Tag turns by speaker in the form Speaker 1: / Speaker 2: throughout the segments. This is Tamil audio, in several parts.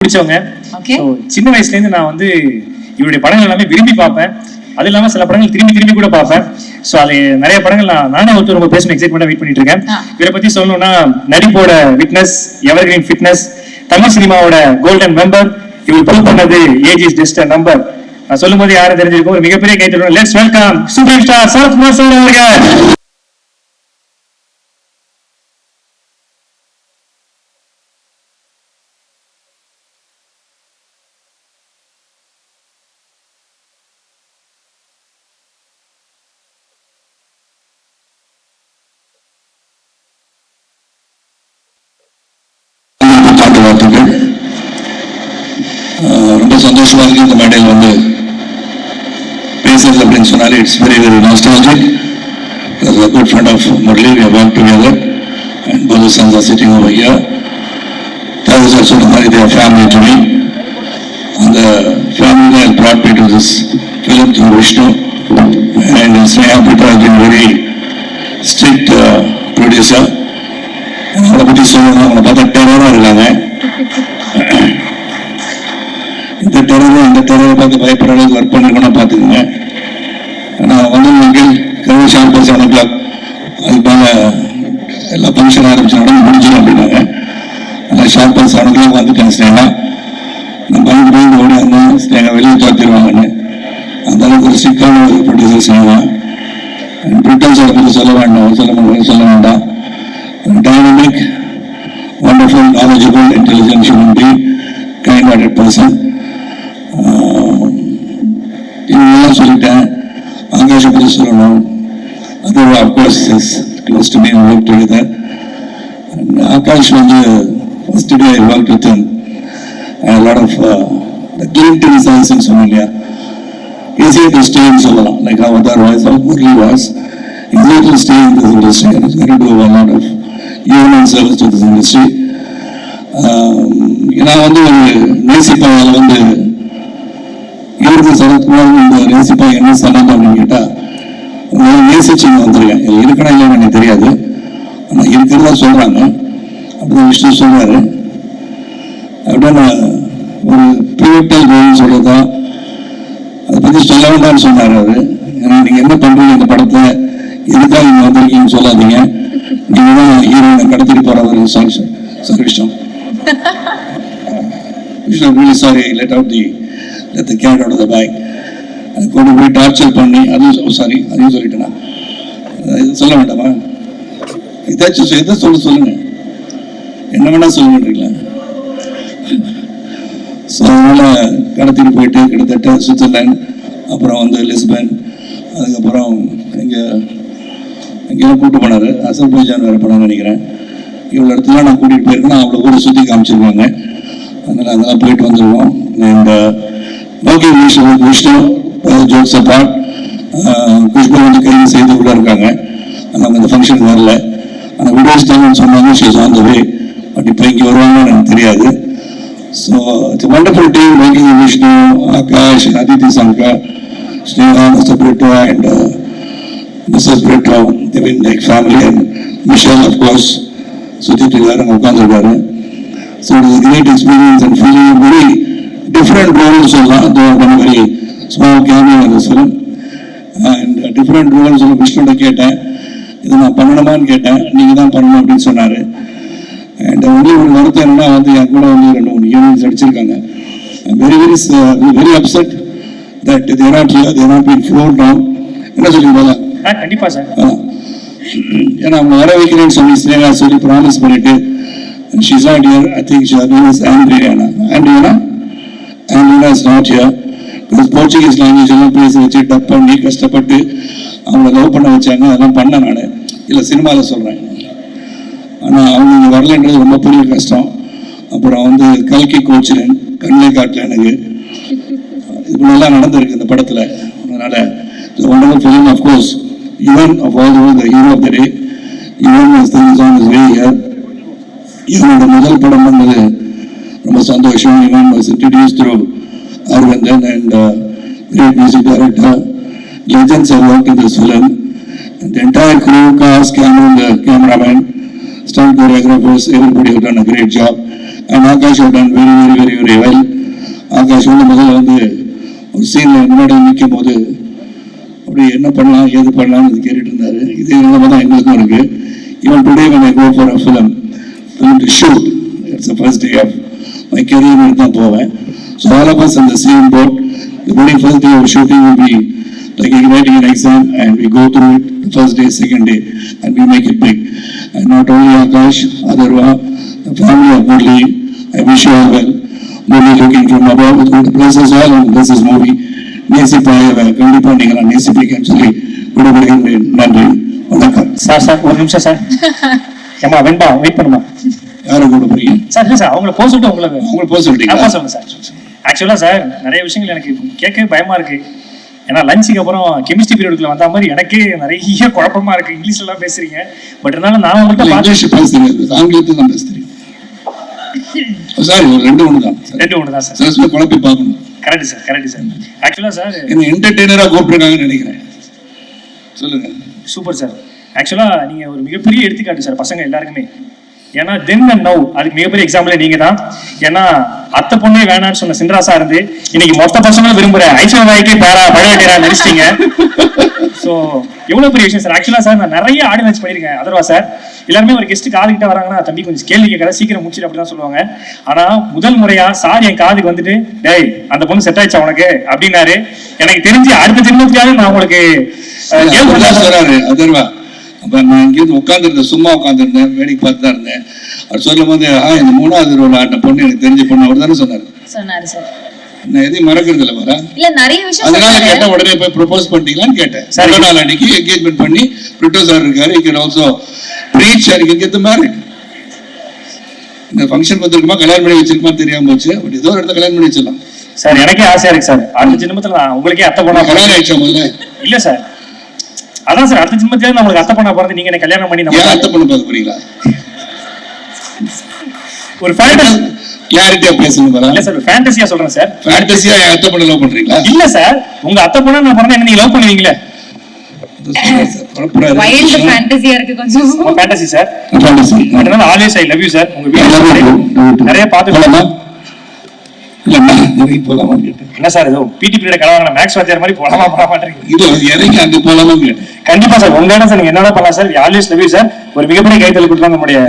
Speaker 1: பிடிச்சவங்க. சின்ன வயசுல இருந்து நான் வந்து இவருடைய படங்கள் எல்லாமே விரும்பி பார்ப்பேன். அது இல்லாம சில படங்கள் திரும்பி திரும்பி கூட பார்ப்பேன். ஸோ அது நிறைய படங்கள் நானே ஒருத்தர் ரொம்ப பேசணும் எக்ஸைட்மெண்டா வெயிட் பண்ணிட்டு இருக்கேன். இவரை பத்தி சொல்லணும்னா நடிப்போட விட்னஸ், எவர்கிரீன் ஃபிட்னஸ், தமிழ் சினிமாவோட கோல்டன் மெம்பர். இவர் ப்ரூவ் பண்ணது age is just a number. நான் சொல்லும் போது யாரும் தெரிஞ்சிருக்கும். ஒரு மிகப்பெரிய கைத்தட்டணும். Let's welcome super star Sarathkumar sir அவர்கள்.
Speaker 2: ரொம்ப சந்தோஷமா இருக்கு இந்த மேடையில் வந்து பேசுறது அப்படின்னு சொன்னாலே it's very very nostalgic. As a good friend of Murali, we have worked together and both the sons are sitting over here. That is also they are family to me, and the family has brought me to this film through Vishnu, and Sneha Putta has been very strict producer. அவங்களை பற்றி சொல்லணும், அவங்களை பார்த்தா டெரராக இருக்காங்க. இந்த டெரரை பார்த்து பயப்படுற அளவுக்கு ஒர்க் பண்ணிருக்கணும் பார்த்துக்குங்க. ஆனால் வந்து நீங்கள் கருவி ஷார்ப் 7 o'clock அதுக்கு மேலே எல்லா ஃபங்க்ஷன் ஆரம்பிச்சோட முடிஞ்சிடும் அப்படின்னாங்க. ஆனால் ஷார்ப் 7 o'clock வந்துட்டேன். ஸ்னேகா நான் பயந்து ஓடி வந்தேன். ஸ்னேகா வெளியே பார்த்துருவாங்கன்னு அந்த அளவுக்கு ஒரு ஸ்ட்ரிக்டான ஒரு ப்ரொடியூசர் ஸ்னேகா. பிரிட்டன்ஸோட பற்றி சொல்ல வேண்டாம். Dynamic, wonderful, knowledgeable, intelligent human being, kind-hearted person. இதெல்லாம் சொல்லிட்டேன். ஆகாஷ் பற்றி சொல்லணும். அது of course is close to me and work together. Akash வந்து first day I worked with him. A lot of the glint in his eyes and சொன்னோம் இல்லையா, easy to stay in சொல்லலாம். Like how other was, how Murali was, easy to stay in this industry and he's going to do a lot of human service to this industry. நான் வந்து ஒரு நேசிப்பாவில் வந்து இவருக்கு சரத்குமார் இந்த நேசிப்பா என்ன சம்பந்தம் அப்படின்னு கேட்டா, நேசிச்சு வந்திருக்கேன். இருக்கணும் இல்லைன்னு எனக்கு தெரியாது, ஆனால் இருக்கிறதா சொல்றாங்க. அப்படி விஷ்ணு சொல்றாரு. அப்படின்னு ஒரு பிரிவிட்டல் கோல்னு சொல்றதா அதை பற்றி சொல்ல வேண்டாம்னு சொன்னார் அவரு. ஏன்னா நீங்க என்ன பண்றீங்க இந்த படத்தை, எதுக்காக நீங்க வந்திருக்கீங்கன்னு சொல்லாதீங்க, நீங்க தான் ஹீரோயினை கடத்திட்டு போறவர். Sorry Vishnu, I'm really sorry I let the cat out of the bag. கொண்டு போய் டார்ச்சர் பண்ணி அதுவும் சாரி அதையும் சொல்லிட்டேனா, சொல்ல வேண்டாமா? இதாச்சும் எதை சொல்லுங்க, என்ன வேணா சொல்லுங்கன்றீங்களா? ஸோ அதனால் கடத்திட்டு போயிட்டு கிட்டத்தட்ட சுவிட்சர்லாந்து, அப்புறம் வந்து லிஸ்பன், அதுக்கப்புறம் எங்கேயும் கூப்பிட்டு போனார். அசர்பைஜான் வேறு படம் நினைக்கிறேன். இவ்வளோ இடத்துல நான் கூட்டிகிட்டு போயிருக்கேன். அவ்வளோ கூட சுற்றி காமிச்சிருவாங்க. அதனால் அதெல்லாம் போயிட்டு வந்துடுவோம். And okay Vishnu jokes apart, Khushbu வந்து கைது செய்து உள்ள இருக்காங்க. அவங்க இந்த ஃபங்க்ஷனுக்கு வரல. ஆனால் விடோஸ் டைம்னு சொன்னாங்க. She's on the way. But இப்போ இங்கே வருவாங்கன்னு எனக்கு தெரியாது. So it's wonderful team making Vishnu, Akash, Aditi Shankar, Sneha, mister Brito and missus Brito. They've been like family. And Michelle, of course, சுத்திட்டு இருக்காரு, அங்கே உட்காந்துருக்காரு. So it is great experience and feeling very different ரோல்னு சொல்லலாம். வெரி ஸ்மால் கேமியோ இந்த ஃபிலிம் அண்ட் டிஃப்ரெண்ட் ரோல்னு சொல்லி விஷ்ணுட கேட்டேன், இது நான் பண்ணணுமான்னு கேட்டேன். நீங்கள் தான் பண்ணணும் அப்படின்னு சொன்னார். அண்ட் ஒரே ஒரு வருத்தம் என்னன்னா வந்து என் கூட வந்து 2-3 ஹீரோயின்ஸ் அடிச்சிருக்காங்க. Very very very upset that they're not here, they're not been flowed down. என்ன சொல்லிங்களா?
Speaker 1: கண்டிப்பாக சார்.
Speaker 2: ஏன்னா அவங்க வர வைக்கிறேன்னு சொல்லி ஸ்னேகா சொல்லி ப்ராமிஸ் பண்ணிட்டு she's not here. I think her name is Andriana. Andriana is not here because Portuguese language எல்லாம் பேசி வச்சு டப் பண்ணி கஷ்டப்பட்டு அவங்கள லவ் பண்ண வச்சாங்க. அதெல்லாம் பண்ண நான் இல்லை சினிமாவில் சொல்கிறேன். ஆனால் அவங்க இங்கே வரலன்றது ரொம்ப பெரிய கஷ்டம். அப்புறம் வந்து கல்கி கோச்சிலன் கண்ணே காட்டல எனக்கு. இது நல்லா நடந்திருக்கு இந்த படத்தில். அதனால wonderful film, of course. Even of all the hero of the day, even as things on his way here. இவனோட முதல் படம் வந்தது ரொம்ப சந்தோஷம். இவன் was introduced through Arvindan and great music director. Legends have worked in this film. And the entire crew, cast, cameraman, stunt choreographers, everybody have done a great job. And Akash have done very, very, very, very well. Akash வந்து முதல்ல வந்து ஒரு சீனில் முன்னாடி நிற்கும் போது அப்படி என்ன பண்ணலாம் ஏது பண்ணலாம்னு கேட்டுட்டு இருந்தாரு. இதே நிலைமை தான் எங்களுக்கும் இருக்கு. Even today when I go for a film to shoot, it's the first day of my career தான் போவேன். So all of us in the same boat. The very first day of shooting will be like writing an exam, and we go through it the first day, second day, and we make it big. And not only Akash, Adarva, the family of Murli, I wish you all well. Murli looking from above, with good blesses all and bless this movie. நேசிப்பாக கண்டிப்பாக நீங்கள் நேசிப்பீங்கன்னு சொல்லி விடுபடுகின்றேன். நன்றி, வணக்கம்.
Speaker 1: சார் ஒரு நிமிஷம் சார். ஏமா வெண்பா வெயிட் பண்ணுமா?
Speaker 2: யாரை கூட போறீங்க
Speaker 1: சார்? இல்லை சார், அவங்கள போக சொல்லிட்டு உங்களை
Speaker 2: போக சொல்லிட்டீங்க.
Speaker 1: சொல்லுங்க சார். ஆக்சுவலா சார் நிறைய விஷயங்கள் எனக்கு கேட்கவே பயமா இருக்கு. ஏன்னா லஞ்சுக்கு அப்புறம் கெமிஸ்ட்ரி பீரியடுக்குள்ள வந்த மாதிரி எனக்கே நிறைய குழப்பமா இருக்கு. இங்கிலீஷ்ல எல்லாம் பேசுறீங்க, பட் இருந்தாலும் நான் உங்கள்கிட்ட
Speaker 2: பேசுறீங்க, ஆங்கிலத்தில் தான் பேசுறீங்க. சார் ரெண்டு ஒன்று தான் சார், குழப்பி பார்க்கணும்.
Speaker 1: Correct sir. ஆக்சுவலா சார்
Speaker 2: என்ன என்டர்டெய்னரா கூப்பிட்டுருக்காங்கன்னு நினைக்கிறேன். சொல்லுங்க.
Speaker 1: Super sir. ஆக்சுவலா நீங்க ஒரு மிகப்பெரிய எடுத்துக்காட்டு சார் பசங்க எல்லாருக்குமே. ஏன்னா தென் அண்ட் நவ் அதுக்கு மிகப்பெரிய எக்ஸாம்பிளே நீங்க தான். ஏன்னா அத்தை பொண்ணே வேணான்னு சொன்ன சின்ராசா இருந்து இன்னைக்கு மொத்த பசங்களும் விரும்புற ஐஸ்வர்யாக்கே பழவேட்டரா நடிச்சிட்டீங்க. ஸோ எவ்வளவு பெரிய விஷயம் சார். ஆக்சுவலா சார் நான் நிறைய ஆடியோ லான்ச் பண்ணியிருக்கேன். அதர்வா சார் எல்லாருமே ஒரு கெஸ்ட் காதுகிட்ட வராங்கன்னா தம்பி கொஞ்சம் கேள்வி கேட்காத, சீக்கிரம் முடிச்சிட்டு அப்படிதான் சொல்லுவாங்க. ஆனா முதல் முறையா சார் என் காதுக்கு வந்துட்டு டேய் அந்த பொண்ணு செட் ஆயிடுச்சா உனக்கு அப்படின்னாரு. எனக்கு தெரிஞ்சு அடுத்த ஜென்மத்துக்காக நான் உங்களுக்கு
Speaker 2: அதர்வா அப்ப நான் இங்கேருந்து உட்காந்துருந்தேன், சும்மா உட்காந்துருந்தேன், வேடிக்கை பார்த்து தான் இருந்தேன். அவர் சொல்லும் போது இந்த 3வது ரோல் ஆட்ட பொண்ணு எனக்கு தெரிஞ்ச பொண்ணு அவர் தானே சொன்னாரு
Speaker 3: சார்.
Speaker 2: நான் எதையும் மறக்கிறது இல்லை வரா.
Speaker 3: இல்ல நிறைய விஷயம்
Speaker 2: அதனால கேட்டேன், உடனே போய் ப்ரொபோஸ் பண்ணிட்டீங்களான்னு கேட்டேன். சார் நாள் அன்னைக்கு என்கேஜ்மெண்ட் பண்ணி பிரிட்டோ சார் இருக்காரு, he can also preach and he can get married. இந்த ஃபங்க்ஷன் பார்த்துருக்குமா கல்யாணம் பண்ணி வச்சிருக்குமா தெரியாம போச்சு. பட் ஏதோ ஒரு இடத்துல கல்யாணம் பண்ணி வச்சிடலாம்
Speaker 1: சார். எனக்கே ஆசையா இருக்கு சார். அடுத்த ஜென்மத்துல நான் உங்களுக்கே அத்தை பொண்ணா
Speaker 2: கல்யாணம் ஆயிடுச்சா முதல்ல?
Speaker 1: இல்ல சார், அதான் சார் அடுத்த ஜென்மத்துல நான் உங்களுக்கு அத்தை பொண்ணா பிறந்து நீங்க என்ன கல்யாணம் பண்ணி நம்ம
Speaker 2: அத்தை பொண்ணு பார்க்க போறீங்களா?
Speaker 1: ஒரு ஃபேண்டசி
Speaker 2: கிளாரிட்டியா பேசுங்க பாரா.
Speaker 1: இல்ல சார், ஃபேண்டசியா சொல்றேன் சார்.
Speaker 2: ஃபேண்டசியா அத்தை பொண்ணு லவ் பண்றீங்களா?
Speaker 1: இல்ல சார், உங்க அத்தை பொண்ணா நான் பிறந்தா என்ன நீங்க லவ் பண்ணுவீங்களே?
Speaker 3: வைல்ட் ஃபேண்டசியா இருக்கு கொஞ்சம்.
Speaker 1: Fantasy sir. ஃபேண்டசி. அதனால always I love you sir. உங்க வீடியோ நிறைய பாத்துக்கலாமா?
Speaker 2: இல்லம்மா இறங்கி போலாமா கேட்டேன்.
Speaker 1: என்ன சார் ஏதோ பிடி பீரியட் கலவாங்க மேக்ஸ் வாத்தியார் மாதிரி போலாமா போக மாட்டீங்க.
Speaker 2: இது இறங்கி அங்க போலாமா கேட்டேன்.
Speaker 1: கண்டிப்பா சார், உங்க இடம் சார், நீங்க என்னடா பண்ணலாம் sir. Always love you sir. ஒரு மிகப்பெரிய கைத்தல் கொடுத்தாங்க நம்முடைய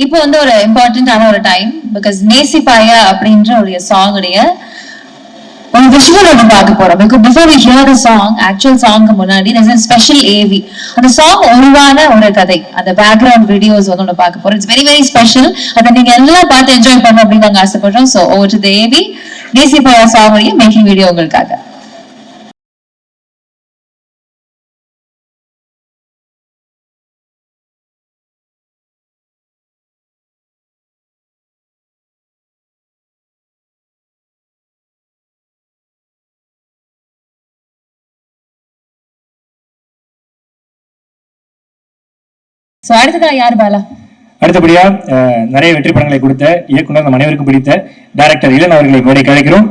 Speaker 3: இப்போ வந்து ஒரு இம்பார்ட்டன்டான ஒரு டைம், பிகாஸ் நேசிப்பாயா அப்படின்ற ஒரு சாங் உடைய ஒரு விஷுவல் ஒன்று பார்க்க போறோம். Because before we hear the song, actual சாங்க்கு முன்னாடி there's a special AV. அந்த சாங் உருவான ஒரு கதை, அந்த பேக்ரவுண்ட் வீடியோஸ் வந்து ஒன்று பார்க்க போறோம். It's very very special. அதை நீங்க எல்லாம் பார்த்து என்ஜாய் பண்ணணும் அப்படின்னு நாங்கள் ஆசைப்படுறோம். So over to the AV, நேசிப்பாயா song உடைய மேக்கிங் வீடியோ உங்களுக்காக. சோ அடுத்ததா யார் பாலா?
Speaker 1: அடுத்தபடியா நிறைய வெற்றி படங்களை கொடுத்த இயக்குனர் நம் அனைவருக்கும் பிடித்த டைரக்டர் இளன் அவர்களை மேடைக்கு அழைக்கிறோம்.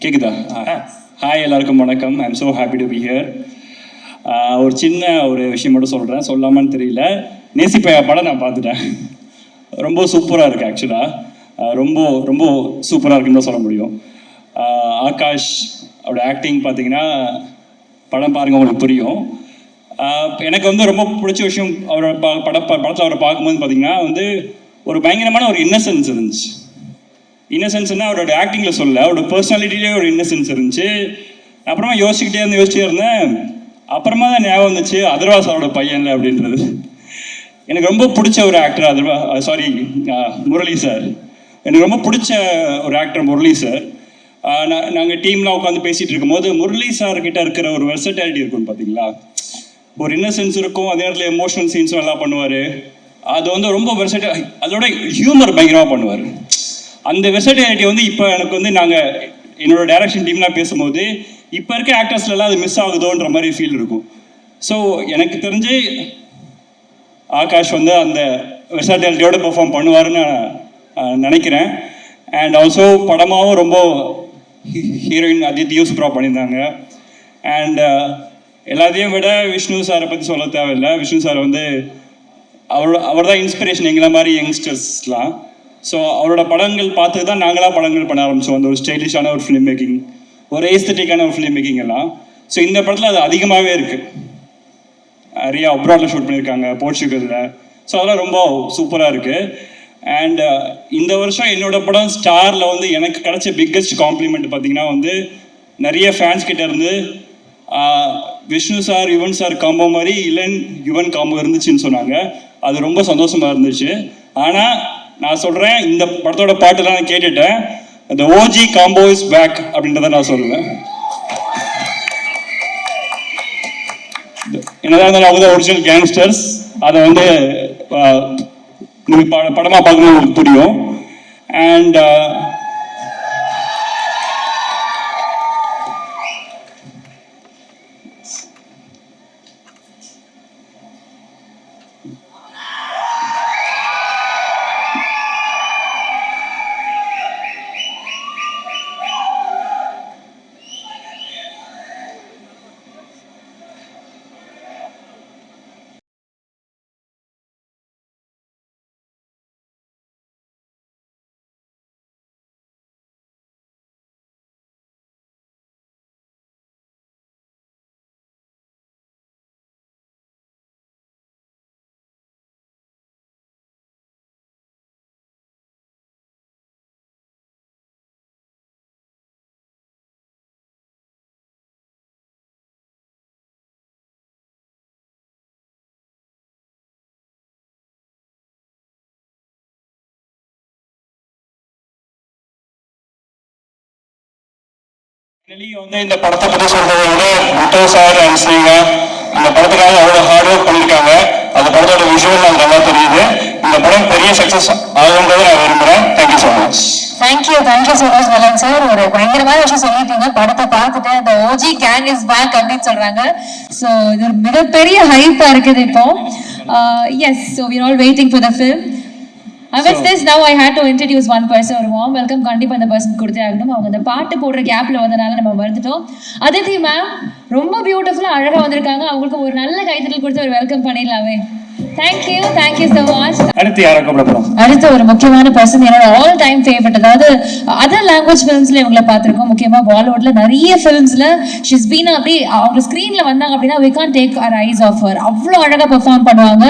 Speaker 4: கேக்குதா? ஹாய் எல்லாருக்கும் வணக்கம். ஐ am so happy to be here. ஒரு சின்ன ஒரு விஷயம் மட்டும் சொல்கிறேன், சொல்லாமான்னு தெரியல. நேசிப்பாயா படம் நான் பார்த்துட்டேன். ரொம்ப சூப்பராக இருக்குது. ஆக்சுவலாக ரொம்ப ரொம்ப சூப்பராக இருக்குன்னு தான் சொல்ல முடியும். ஆகாஷ் அவரோட ஆக்டிங் பார்த்தீங்கன்னா படம் பாருங்கள் உங்களுக்கு புரியும். எனக்கு வந்து ரொம்ப பிடிச்ச விஷயம் அவரோட படத்தில் அவரை பார்க்கும்போது பார்த்தீங்கன்னா வந்து ஒரு பயங்கரமான ஒரு இன்னசென்ஸ் இருந்துச்சு. இன்னசென்ஸ்னால் அவரோட ஆக்டிங்கில் சொல்ல, அவரோட பர்சனாலிட்டியிலே ஒரு இன்னசென்ஸ் இருந்துச்சு. அப்புறமா யோசிச்சுட்டே இருந்தேன். அப்புறமா தான் ஞாபகம் வந்துச்சு அதர்வா சாரோட பையன்ல அப்படின்றது. எனக்கு ரொம்ப பிடிச்ச ஒரு ஆக்டர் முரளி சார். எனக்கு ரொம்ப பிடிச்ச ஒரு ஆக்டர் முரளி சார். நாங்கள் டீம்லாம் உட்காந்து பேசிகிட்டு இருக்கும்போது முரளி சார் கிட்ட இருக்கிற ஒரு வெர்சட்டாலிட்டி இருக்கும் பார்த்தீங்களா, ஒரு இன்னசென்ஸ் இருக்கும், அதே நேரத்தில் எமோஷனல் சீன்ஸும் எல்லாம் பண்ணுவார். அது வந்து ரொம்ப வெர்சட்டை, அதோட ஹியூமர் பயங்கரமாக பண்ணுவார். அந்த வெர்சட்டாலிட்டி வந்து இப்போ எனக்கு வந்து நாங்கள் என்னோட டைரக்ஷன் டீம்லாம் பேசும்போது இப்போ இருக்க ஆக்டர்ஸ்லாம் அது மிஸ் ஆகுதோன்ற மாதிரி ஃபீல் இருக்கும். ஸோ எனக்கு தெரிஞ்சு ஆகாஷ் வந்து அந்த வெர்சட்டாலிட்டியோட பெர்ஃபார்ம் பண்ணுவாருன்னு நான் நினைக்கிறேன். அண்ட் ஆல்சோ படமாகவும் ரொம்ப ஹீரோயின் அதித்தியும் சூப்பராக பண்ணியிருந்தாங்க. அண்ட் எல்லாத்தையும் விட விஷ்ணு சாரை பற்றி சொல்ல தேவையில்லை. விஷ்ணு சார் வந்து அவர் தான் இன்ஸ்பிரேஷன் எங்களை மாதிரி யங்ஸ்டர்ஸ்லாம். ஸோ அவரோட படங்கள் பார்த்து தான் நாங்களாம் படங்கள் பண்ண ஆரம்பித்தோம். அந்த ஒரு ஸ்டைலிஷான ஒரு ஃபிலிம் மேக்கிங், ஒரு ஏஸ்தட்டிக்கான ஒரு ஃபிலிம் மேக்கிங் எல்லாம். ஸோ இந்த படத்தில் அது அதிகமாகவே இருக்குது. நிறையா அப்ராடில் ஷூட் பண்ணியிருக்காங்க, போர்ச்சுகலில். ஸோ அதெல்லாம் ரொம்ப சூப்பராக இருக்குது. அண்ட் இந்த வருஷம் என்னோட படம் ஸ்டாரில் வந்து எனக்கு கிடைச்ச பிக்கஸ்ட் காம்ப்ளிமெண்ட் பார்த்தீங்கன்னா வந்து நிறைய ஃபேன்ஸ் கிட்ட இருந்து Vishnu sir Yuvan sir combo மாதிரி இளன் யுவன் காம்போ இருந்துச்சுன்னு சொன்னாங்க. அது ரொம்ப சந்தோஷமாக இருந்துச்சு. ஆனால் நான் சொல்கிறேன், இந்த படத்தோட பாட்டெல்லாம் நான் கேட்டுட்டேன். அந்த ஓஜி காம்போ இஸ் பேக் அப்படின்றத நான் சொல்லுவேன். என்னதான் இருந்தாலும் அவங்க தான் ஒரிஜினல் கேங்ஸ்டர்ஸ். அதை வந்து நீங்கள் படமாக பார்க்கணும் உங்களுக்கு புரியும். அண்ட் வந்து இந்த படத்தை பற்றி சொல்றதை விட முட்டோ சார் அண்ட் ஸ்ரீகா இந்த படத்துக்காக அவ்வளோ ஹார்ட் ஒர்க் பண்ணியிருக்காங்க. அந்த படத்தோட விஷுவல் எனக்கு நல்லா தெரியுது. இந்த படம் பெரிய சக்ஸஸ் ஆகுன்றதை நான் விரும்புகிறேன். Thank you so much.
Speaker 3: Thank you so much Valan sir. ஒரு பயங்கரமான விஷயம் சொல்லிட்டீங்க. படத்தை பார்த்துட்டு அந்த ஓஜி கேங் இஸ் பேக் அப்படின்னு சொல்றாங்க. ஸோ இது ஒரு மிகப்பெரிய ஹைப்பா இருக்குது இப்போ. Yes, so we are all waiting for the film. With this, now I had to introduce one person. ஒரு warm welcome கண்டிப்பா அந்த பர்சன் கொடுத்தே ஆகணும். அவங்க அந்த பாட்டு போடுற கேப்ல வந்தனால நம்ம மறந்துட்டோம். அதித்தி மேம் ரொம்ப பியூட்டிஃபுல்லா அழகா வந்திருக்காங்க. அவங்களுக்கு ஒரு நல்ல கைத்தட்டல் கொடுத்து ஒரு வெல்கம் பண்ணிடலாமே. Thank you so much.
Speaker 1: அடுத்து யாரை கூப்பிடப்போம்?
Speaker 3: அடுத்து ஒரு முக்கியமான பர்சன், என்னோட ஆல் டைம் ஃபேவரட். அதாவது அதர் லாங்குவேஜ் ஃபிலிம்ஸ்ல இவங்களை பார்த்திருக்கோம். முக்கியமா பாலிவுட்ல நிறைய ஃபிலிம்ஸ்ல ஷீஸ் பீன். அப்படி அவங்க ஸ்கிரீன்ல வந்தாங்க அப்படின்னா we can't take our eyes off her. அவ்வளோ அழகா பெர்ஃபார்ம் பண்ணுவாங்க.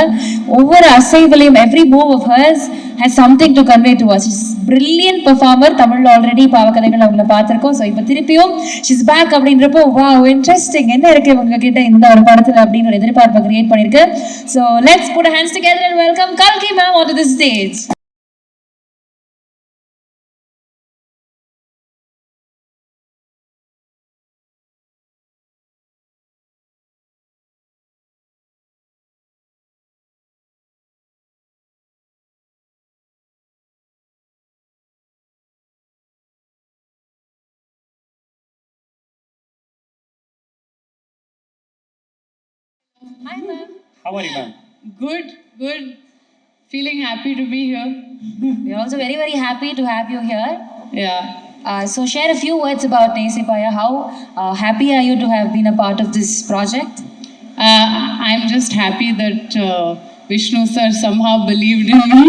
Speaker 3: ஒவ்வொரு அசைவிலையும் every move of hers has something to convey to us. She's brilliant performer. தமிழ்ல ஆல்ரெடி பாவக்கதைகள் அவங்கள பார்த்திருக்கோம். ஸோ இப்போ திருப்பியும் she's back அப்படின்றப்போ wow interesting என்ன இருக்கு இவங்க கிட்ட இந்த ஒரு படத்துல அப்படின்னு ஒரு எதிர்பார்ப்பை கிரியேட் பண்ணிருக்கு. So let's put our hands together and welcome Kalki ma'am onto the stage. Hi ma'am.
Speaker 1: How are you, ma'am?
Speaker 5: Good. Feeling happy to be here.
Speaker 3: We're also very happy to have you here.
Speaker 5: Yeah.
Speaker 3: So share a few words about Nesi Paya. How happy are you to have been a part of this project?
Speaker 5: I'm just happy that Vishnu sir somehow believed in me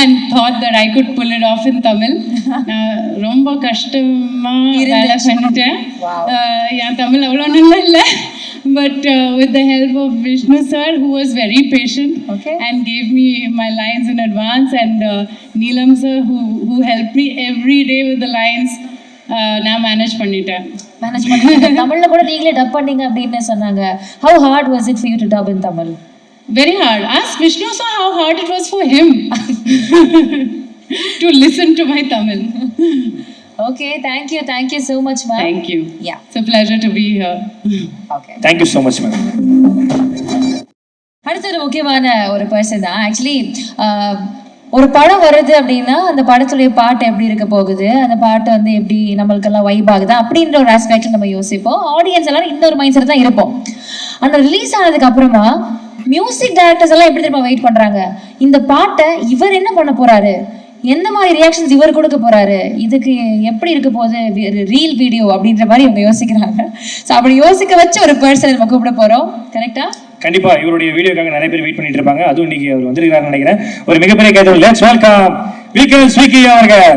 Speaker 5: and thought that I could pull it off in Tamil. ரொம்ப கஷ்டமா வேலை பண்ணிட்டேன். என் தமிழ் அவ்வளோ நல்லா இல்லை. But with the help of Vishnu sir, who was very patient and gave me my lines in advance, and Neelam sir, who helped me every day with the lines, நான் மேனேஜ் பண்ணிட்டேன்.
Speaker 3: தமிழ்ல கூட நீங்களே டப் பண்ணீங்க அப்படின்னு சொன்னாங்க. How hard was it for you to dub in Tamil?
Speaker 5: Very hard. Ask Vishnu sir how hard it was for him. to listen to my Tamil.
Speaker 3: Okay, thank you so much, ma'am.
Speaker 5: Thank you.
Speaker 3: Yeah.
Speaker 5: It's a pleasure to be here.
Speaker 3: Okay.
Speaker 1: Thank you so much ma'am.
Speaker 3: அடுத்த ஒரு முக்கியமான ஒரு பர்சன் தான் ஆக்சுவலி. ஒரு படம் வருது அப்படின்னா அந்த படத்துடைய பாட்டு எப்படி இருக்க போகுது, அந்த பாட்டு வந்து எப்படி நம்மளுக்கெல்லாம் வைப் ஆகுது அப்படின்ற ஒரு ஆஸ்பெக்ட்ல நம்ம யோசிப்போம். ஆடியன்ஸ் எல்லாம் இந்த ஒரு மைண்ட் செட் தான் இருப்போம். ஆனால் ரிலீஸ் ஆனதுக்கு அப்புறமா மியூசிக் டைரக்டர்ஸ் எல்லாம் எப்படி திரும்ப வெயிட் பண்றாங்க, இந்த பாட்டை இவர் என்ன பண்ண போறாரு, எந்த மாதிரி ரியாக்ஷன்ஸ் இவர் கொடுக்க போறாரு, இதுக்கு எப்படி இருக்க போகுது ரீல் வீடியோ அப்படின்ற மாதிரி இவங்க யோசிக்கிறாங்க. ஸோ அப்படி யோசிக்க வச்சு ஒரு பர்சன் நம்ம கூப்பிட போறோம். கரெக்டா?
Speaker 1: கண்டிப்பா இவருடைய வீடியோக்காக நிறைய பேர் வெயிட் பண்ணிட்டு இருப்பாங்க. அதுவும் இன்னைக்கு அவர் வந்திருக்காருன்னு நினைக்கிறேன். ஒரு மிகப்பெரிய கைதட்டல். லெட்ஸ் வெல்கம் விக்கல் ஸ்வீக்கி அவர்கள்.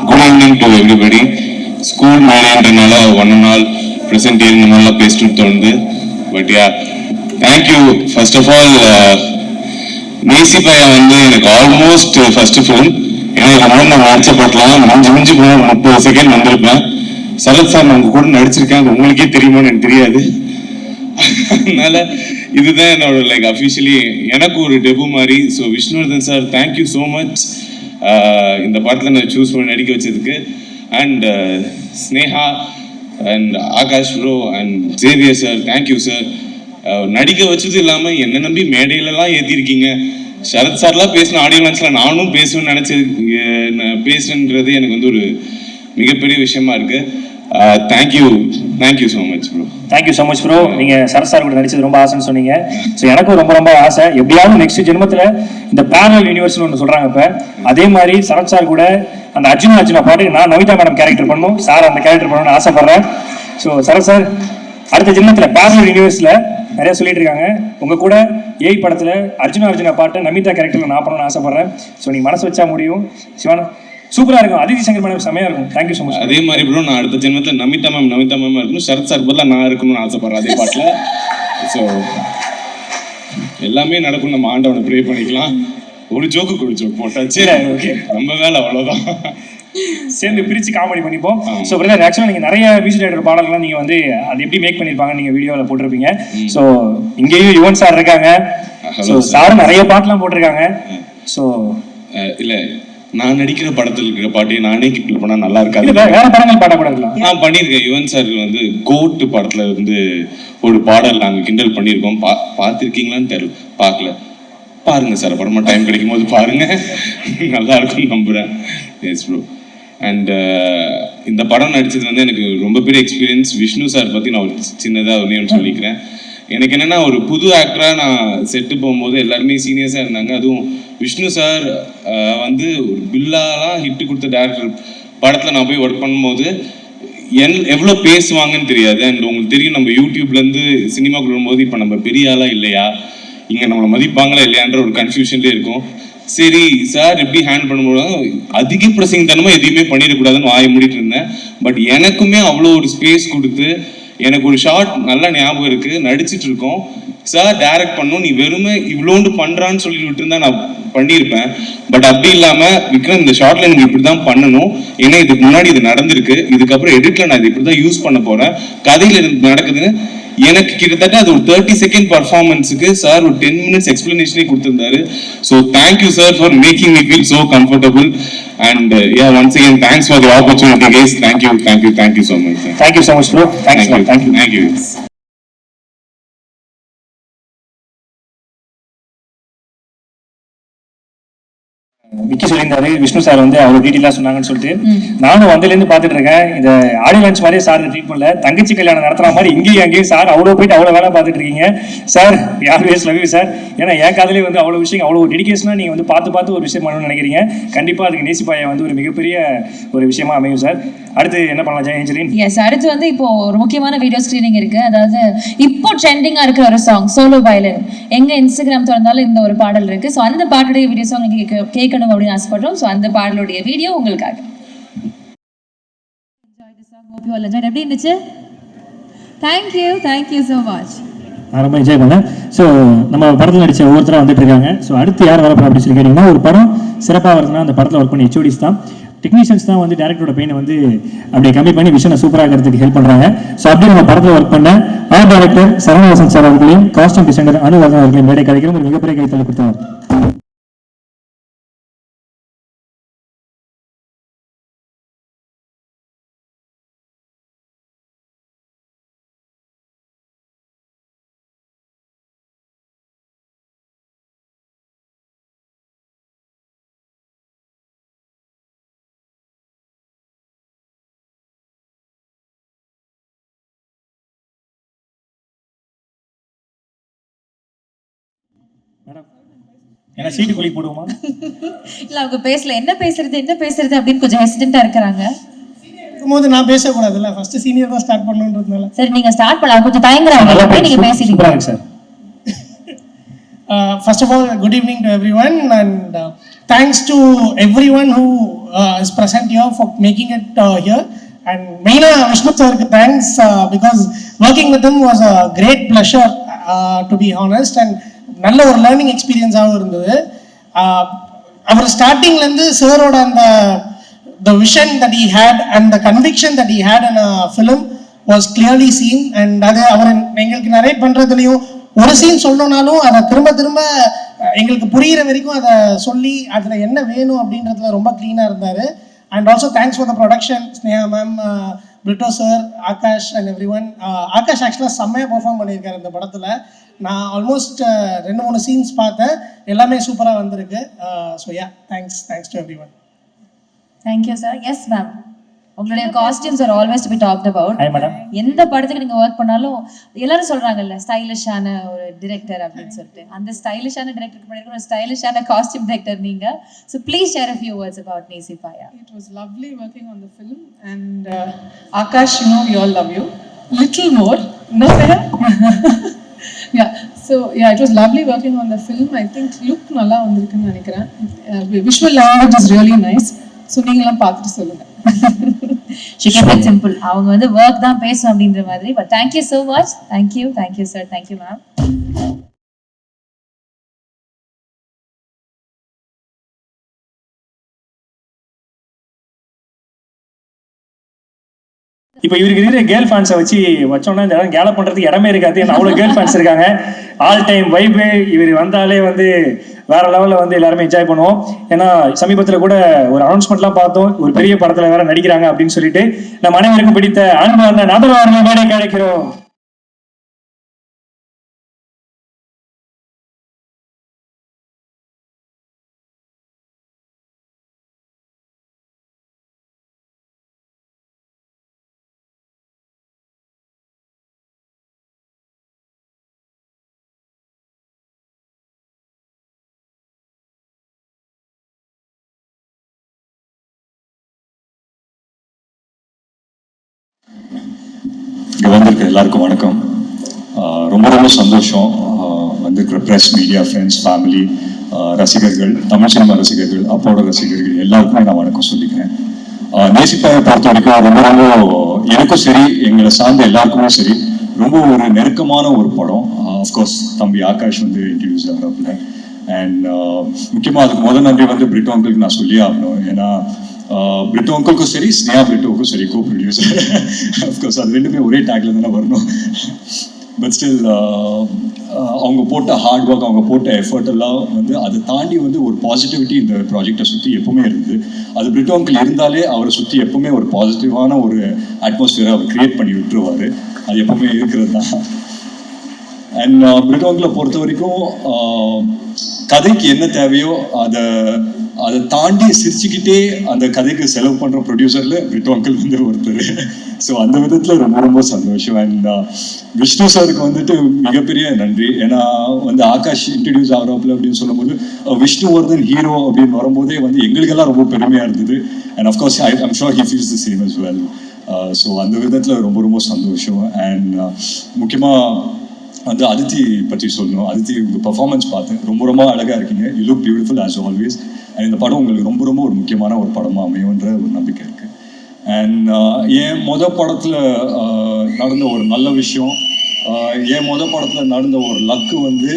Speaker 6: Good evening to everybody. School மேலேன்றனால ஒன் நாள் ப்ரெசென்ட் இந்த மாதிரிலாம் பேசிட்டு தோணுது. But yeah, thank you. First of all நேசி பையா வந்து எனக்கு ஆல்மோஸ்ட் ஃபர்ஸ்ட் ஃபிலிம். ஏன்னா இதுக்கு முன்னாடி நான் நடிச்ச பாட்டெல்லாம் மிஞ்சி போன 30 செகண்ட் வந்திருப்பேன். சரத் சார் நான் உங்க கூட நடிச்சிருக்கேன், அது உங்களுக்கே தெரியுமான்னு எனக்கு தெரியாது. அதனால இதுதான் என்னோட லைக் அஃபிஷியலி எனக்கு ஒரு டெபு மாதிரி. So Vishnuvardhan sir thank you so much இந்த படத்தில் நான் சூஸ் பண்ணி நடிக்க வச்சதுக்கு. And Sneha and Akash bro and Xavier sir thank you sir. நடிக்க வச்சது இல்லாமல் என்னை நம்பி மேடையிலலாம் ஏற்றிருக்கீங்க. சரத் சார்லாம் பேசின ஆடியோ லான்ச்சில் நானும் பேசுவேன்னு நினச்சது பேசுன்றது எனக்கு வந்து ஒரு மிகப்பெரிய விஷயமா இருக்குது. Thank you so much bro.
Speaker 1: Thank you so much bro. நீங்கள் சரத் சார் கூட நடிச்சது ரொம்ப ஆசைன்னு சொன்னீங்க. ஸோ எனக்கும் ரொம்ப ரொம்ப ஆசை. எப்படியாவது நெக்ஸ்ட் ஜென்மத்தில் இந்த பேரல் யூனிவர்ஸ்னு ஒன்று சொல்கிறாங்க. இப்போ அதே மாதிரி சரத் சார் கூட அந்த அர்ஜுனா பாட்டு நான் நமிதா மேடம் கேரக்டர் பண்ணணும், சார் அந்த கேரக்டர் பண்ணணும்னு ஆசைப்படுறேன். ஸோ சரத் சார் அடுத்த ஜென்மத்தில் பேரல் யூனிவர்ஸில் நிறைய சொல்லிட்டு இருக்காங்க. உங்கள் கூட ஏய் படத்தில் அர்ஜுனா பாட்டு நமிதா கேரக்டரில் நான் பண்ணணும்னு ஆசைப்படுறேன். ஸோ நீங்கள் மனசு வச்சா முடியும். சிவானா சூப்பரா இருக்கும். அதிதி சங்கர் மேடம் செமையா இருக்கும். Thank you so much.
Speaker 6: அதே மாதிரி ப்ரோ நான் அடுத்த ஜென்மத்தில் நமிதா மேம் இருக்கணும், சரத் சார் பதிலாக நான் இருக்கணும்னு ஆசைப்படுறேன் அதே பாட்டில். ஸோ எல்லாமே நடக்கும். நம்ம ஆண்டவனை ப்ரே பண்ணிக்கலாம். ஒரு ஜோக்கு போட்டாச்சு, ஓகே நம்ம வேலை அவ்வளோதான்.
Speaker 1: சேர்ந்து பிரித்து காமெடி பண்ணிப்போம். ஸோ பிரதர் ஆக்சுவலாக நீங்கள் நிறைய மியூசிக் டைரக்டர் பாடல்கள்லாம் நீங்கள் வந்து அது எப்படி மேக் பண்ணியிருப்பாங்க நீங்கள் வீடியோவில் போட்டிருப்பீங்க. ஸோ இங்கேயும் யுவன் சார் இருக்காங்க. ஸோ சாரும் நிறைய பாட்டுலாம் போட்டிருக்காங்க. ஸோ
Speaker 6: இல்லை நான் நடிக்கிற படத்தில் இருக்கிற பாட்டை நானே கிண்டல் பண்ணா நல்லா இருக்காது.
Speaker 1: வேற படங்கள் பாடக்கூடாதுல
Speaker 6: நான் பண்ணியிருக்கேன். யுவன் சார் வந்து கோட்டு படத்துல வந்து ஒரு பாடல் நாங்கள் கிண்டல் பண்ணியிருக்கோம். பார்த்துருக்கீங்களான்னு தெரியல, பார்க்கல. பாருங்க சார், அப்புறமா டைம் கிடைக்கும் போது பாருங்க, நல்லா இருக்கும்னு நம்புறேன். S bro. அண்ட் இந்த படம் நடிச்சது வந்து எனக்கு ரொம்ப பெரிய எக்ஸ்பீரியன்ஸ். விஷ்ணு சார் பற்றி நான் ஒரு சின்னதாக ஒன்று சொல்லிக்கிறேன். எனக்கு என்னென்னா ஒரு புது ஆக்டராக நான் செட்டு போகும்போது எல்லாருமே சீனியர்ஸாக இருந்தாங்க. அதுவும் விஷ்ணு சார் வந்து ஒரு பில்லாலாம் ஹிட்டு கொடுத்த டேரக்டர் படத்தில் நான் போய் ஒர்க் பண்ணும்போது எவ்வளோ பேசுவாங்கன்னு தெரியாது. அண்ட் உங்களுக்கு தெரியும், நம்ம யூடியூப்லேருந்து சினிமாக்குள்ள வரும்போது இப்போ நம்ம பெரிய ஆளாக இல்லையா, இங்கே நம்மளை மதிப்பாங்களா இல்லையான்ற ஒரு கன்ஃபியூஷன்லேயே இருக்கும். சரி சார் எப்படி ஹேண்டில் பண்ணும்போது அதிக பிரசங்கத்தனமாக எதையுமே பண்ணிடக்கூடாதுன்னு வாய மூடிட்டு இருந்தேன். பட் எனக்குமே அவ்வளோ ஒரு ஸ்பேஸ் கொடுத்து எனக்கு ஒரு ஷார்ட் நல்லா ஞாபகம் இருக்குது. நடிச்சிட்டு இருக்கோம், சார் டைரக்ட் பண்ணும், நீ வெறுமை இவ்வளோண்டு பண்ணுறான்னு சொல்லி விட்டுருந்தா நான் பண்ணியிருப்பேன். பட் அப்படி இல்லாமல் விக்ரம் இந்த ஷார்ட்ல நீங்கள் இப்படி தான் பண்ணணும், ஏன்னா இதுக்கு முன்னாடி இது நடந்திருக்கு, இதுக்கப்புறம் எடிட்ல நான் இது இப்படி தான் யூஸ் பண்ண போகிறேன், கதையில் நடக்குதுன்னு எனக்கு கிட்டத்தட்ட அது ஒரு 30 செகண்ட் பர்ஃபார்மன்ஸுக்கு சார் ஒரு 10 மினிட்ஸ் எக்ஸ்பிளனேஷனே கொடுத்துருந்தாரு. So thank you sir for making me feel so comfortable. And yeah, once again thanks for the opportunity guys. Thank you so much.
Speaker 1: Thank you so much bro.
Speaker 6: Thank you.
Speaker 1: Vicky சொல்லியிருந்தாரு விஷ்ணு சார் வந்து அவ்வளோ டீட்டெயிலாக சொன்னாங்கன்னு சொல்லிட்டு. நானும் வந்ததுலேருந்து பார்த்துட்டு இருக்கேன். இந்த ஆடியோ லான்ச் மாதிரியே சார் ட்ரீட் பண்ணல, தங்கச்சி கல்யாணம் நடத்துற மாதிரி இங்கேயும் அங்கேயும் சார் அவ்வளோ போயிட்டு அவ்வளோ வேலை பார்த்துட்டு இருக்கீங்க. Sir always love you sir. ஏன்னா என் காதலே வந்து அவ்வளோ விஷயம், அவ்வளோ டெடிகேஷனாக நீங்கள் வந்து பார்த்து ஒரு விஷயம் பண்ணணும்னு நினைக்கிறீங்க. கண்டிப்பாக அதுக்கு நேசிப்பாயை வந்து ஒரு மிகப்பெரிய ஒரு விஷயமா அமையும் சார். அடுத்து என்ன பண்ணலாம் ஜெயஞ்சலின்?
Speaker 3: எஸ், அடுத்து வந்து இப்போ ஒரு முக்கியமான வீடியோ ஸ்கிரீனிங் இருக்கு. அதாவது இப்போ ட்ரெண்டிங்கா இருக்கிற ஒரு சாங் சோலோ வயலின். எங்க இன்ஸ்டாகிராம் திறந்தாலும் இந்த ஒரு பாடல் இருக்கு. ஸோ அந்த பாட்டுடைய வீடியோ சாங் நீங்க கேட்கணும் அப்படின்னு ஆசைப்படுறோம். ஸோ அந்த பாடலுடைய வீடியோ உங்களுக்காக. எப்படி இருந்துச்சு?
Speaker 7: Thank you so much.
Speaker 1: நான் ரொம்ப என்ஜாய் பண்ணேன். ஸோ நம்ம படத்தில் நடித்த ஒவ்வொருத்தராக வந்துட்டு இருக்காங்க. ஸோ அடுத்து யார் வரப்போ அப்படின்னு சொல்லி கேட்டிங்கன்னா, ஒரு படம் சிறப்பாக வருதுன்னா அந்த படத்தில் ஒர்க் பண்ணி ஹெச்ஓடிஸ் தான், டெக்னீஷியன்ஸ் தான் வந்து டேரக்டரோட பெயினை வந்து அப்படியே கம்மி பண்ணி விஷனை சூப்பராக இருக்கிறதுக்கு ஹெல்ப் பண்ணுறாங்க. ஸோ அப்படி நம்ம படத்தில் ஒர்க் பண்ண ஆர்ட் டைரக்டர் சரவணவாசன் சார் அவர்களையும் காஸ்டியூம் டிசைனர் அனுவர்தன் அவர்களையும் மேடை கிடைக்கிற ஒரு மிகப்பெரிய கைத்தலை கொடுத்தாங்க. மேடம் ஏன்னா சீட்டு குழி போடுவோமா?
Speaker 3: இல்ல அவங்க பேசல, என்ன பேசுறது அப்படின்னு கொஞ்சம் ஹெசிடென்ட்டா இருக்கிறாங்க.
Speaker 7: போது நான் பேசக்கூடாதுல்ல, ஃபர்ஸ்ட் சீனியர் தான் ஸ்டார்ட் பண்ணணுன்றதுனால.
Speaker 3: சரி நீங்க ஸ்டார்ட் பண்ணலாம், கொஞ்சம் தயங்குறாங்க, நீங்க பேசிட்டீங்க
Speaker 1: sir.
Speaker 7: First of all, good evening to everyone, and thanks to everyone who is present here for making it here. And main Vishnu sir ku thanks because working with him was a great pleasure, to be honest, and நல்ல ஒரு லேர்னிங் எக்ஸ்பீரியன்ஸாகவும் இருந்தது. அவர் ஸ்டார்டிங்லேருந்து சாரோட அந்த the vision that he had and the conviction that he had in a film was clearly seen. And அது அவர் எங்களுக்கு நரேட் பண்ணுறதுலையும் ஒரு சீன் சொல்லணும்னாலும் அதை திரும்ப திரும்ப எங்களுக்கு புரிகிற வரைக்கும் அதை சொல்லி அதில் என்ன வேணும் அப்படின்றதுல ரொம்ப க்ளீனாக இருந்தார். And also thanks for the production, Sneha ma'am, Britto sir, Akash and everyone. Akash ஆக்சுவலாக செம்மையாக பெர்ஃபார்ம் பண்ணியிருக்காரு இந்த படத்தில். நான் ஆல்மோஸ்ட் 2-3 சீன்ஸ் பார்த்தேன், எல்லாமே சூப்பராக வந்திருக்கு. So yeah, thanks to everyone.
Speaker 3: Thank you sir. Yes ma'am, உங்களுடைய costumes are always to be talked about. எந்த படத்துக்கு நீங்க ஒர்க் பண்ணாலும் எல்லாரும் சொல்றாங்கல்ல ஸ்டைலிஷான ஒரு டைரக்டர் அப்படின்னு சொல்லிட்டு, அந்த ஸ்டைலிஷான டைரக்டருக்கு பண்ணிருக்க ஒரு ஸ்டைலிஷான காஸ்டியூம் டைரக்டர் நீங்க. So please share a few words about Nesi Paya.
Speaker 8: It was lovely working on the film, and Akash, you know we all love you. Little more, no sir. Yeah, so yeah, it was lovely working on the film. I think look nalla vandirukku nenikiren. Visual language is really nice. So நீங்கலாம் பார்த்துட்டு சொல்லுங்க.
Speaker 3: She kept it simple. அவங்க வந்து ஒர்க் தான் பேசும் அப்படின்ற மாதிரி. But thank you so much. Thank you sir. Thank you ma'am.
Speaker 1: இப்போ இவருக்கு இருக்கிற கேர்ள் ஃபேன்ஸை வச்சோன்னா இந்த இடம் கேலப் பண்ணுறதுக்கு இடமே இருக்காது. ஏன்னா அவ்வளோ கேர்ள் ஃபேன்ஸ் இருக்காங்க. All time vibe. இவர் வந்தாலே வந்து வேற லெவலில் வந்து எல்லாருமே என்ஜாய் பண்ணுவோம். ஏன்னா சமீபத்தில் கூட ஒரு அனௌன்ஸ்மெண்ட்லாம் பார்த்தோம், ஒரு பெரிய படத்தில் வேற நடிக்கிறாங்க அப்படின்னு சொல்லிட்டு. நம்ம அனைவருக்கும் பிடித்த அன்பான நபர் மேடை கிடைக்கிறோம்.
Speaker 9: இங்கே வந்திருக்க எல்லாருக்கும் வணக்கம். ரொம்ப ரொம்ப சந்தோஷம். வந்திருக்கிற ப்ரெஸ், மீடியா, ஃப்ரெண்ட்ஸ், ஃபேமிலி, ரசிகர்கள், தமிழ் சினிமா ரசிகர்கள், அப்பாவோட ரசிகர்கள் எல்லாருக்குமே நான் வணக்கம் சொல்லிக்கிறேன். நேசி பாயா பொறுத்த வரைக்கும் ரொம்ப ரொம்ப எனக்கும் சரி, எங்களை சார்ந்த எல்லாருக்குமே சரி, ரொம்ப ஒரு நெருக்கமான ஒரு படம். அஃப்கோர்ஸ் தம்பி ஆகாஷ் வந்து இன்ட்ரடியூஸ் ஆகிறாப்புல. அண்ட் முக்கியமாக அதுக்கு முதல் நன்றி வந்து பிரிட்டோ அங்கிளுக்கு நான் சொல்லியே ஆகணும். ஏன்னா பிரிட்டோ அங்கிளுக்கும் சரி, ஸ்னேஹா பிரிட்டோவுக்கும் சரி, கோ ப்ரொடியூசர். அஃப்கோர்ஸ் அது ரெண்டுமே ஒரே டேக்ல தானே வரணும். பட் ஸ்டில் அவங்க போட்ட ஹார்ட் ஒர்க், அவங்க போட்ட எஃபர்ட் எல்லாம் வந்து அதை தாண்டி வந்து ஒரு பாசிட்டிவிட்டி இந்த ப்ராஜெக்டை சுற்றி எப்பவுமே இருந்தது. அது பிரிட்டோ அங்கிள் இருந்தாலே அவரை சுற்றி எப்பவுமே ஒரு பாசிட்டிவான ஒரு அட்மாஸ்பியரை அவர் கிரியேட் பண்ணி விட்டுருவார். அது எப்பவுமே இருக்கிறது தான். அண்ட் பிரிட்டோ அங்கிளை பொறுத்த வரைக்கும் கதைக்கு என்ன தேவையோ அதை தாண்டி சிரிச்சுக்கிட்டே அந்த கதைக்கு செலவு பண்ணுற ப்ரொடியூசரில் பிரிட்டோ அங்கிள் வந்து ஒருத்தர். ஸோ அந்த விதத்தில் ரொம்ப ரொம்ப சந்தோஷம். அண்ட் விஷ்ணு சாருக்கு வந்துட்டு மிகப்பெரிய நன்றி. ஏன்னா வந்து ஆகாஷ் இன்ட்ரடியூஸ் ஆகிறோப்ல அப்படின்னு சொல்லும்போது விஷ்ணுவர்தன் ஹீரோ அப்படின்னு வரும்போதே வந்து எங்களுக்கெல்லாம் ரொம்ப பெருமையாக இருந்தது. And of course I'm sure he feels the same as well. So அந்த விதத்தில் ரொம்ப ரொம்ப சந்தோஷம். அண்ட் முக்கியமாக வந்து அதித்தி பற்றி சொல்லணும். அதித்தி உங்கள் பர்ஃபார்மன்ஸ் பார்த்தேன், ரொம்ப ரொம்ப அழகாக இருக்கீங்க. You look beautiful as always. And இந்த படம் உங்களுக்கு ரொம்ப ரொம்ப ஒரு முக்கியமான ஒரு படமாக அமையுன்ற ஒரு நம்பிக்கை இருக்குது. அண்ட் என் படத்தில் நடந்த ஒரு நல்ல விஷயம், என் படத்துல நடந்த ஒரு லக்கு வந்து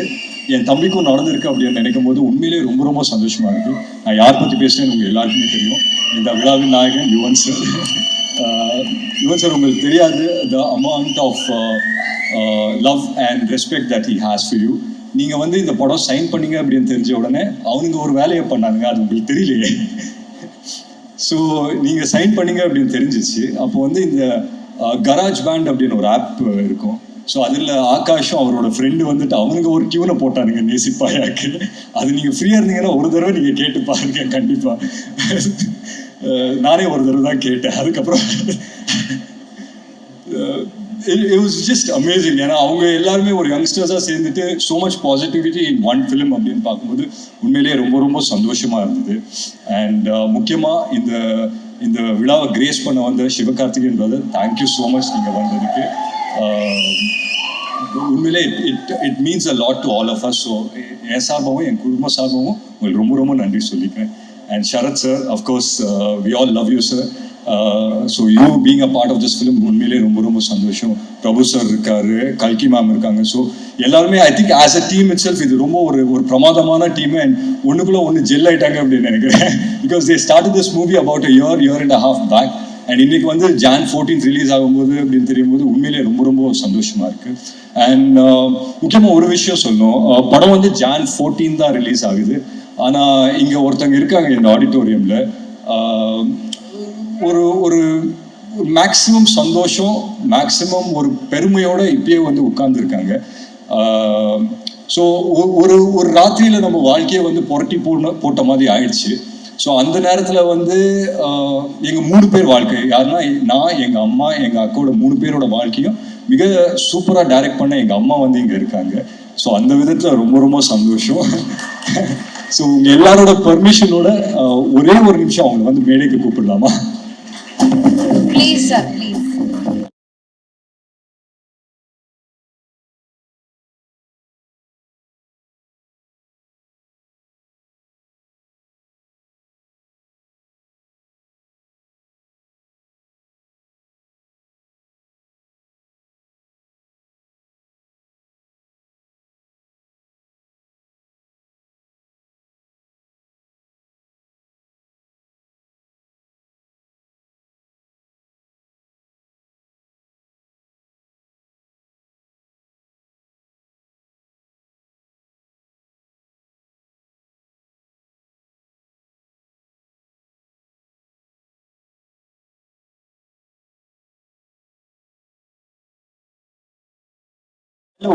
Speaker 9: என் தம்பிக்கும் நடந்திருக்கு அப்படின்னு நினைக்கும் போது உண்மையிலேயே ரொம்ப ரொம்ப சந்தோஷமா இருக்கு. நான் யார் பத்தி பேசுறேன்னு உங்க எல்லாருக்குமே தெரியும். இந்த விழாவின் நாயகன் யுவன் சார். யுவன் சார் உங்களுக்கு தெரியாது the amount of love and respect that he has for you. நீங்க வந்து இந்த படம் சைன் பண்ணீங்க அப்படின்னு தெரிஞ்ச உடனே அவனுங்க ஒரு வேலையை பண்ணானுங்க, அது உங்களுக்கு தெரியலையே. ஸோ நீங்கள் சைன் பண்ணீங்க அப்படின்னு தெரிஞ்சிச்சு. அப்போ வந்து இந்த கராஜ் பேண்ட் அப்படின்னு ஒரு ஆப் இருக்கும். ஸோ அதில் ஆகாஷும் அவரோட ஃப்ரெண்டு வந்துட்டு அவனுங்க ஒரு டியூனை போட்டானுங்க நேசிப்பாயாக்கு. அது நீங்கள் ஃப்ரீயாக இருந்தீங்கன்னா ஒரு தடவை நீங்கள் கேட்டு பாருங்க கண்டிப்பாக. நானே ஒரு தடவை தான் கேட்டேன். அதுக்கப்புறம் it was just amazing. ஏன்னா அவங்க எல்லாருமே ஒரு யங்ஸ்டர்ஸாக சேர்ந்துட்டு so much positivity in one film அப்படின்னு பார்க்கும்போது உண்மையிலேயே ரொம்ப ரொம்ப சந்தோஷமா இருந்தது. அண்ட் முக்கியமாக இந்த விழாவை கிரேஸ் பண்ண வந்த Sivakarthikeyan brother, thank you so much நீங்கள் வந்ததுக்கு. உண்மையிலே it means a lot to all of us. So என் சார்பாகவும் என் குடும்ப சார்பாகவும் உங்களுக்கு ரொம்ப ரொம்ப நன்றி சொல்லிக்கிறேன். And Sharath sir, of course we all love you sir. So you being a part of this film உண்மையிலே ரொம்ப ரொம்ப சந்தோஷம். பிரபு சார் இருக்காரு, கல்கி மேம் இருக்காங்க. ஸோ எல்லாருமே I think as a team it self இது ரொம்ப ஒரு பிரமாதமான டீம். அண்ட் ஒன்றுக்குள்ளே ஒன்று ஜெல் ஆயிட்டாங்க அப்படின்னு நினைக்கிறேன். Because they started this movie about a year and a half back. And இன்னைக்கு வந்து Jan 14 ரிலீஸ் ஆகும்போது அப்படின்னு தெரியும் போது உண்மையிலே ரொம்ப ரொம்ப சந்தோஷமா இருக்கு. அண்ட் முக்கியமாக ஒரு விஷயம் சொல்லணும், படம் வந்து Jan 14 தான் ரிலீஸ் ஆகுது. ஆனால் இங்கே ஒருத்தங்க இருக்காங்க இந்த ஆடிட்டோரியமில், ஒரு மேக்சிமம் சந்தோஷம், மேக்சிமம் ஒரு பெருமையோட இப்பயே வந்து உட்கார்ந்துருக்காங்க. ஸோ ஒரு ராத்திரியில் நம்ம வாழ்க்கையை வந்து புரட்டி போட்ட மாதிரி ஆயிடுச்சு. ஸோ அந்த நேரத்தில் வந்து எங்கள் 3 பேர் வாழ்க்கை, யாருன்னா நான், எங்கள் அம்மா, எங்கள் அக்காவோட 3 பேரோட வாழ்க்கையும் மிக சூப்பராக டைரக்ட் பண்ண எங்கள் அம்மா வந்து இங்கே இருக்காங்க. ஸோ அந்த விதத்தில் ரொம்ப ரொம்ப சந்தோஷம். ஸோ உங்கள் எல்லாரோட பர்மிஷனோட ஒரே ஒரு நிமிஷம் அவங்களை வந்து மேடைக்கு கூப்பிடலாமா?
Speaker 3: Please sir, please.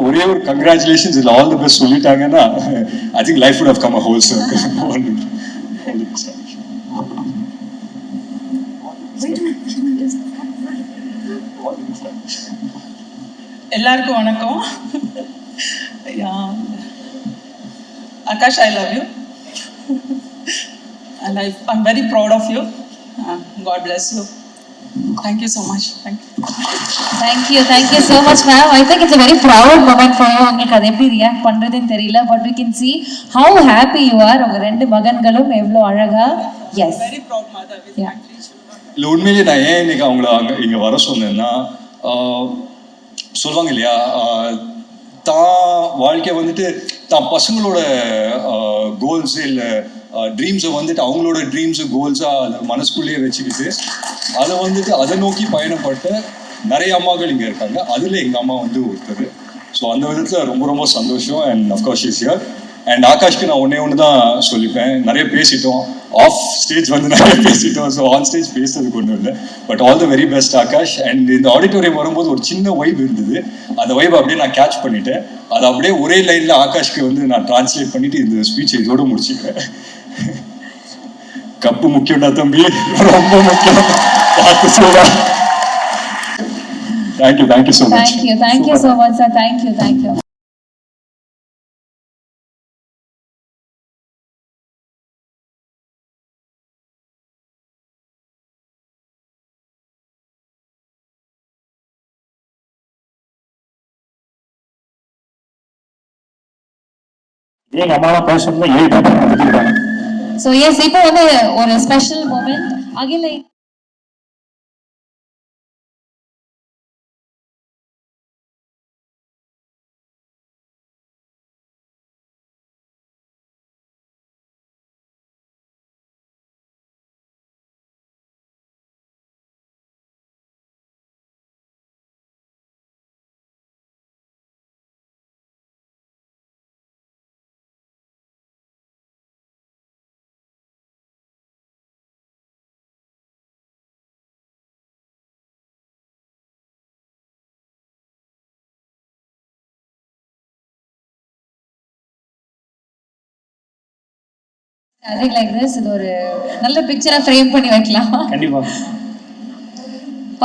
Speaker 9: ஒரே ஒரு கங்க்ராச்சுலேஷன்ஸ் இல்லை, ஆல் தி பெஸ்ட் சொல்லிட்டாங்கன்னா I think life would have come a whole circle.
Speaker 10: எல்லாருக்கும் வணக்கம். Akash, I love you and I'm very proud of you. God bless you. Thank you so much.
Speaker 3: Thank you so much ma'am. I think it's a very proud moment for you. உங்களுக்கு அது எப்படி ரியாக்ட் பண்றதுன்னு தெரியல, but we can see how happy you are. உங்க 2 மகன்களும் எவ்வளவு அழகா. Yes,
Speaker 10: Very proud mother with my 3 children.
Speaker 9: இல்லை உண்மையிலேயே நான் ஏன் இன்னைக்கு அவங்கள இங்கே வர சொன்னேன்னா, சொல்லுவாங்க இல்லையா, தான் வாழ்க்கையை வந்துட்டு தான் பசங்களோட கோல்ஸு இல்லை ட்ரீம்ஸை வந்துட்டு அவங்களோட ட்ரீம்ஸு கோல்ஸாக அதை மனசுக்குள்ளேயே வச்சுக்கிட்டு அதை வந்துட்டு அதை நோக்கி பயணப்பட்ட நிறைய அம்மாக்கள் இங்கே இருக்காங்க. அதில் எங்கள் அம்மா வந்து ஒருத்தர். ஸோ அந்த விதத்தில் ரொம்ப ரொம்ப சந்தோஷம். And of course is here. And ஆகாஷ்க்கு நான் ஒன்று தான் சொல்லிப்பேன், நிறைய பேசிட்டோம், ஆஃப் ஸ்டேஜ் வந்து நிறைய பேசிட்டோம். ஸோ ஆன் ஸ்டேஜ் பேசுறதுக்கு ஒன்றும் இல்லை. But all the very best Akash. And இந்த ஆடிட்டோரியம் வரும்போது ஒரு சின்ன வைப் இருந்தது, அந்த வைப் அப்படியே நான் கேட்ச் பண்ணிட்டேன். அதை அப்படியே ஒரே லைனில் ஆகாஷ்க்கு வந்து நான் டிரான்ஸ்லேட் பண்ணிட்டு இந்த ஸ்பீச் இதோட முடிச்சுக்கிறேன். கப்பு முக்கியம்டா தம்பி, ரொம்ப முக்கியம். பார்த்து சொல்றா. Thank you so much.
Speaker 3: thank you so much sir. Thank you.
Speaker 1: எங்கள் அம்மாலாம் பேசுறதுல 8 பேர்.
Speaker 3: So yes, இப்போ வந்து ஒரு ஸ்பெஷல் மூமெண்ட் அகில I think like this இது ஒரு நல்ல பிக்சரை ஃப்ரேம் பண்ணி வைக்கலாம்.
Speaker 1: கண்டிப்பா.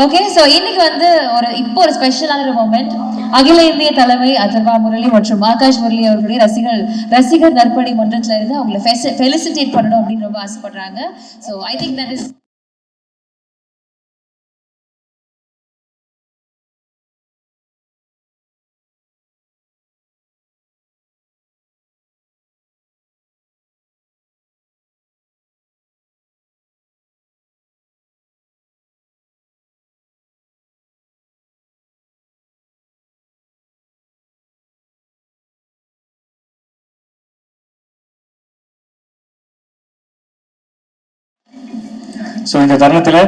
Speaker 3: ஓகே, ஸோ இன்னைக்கு வந்து இப்போ ஒரு ஸ்பெஷலான ஒரு மொமெண்ட். அகில இந்திய தலைமை அதர்வா முரளி மற்றும் ஆகாஷ் முரளி அவர்களுடைய ரசிகர் நற்பணி மன்றத்துல இருந்து அவங்களை ஃபெலிசிட்டேட் பண்ணணும் அப்படின்னு ரொம்ப ஆசைப்படுறாங்க. So I think that is
Speaker 1: so இந்த தருணத்தில்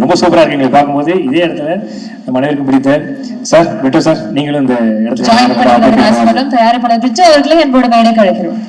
Speaker 1: ரொம்ப சூப்பராக இருக்கு எங்களை பார்க்கும்போது. இதே இடத்துல நம்ம அனைவருக்கும் பிடித்த சார் விட்டோ சார், நீங்களும் இந்த இடத்துல
Speaker 3: தயாரிப்பாளர் பிரிட்ஜு அவர்களே என்னோட மேடை கழிக்கிறோம்.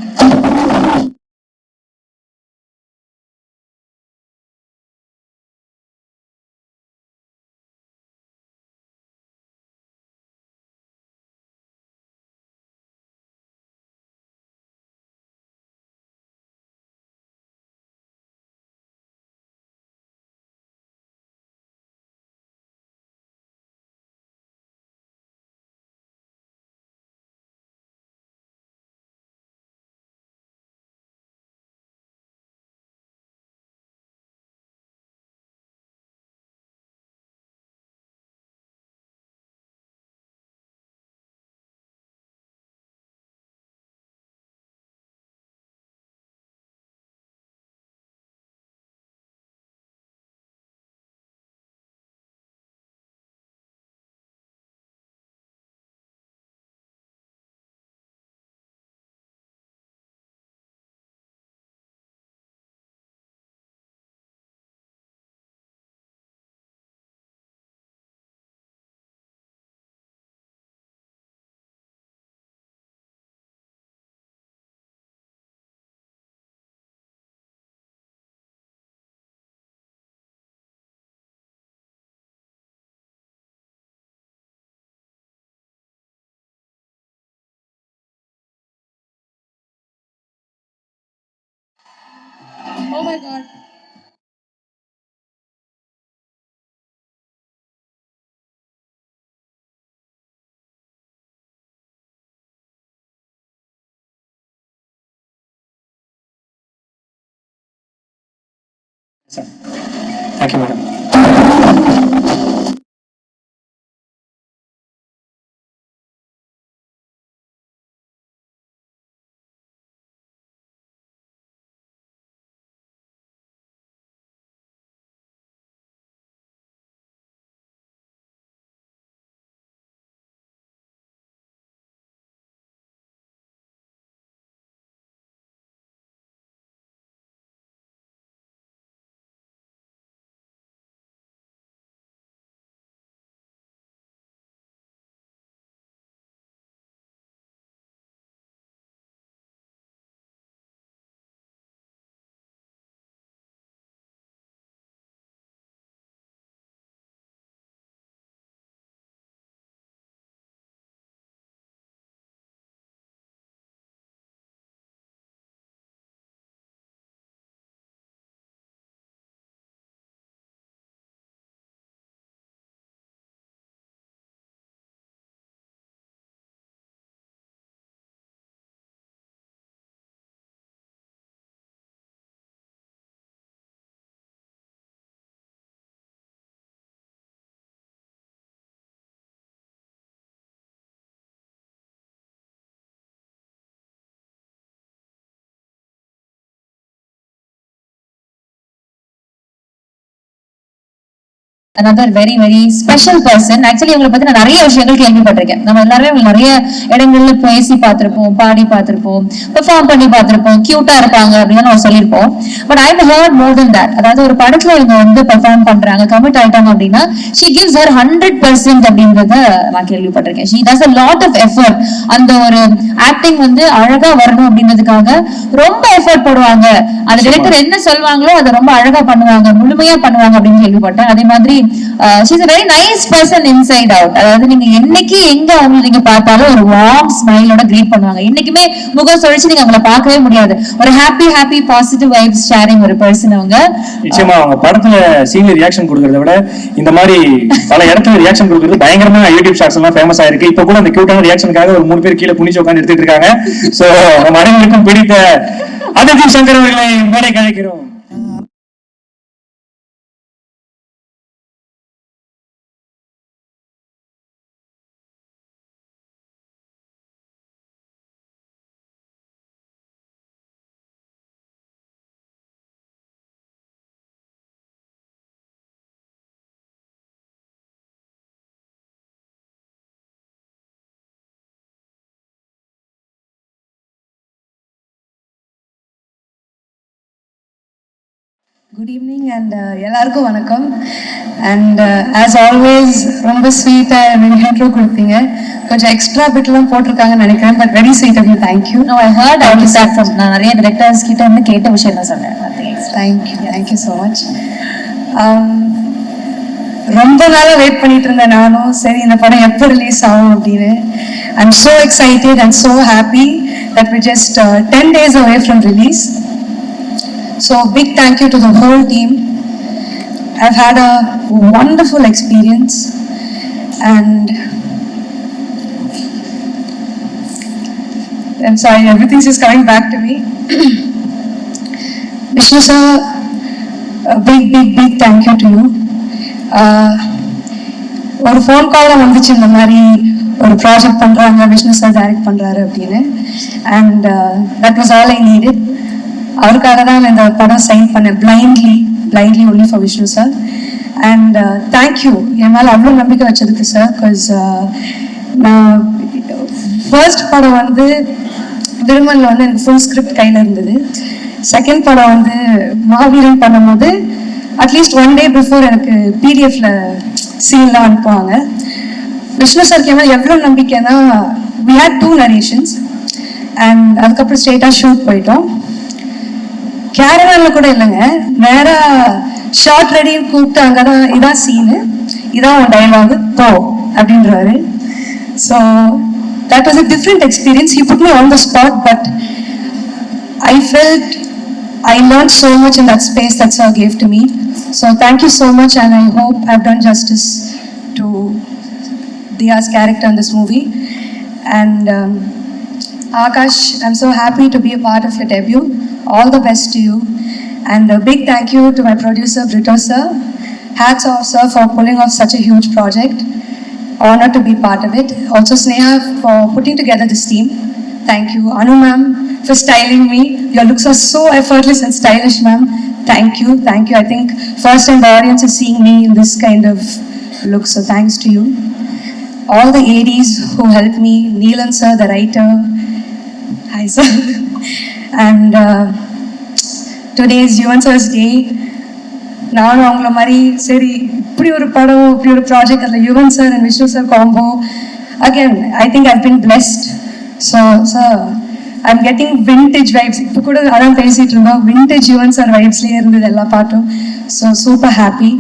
Speaker 3: Oh my God.
Speaker 1: Thank you, madam.
Speaker 3: another very very special person. Actually இவங்களை பத்தி நான் நிறைய விஷயங்கள் கேள்விப்பட்டிருக்கேன். நம்ம எல்லாரும் நிறைய இடங்கள்ல பேசி பார்த்திருப்போம், பாடி பார்த்திருப்போம், பெர்ஃபார்ம் பண்ணி பார்த்திருப்போம், கியூட்டா இருப்பாங்க அப்படின்னு நம்ம சொல்லியிருப்போம். But I have heard more then that. அதாவது ஒரு படத்துல இவங்க வந்து பெர்ஃபார்ம் பண்றாங்க, கமிட் ஆயிட்டாங்க அப்படின்னா she gives her 100% அப்படின்றத நான் கேள்விப்பட்டிருக்கேன். she does a lot of effort. அந்த ஒரு ஆக்டிங் வந்து அழகா வரணும் அப்படின்றதுக்காக ரொம்ப எஃபர்ட் போடுவாங்க. அந்த டைரக்டர் என்ன சொல்வாங்களோ அதை ரொம்ப அழகா பண்ணுவாங்க, முழுமையா பண்ணுவாங்க அப்படின்னு கேள்விப்பட்டேன். அதே மாதிரி she's a very nice person inside out. அதாவது நீங்க என்னைக்கு எங்க அவங்க நீங்க பார்த்தாலும் ஒரு வார்ம் ஸ்மைலோட கிரீட் பண்ணுவாங்க. என்னைக்குமே முகம் சுழிச்சு நீங்க அவங்கள பார்க்கவே முடியாது. ஒரு ஹாப்பி பாசிட்டிவ் வைப்ஸ் ஷேரிங் ஒரு பர்சன் அவங்க.
Speaker 1: நிச்சயமா அவங்க படத்துல சீனியர் ரியாக்ஷன் கொடுக்கறத விட இந்த மாதிரி பல இடத்துல ரியாக்ஷன் கொடுக்கறது பயங்கரமா யூடியூப் ஷார்ட்ஸ் எல்லாம் ஃபேமஸ் ஆயிருக்கு. இப்ப கூட அந்த கியூட்டான ரியாக்ஷனுக்காக ஒரு 3 பேர் கீழே குனிச்சு உட்கார்ந்து எடுத்துட்டு இருக்காங்க. சோ நம்ம அனைவருக்கும் பிடித்த அதிதி சங்கர் அவர்களை மேடை கழிக்கிறோம்.
Speaker 11: குட் ஈவினிங் அண்ட் எல்லாருக்கும் வணக்கம். அண்ட் ஆஸ் ஆல்வேஸ் ரொம்ப ஸ்வீட்டாக எனக்கு இன்ட்ரோ கொடுத்தீங்க. கொஞ்சம் எக்ஸ்ட்ரா பிட்லாம் போட்டிருக்காங்கன்னு நினைக்கிறேன். But very sweet of you. Thank you.
Speaker 3: I heard out that from நான் நிறைய டைரக்டர்ஸ் கிட்ட இருந்து கேட்ட விஷயம் தான் சொன்னேன்.
Speaker 11: Thank you so much. ரொம்ப நாளாக வெயிட் பண்ணிட்டு இருந்தேன் நானும். சரி இந்த படம் எப்போ ரிலீஸ் ஆகும் அப்படின்னு. I am so excited and so happy that we just 10 days away from release. So big thank you to the whole team. I've had a wonderful experience and I'm sorry, everything's just coming back to me. Vishnu sir, a big thank you to you. ஒரு ஃபோன் காலில் வந்துச்சு இந்த மாதிரி ஒரு ப்ராஜெக்ட் பண்ணுறாங்க, விஷ்ணு சார் டைரக்ட் பண்ணுறாரு அப்படின்னு. And that was all I needed. அவருக்காக தான் இந்த படம் சைன் பண்ணேன் blindly only for Vishnu sir. And thank you என் மேலே அவ்வளோ நம்பிக்கை வச்சதுக்கு சார். பிகாஸ் நான் ஃபர்ஸ்ட் படம் வந்து விருமனில் வந்து எனக்கு ஃபுல் ஸ்கிரிப்ட் கையில் இருந்தது. செகண்ட் படம் வந்து மாவீரன் பண்ணும்போது அட்லீஸ்ட் 1 day பிஃபோர் எனக்கு பிடிஎஃப்ல சீன்லாம் அனுப்புவாங்க. விஷ்ணு சார் மேலே எவ்வளோ நம்பிக்கைன்னா we had 2 narrations அண்ட் அதுக்கப்புறம் ஸ்ட்ரெயிட்டாக ஷூட் போயிட்டோம். கேரவானில் கூட இல்லைங்க, நேராக ஷார்ட் ரெடின்னு கூப்பிட்டு அங்கே தான் இதான் சீனு, இதான் உன் டைலாகு போ அப்படின்றாரு. So that was a different experience. He put me on the spot but I felt I learned so much in that space that sir gave to me. So thank you so much and I hope I've done justice to Diya's character in this movie. And Akash, I'm so happy to be a part of your debut. All the best to you. And a big thank you to my producer, Brito sir. Hats off sir for pulling off such a huge project. Honored to be part of it. Also Sneha for putting together this team. Thank you. Anu ma'am for styling me. Your looks are so effortless and stylish, ma'am. Thank you. I think first time the audience is seeing me in this kind of look, so thanks to you. All the ADs who helped me, Neelan sir, the writer. Hi sir. And today is Yuvan sir's day. நானும் அவங்கள மாதிரி சரி இப்படி ஒரு படம் இப்படி ஒரு ப்ராஜெக்ட் அதில் Yuvan sir and Vishnu sir combo. Again I think I've been blessed. So sir I'm getting vintage vibes. இப்போ கூட அதான் பேசிகிட்டு இருந்தோம், விண்டேஜ் யுவன் சார் வைப்ஸ்லேயே இருந்தது எல்லா பாட்டும். So super happy.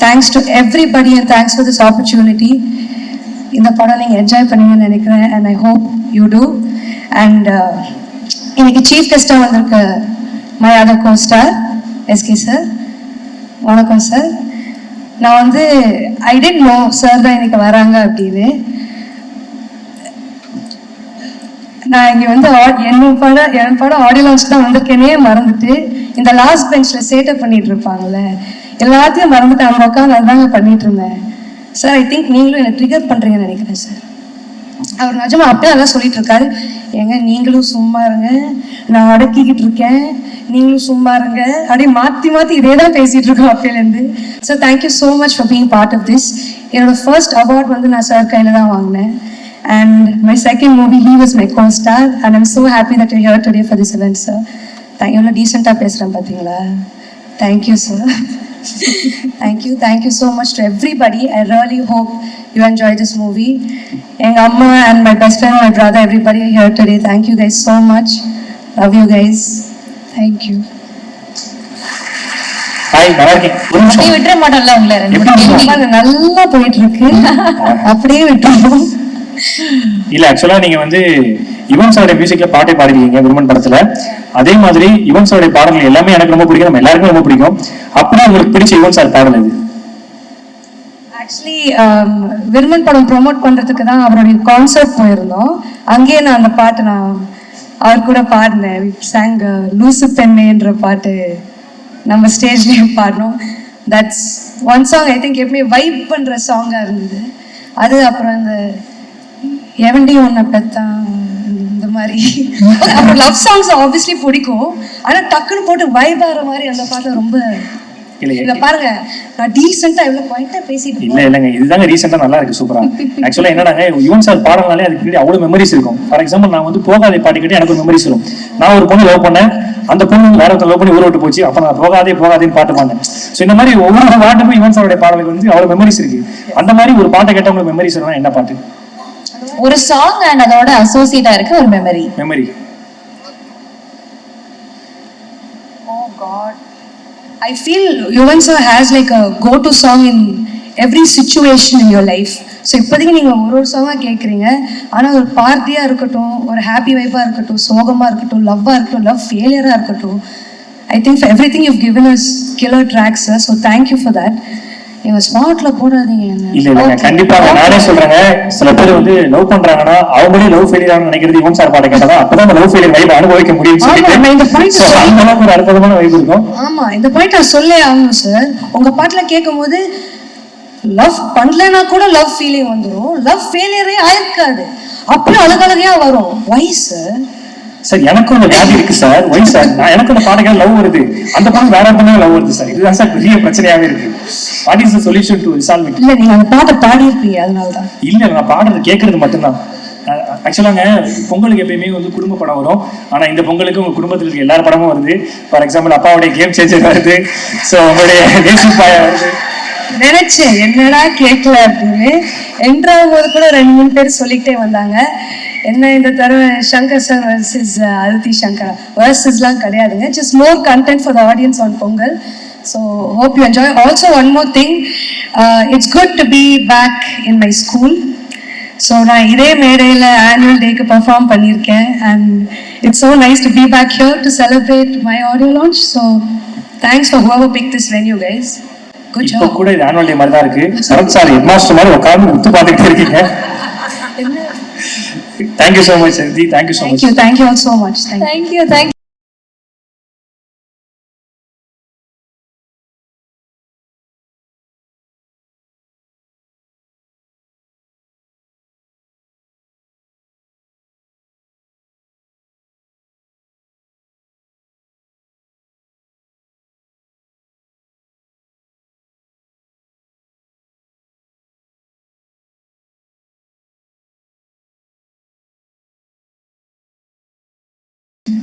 Speaker 11: Thanks to everybody and thanks for this opportunity. இந்த படம் நீங்கள் என்ஜாய் பண்ணுவீங்கன்னு நினைக்கிறேன் and I hope you too. And இன்னைக்கு சீஃப் கெஸ்டாக வந்திருக்க my other costar SK sir. வணக்கம் சார். நான் வந்து ஐ டென்ட் நோ சார் தான் இன்னைக்கு வராங்க அப்படின்னு. நான் இங்கே வந்து என் படம் ஆடியோ லான்ச் தான் வந்திருக்கேனே மறந்துட்டு இந்த லாஸ்ட் பெஞ்சில் சேட்டப் பண்ணிட்டு இருப்பாங்கல்ல, எல்லாத்தையும் மறந்துட்டு அங்கே உட்காந்து அதுதாங்க பண்ணிட்டு இருந்தேன். சார் ஐ திங்க் நீங்களும் என்னை ட்ரிகர் பண்ணுறீங்கன்னு நினைக்கிறேன் சார். அவர் நிஜமா அப்படியே அதான் சொல்லிட்டு இருக்காரு, ஏங்க நீங்களும் சும்மா இருங்க, நான் அடக்கிக்கிட்டு இருக்கேன், நீங்களும் சும்மா இருங்க, அப்படியே மாற்றி இதே தான் பேசிகிட்டு இருக்கோம் அப்பையிலேருந்து. So thank you so much for being part of this. என்னோட ஃபர்ஸ்ட் அவார்ட் வந்து நான் சார் கையில் தான் வாங்கினேன். And my second movie, he was my co-star, and I'm so happy that you're here today for this event, sir. Thank you. Decent-a pesran pathingala. Thank you, sir. Thank you so much to everybody. I really hope you enjoy this movie. And Amma and my best friend, my brother, everybody here today. Thank you guys so much. Love you guys. Thank you.
Speaker 1: Hi, நல்லா இருக்கீங்க? ஒரு நிமிஷம்.
Speaker 3: அப்படியே விட்டுற மாட்டோம்ல உங்களை
Speaker 1: எப்படி இருக்கீங்க?
Speaker 11: அது நல்லா போயிட்டு இருக்கு. அப்படியே விட்டுருவோம்.
Speaker 1: இல்ல ஆக்சுவலா நீங்க வந்து யுவன் சாருடைய மியூசிக்ல பாட்டை பாடிருக்கீங்க விருமன் படத்துல. அதே மாதிரி யுவன் சாருடைய பாடல்கள் எல்லாமே எனக்கு ரொம்ப பிடிக்கும், நம்ம எல்லாருக்கும் ரொம்ப பிடிக்கும். அப்படி உங்களுக்கு பிடிச்ச யுவன் சார் பாடல் இது?
Speaker 11: ஆக்சுவலி விருமன் படம் ப்ரோமோட் பண்றதுக்கு தான் அவருடைய கான்சர்ட் போயிருந்தோம். அங்கேயே நான் அந்த பாட்டு நான் அவர் கூட பாடினேன். சாங் லூசு பெண்ணேன்ற பாட்டு நம்ம ஸ்டேஜ்லயே பாடினோம். That's one song I think எப்பவுமே வைப் பண்ற சாங்கா இருந்தது அது. அப்புறம் இந்த எவண்டி ஒன்ன பெத்தான் இந்த மாதிரி அப்புறம் லவ் சாங்ஸ் ஆப்வியஸ்லி பிடிக்கும். ஆனா டக்குன்னு போட்டு வைப் ஆகிற மாதிரி அந்த பாட்டு ரொம்ப இல்ல பாருங்க, நான் டீசெண்டா எவ்வளவு பாயிண்டா பேசிட்டு
Speaker 1: இல்ல இல்லங்க, இதுதாங்க ரீசெண்டா நல்லா இருக்கு, சூப்பரா. ஆக்சுவலா என்னடாங்க, யுவன் சார் பாடல்னாலே அதுக்கு பின்னாடி அவ்வளவு மெமரிஸ் இருக்கும். ஃபார் எக்ஸாம்பிள் நான் வந்து போகாதே பாட்டு கேட்டு எனக்கு ஒரு மெமரிஸ் வரும். நான் ஒரு பொண்ணு லவ் பண்ணேன், அந்த பொண்ணு வேற ஒருத்தர் லவ் பண்ணி ஊரை விட்டு போச்சு, அப்ப நான் போகாதே போகாதேன்னு பாட்டு பாடினேன். ஸோ இந்த மாதிரி ஒவ்வொரு பாட்டுக்கும் யுவன் சாருடைய பாடலுக்கு வந்து அவ்வளவு மெமரிஸ் இருக்கு. அந்த மாதிரி ஒரு பாட்டை கேட்ட உங்களுக்கு மெமரிஸ் வரும்னா என்ன பாட்டு?
Speaker 3: ஒரு சாங் அண்ட் அதோட அசோசியேட்டா இருக்க ஒரு memory.
Speaker 11: Oh God, I feel Yuvan sir has like a go-to song in every situation in your life. So இப்போதைக்கு நீங்கள் ஒரு சாங்காக கேட்குறீங்க. ஆனால் ஒரு பார்ட்டியாக இருக்கட்டும், ஒரு ஹாப்பி வைப்பாக இருக்கட்டும், சோகமாக இருக்கட்டும், லவ்வாக இருக்கட்டும், லவ் ஃபெயிலியராக இருக்கட்டும், I think for everything you given us killer tracks sir. So thank you for that. எங்க ஸ்பாட்ல போடாதீங்க.
Speaker 1: இல்ல இல்லங்க, கண்டிப்பாக நானே சொல்றேங்க. சில பேர் வந்து லவ் பண்றாங்கன்னா அவங்களே லவ் ஃபெயிலியர் ஆகணும்னு நினைக்கிறது யுவன் சார் பாட்டை கேட்டா அப்பதான் அந்த லவ் ஃபெயிலியர் வைப் அனுபவிக்க முடியும்னு சொல்லிட்டு அந்த அளவுக்கு ஒரு அற்புதமான வைப் இருக்கும்.
Speaker 11: ஆமா, இந்த பாயிண்ட் நான் சொல்லே ஆகணும் சார். உங்க பாட்டுல கேட்கும் போது லவ் பண்ணலன்னா கூட லவ் ஃபீலிங் வந்துடும், லவ் ஃபெயிலியரே ஆயிருக்காது, அப்படியே அழகழகையா வரும். வை சார்?
Speaker 1: சார் எனக்கும் அந்த வியாதி இருக்கு சார். ஒய் சார், நான் எனக்கு அந்த பாட்டுகள் லவ் வருது, அந்த பாட்டு வேற ஒருத்தனே லவ் வருது சார். இதுதான் சார் பெரிய பிரச்சனையாவே இருக்கு. What is the solution to resolve it?
Speaker 11: இல்ல நீங்க அந்த பாட்டை பாடி இருப்பீங்க, அதனாலதான்.
Speaker 1: இல்ல நான் பாடுறது கேட்கறது மட்டும்தான். ஆக்சுவலாங்க பொங்கலுக்கு எப்பயுமே வந்து குடும்ப படம் வரும். ஆனா இந்த பொங்கலுக்கு உங்க குடும்பத்தில் இருக்க எல்லா படமும் வருது. ஃபார் எக்ஸாம்பிள் அப்பாவுடைய கேம் சேஞ்சர் வருது, ஸோ உங்களுடைய நேசிப் பாயா வருது.
Speaker 11: நினைச்சேன் என்னடா கேட்கல அப்படின்னு. என்றாவது போது கூட 2-3 பேர் சொல்லிக்கிட்டே வந்தாங்க. என்ன இந்த தடவை சங்கர் சார் வர்சஸ் அதித்தி சங்கர் வர்சஸ்லாம் கிடையாதுங்க, just more content for the audience on Pongal. So hope you enjoy. Also one more thing, it's good to be back in my school. So நான் இதே மேடையில் ஆனுவல் டேக்கு பர்ஃபார்ம் பண்ணியிருக்கேன். And it's so nice to be back here to celebrate my audio launch. So thanks for whoever pick this venue guys. Good job.
Speaker 1: இப்போ கூட இது ஆனுவல் டே மாதிரி தான் இருக்கு. சரத் சார் ஹெட் மாஸ்டர் மாதிரி உட்கார்ந்து உத்து பார்த்துக்கிட்டே இருக்கீங்க. Thank you so much, Aditi. Thank you so much.
Speaker 11: Thank you all so much.
Speaker 3: Thank you.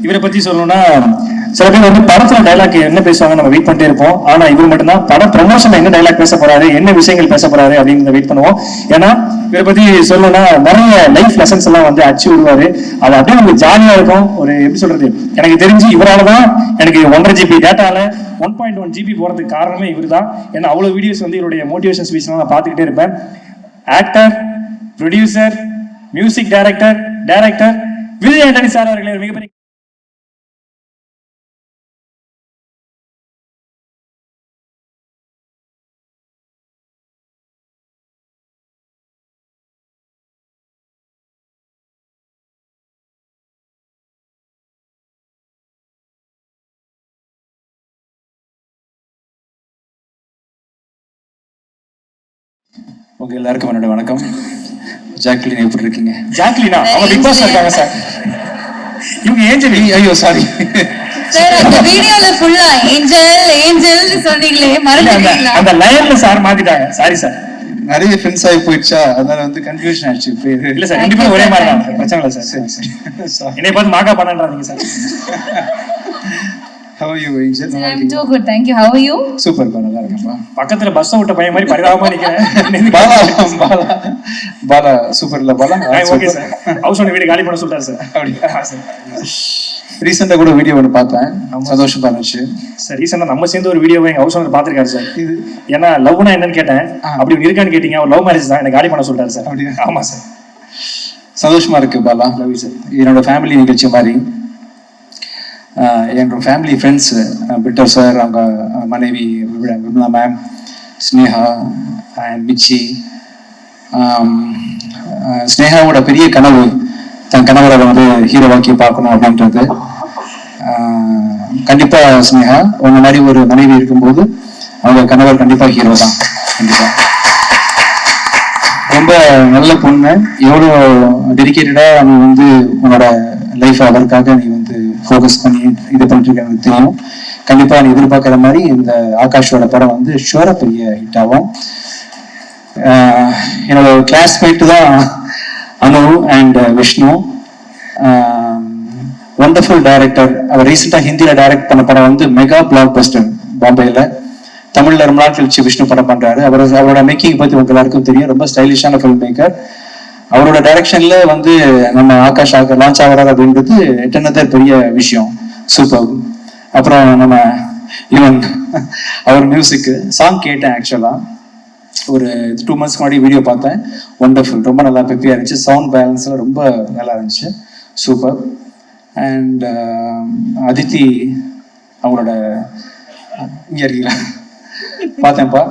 Speaker 1: இவரை பத்தி சொல்லணும்னா சில பேர் வந்து படத்துல டைலாக் என்ன பேசுவாங்க நம்ம வெயிட் பண்ணிட்டே இருப்போம். ஆனா இவர் மட்டும்தான் படம் ப்ரமோஷன்ல என்ன டைலாக் பேச போறாரு, என்ன விஷயங்கள் பேச போறாரு அப்படின்னு வெயிட் பண்ணுவோம். ஏன்னா இவரை பத்தி சொல்லணும்னா நிறைய லைஃப் லெசன்ஸ் எல்லாம் வந்து அச்சு விடுவாரு. அது அப்படியே உங்களுக்கு ஜாலியா இருக்கும். ஒரு எப்படி சொல்றது, எனக்கு தெரிஞ்சு இவராலதான் எனக்கு 1.5 GB டேட்டால 1.1 GB போறதுக்கு காரணமே இவர் தான். ஏன்னா அவ்வளவு வீடியோஸ் வந்து இவருடைய மோட்டிவேஷன் ஸ்பீச் நான் பார்த்துக்கிட்டே இருப்பேன். Actor, producer, music director Vijay Antony sir அவர்களே ஒரு மிகப்பெரிய
Speaker 12: உங்க எல்லாருக்கும் என்னோட வணக்கம். ஜாக்லின் எப்படி இருக்கீங்க?
Speaker 1: ஜாக்லினா அவங்க பிக் பாஸ் இருக்காங்க சார். இவங்க ஏஞ்சல்.
Speaker 12: ஐயோ சாரி
Speaker 3: சார், அந்த வீடியோல ஃபுல்லா ஏஞ்சல் சொன்னீங்களே, மறந்துட்டீங்களா?
Speaker 1: அந்த லைன்ல சார் மாத்திட்டாங்க. சாரி சார்,
Speaker 12: நிறைய ஃப்ரெண்ட்ஸ் ஆகி போயிடுச்சா, அதனால வந்து கன்ஃபியூஷன் ஆயிடுச்சு பேரு.
Speaker 1: இல்ல சார், ரெண்டு பேரும் ஒரே மாதிரி தான், பிரச்சனை இல்லை சார். சரி என்னை பார்த்து மாக்கா பண்ணான்றாங்க sir.
Speaker 12: How are you, Angel?
Speaker 3: I'm too good, thank you. How are you?
Speaker 12: Super, நல்லா இருக்கேன்ப்பா.
Speaker 1: பக்கத்துல பஸ் விட்ட பையன் மாதிரி பரிதாபமா நிக்கிறேன்.
Speaker 12: பாலா சூப்பர் இல்ல Bala?
Speaker 1: Okay sir. House owner வீடு காலி பண்ண சொல்றாரு சார். அப்படியா சார்?
Speaker 12: ரீசெண்டாக கூட வீடியோ ஒன்று பார்த்தேன், சந்தோஷமா இருந்துச்சு.
Speaker 1: சார் ரீசெண்டாக நம்ம சேர்ந்து ஒரு வீடியோவை எங்கள் ஹவுஸ் ஓனர் பார்த்துருக்காரு சார். இது ஏன்னா லவ்னா என்னன்னு கேட்டேன், அப்படி ஒன்று இருக்கான்னு கேட்டீங்க. அவர் லவ் மேரேஜ் தான், எனக்கு காலி பண்ண சொல்லிட்டாரு சார்.
Speaker 12: அப்படியா?
Speaker 1: ஆமாம் சார்.
Speaker 12: சந்தோஷமா இருக்கு பாலா.
Speaker 1: Love sir.
Speaker 12: என்னோட ஃபேமிலி நிகழ்ச்சி மாதிரி என்னோட ஃபேமிலி ஃப்ரெண்ட்ஸ் பிட்டர் சார், அவங்க மனைவி விமலா மேம், ஸ்னேகா அண்ட் மிச்சி. ஸ்னேகாவோட பெரிய கனவு தன் கணவரை வந்து ஹீரோவாக்கி பார்க்கணும் அப்படின்றது. கண்டிப்பா ஸ்னேகா உங்க மாதிரி ஒரு மனைவி இருக்கும்போது அவங்க கணவர் கண்டிப்பா ஹீரோ தான். கண்டிப்பா ரொம்ப நல்ல பொண்ணு. எவ்வளோ டெடிக்கேட்டடா நீ வந்து உன்னோட லைஃப் அவருக்காக நீ வந்து ஃபோக்கஸ் பண்ணி இது பண்ணிட்டு இருக்க எனக்கு தெரியும். கண்டிப்பா நீ எதிர்பார்க்குற மாதிரி இந்த ஆகாஷோட படம் வந்து ஷுவரா பெரிய ஹிட் ஆகும். என்னோட கிளாஸ்மேட் தான் Anu and Vishnu. Wonderful director. அவர் ரீசெண்டாக ஹிந்தியில் டைரக்ட் பண்ண படம் வந்து மெகா பிளாக் பஸ்டர் பாம்பேயில். தமிழில் ரொம்ப நாள் கழிச்சு விஷ்ணு படம் பண்ணுறாரு. அவரோட மேக்கிங் பற்றி உங்களுக்கு எல்லாருக்கும் தெரியும். ரொம்ப ஸ்டைலிஷான ஃபில்ம் மேக்கர். அவரோட டைரக்ஷன்ல வந்து நம்ம ஆகாஷ் லான்ச் ஆகிறார் அப்படின்றது எட்டனதர் பெரிய விஷயம். சூப்பர். அப்புறம் நம்ம ஈவன் அவர் மியூசிக் சாங் கேட்டேன். ஆக்சுவலா ஒரு 2 months முன்னாடி வீடியோ பார்த்தேன். ஒண்டர்ஃபுல். ரொம்ப நல்லா பெப்பியாக இருந்துச்சு. சவுண்ட் பேலன்ஸ்லாம் ரொம்ப நல்லா இருந்துச்சு. சூப்பர். அண்ட் அதித்தி அவங்களோட இங்கே இருக்கீங்களா பார்த்தேன்ப்பா.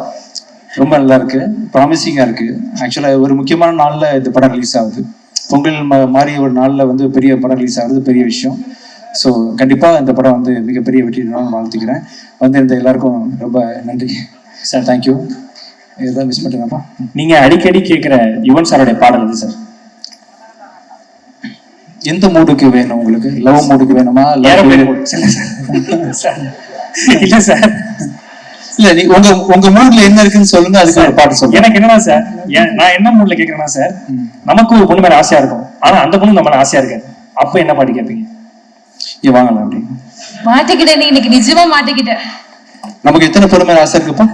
Speaker 12: ரொம்ப நல்லா இருக்கு, ப்ராமிசிங்காக இருக்கு. ஆக்சுவலாக ஒரு முக்கியமான நாளில் இந்த படம் ரிலீஸ் ஆகுது. பொங்கல் மாதிரி ஒரு நாளில் வந்து பெரிய படம் ரிலீஸ் ஆகுது, பெரிய விஷயம். ஸோ கண்டிப்பாக இந்த படம் வந்து மிகப்பெரிய வெற்றி நான் வாழ்த்துக்கிறேன். வந்து இந்த எல்லாருக்கும் ரொம்ப நன்றி சார். தேங்க்யூ. ஏதாவது மிஸ் பண்ணுறேன்ப்பா.
Speaker 1: நீங்க அடிக்கடி கேட்குற யுவன் சாரோடைய பாடல் இது சார்.
Speaker 12: எந்த மூடுக்கு வேணும் உங்களுக்கு? லவ் மூடுக்கு வேணுமா?
Speaker 1: இல்ல சார்,
Speaker 12: இல்ல நீ உங்க மூட்ல என்ன இருக்குன்னு சொல்லுங்க, அதுக்கு ஒரு பாட்டு சொல்லுங்க.
Speaker 1: எனக்கு என்னன்னா சார், நான் என்ன மூட்ல கேக்குறேன்னா சார், நமக்கு ஒரு பொண்ணு மேல ஆசையா இருக்கும், ஆனா அந்த பொண்ணு நம்ம ஆசையா இருக்காது. அப்ப என்ன பாட்டு கேட்பீங்க?
Speaker 12: இங்க வாங்கலாம். அப்படி
Speaker 3: மாட்டிக்கிட்டேன், இன்னைக்கு நிஜமா மாட்டிக்கிட்டேன்.
Speaker 12: நமக்கு எத்தனை பொண்ணு மேல ஆசை இருக்குப்பா?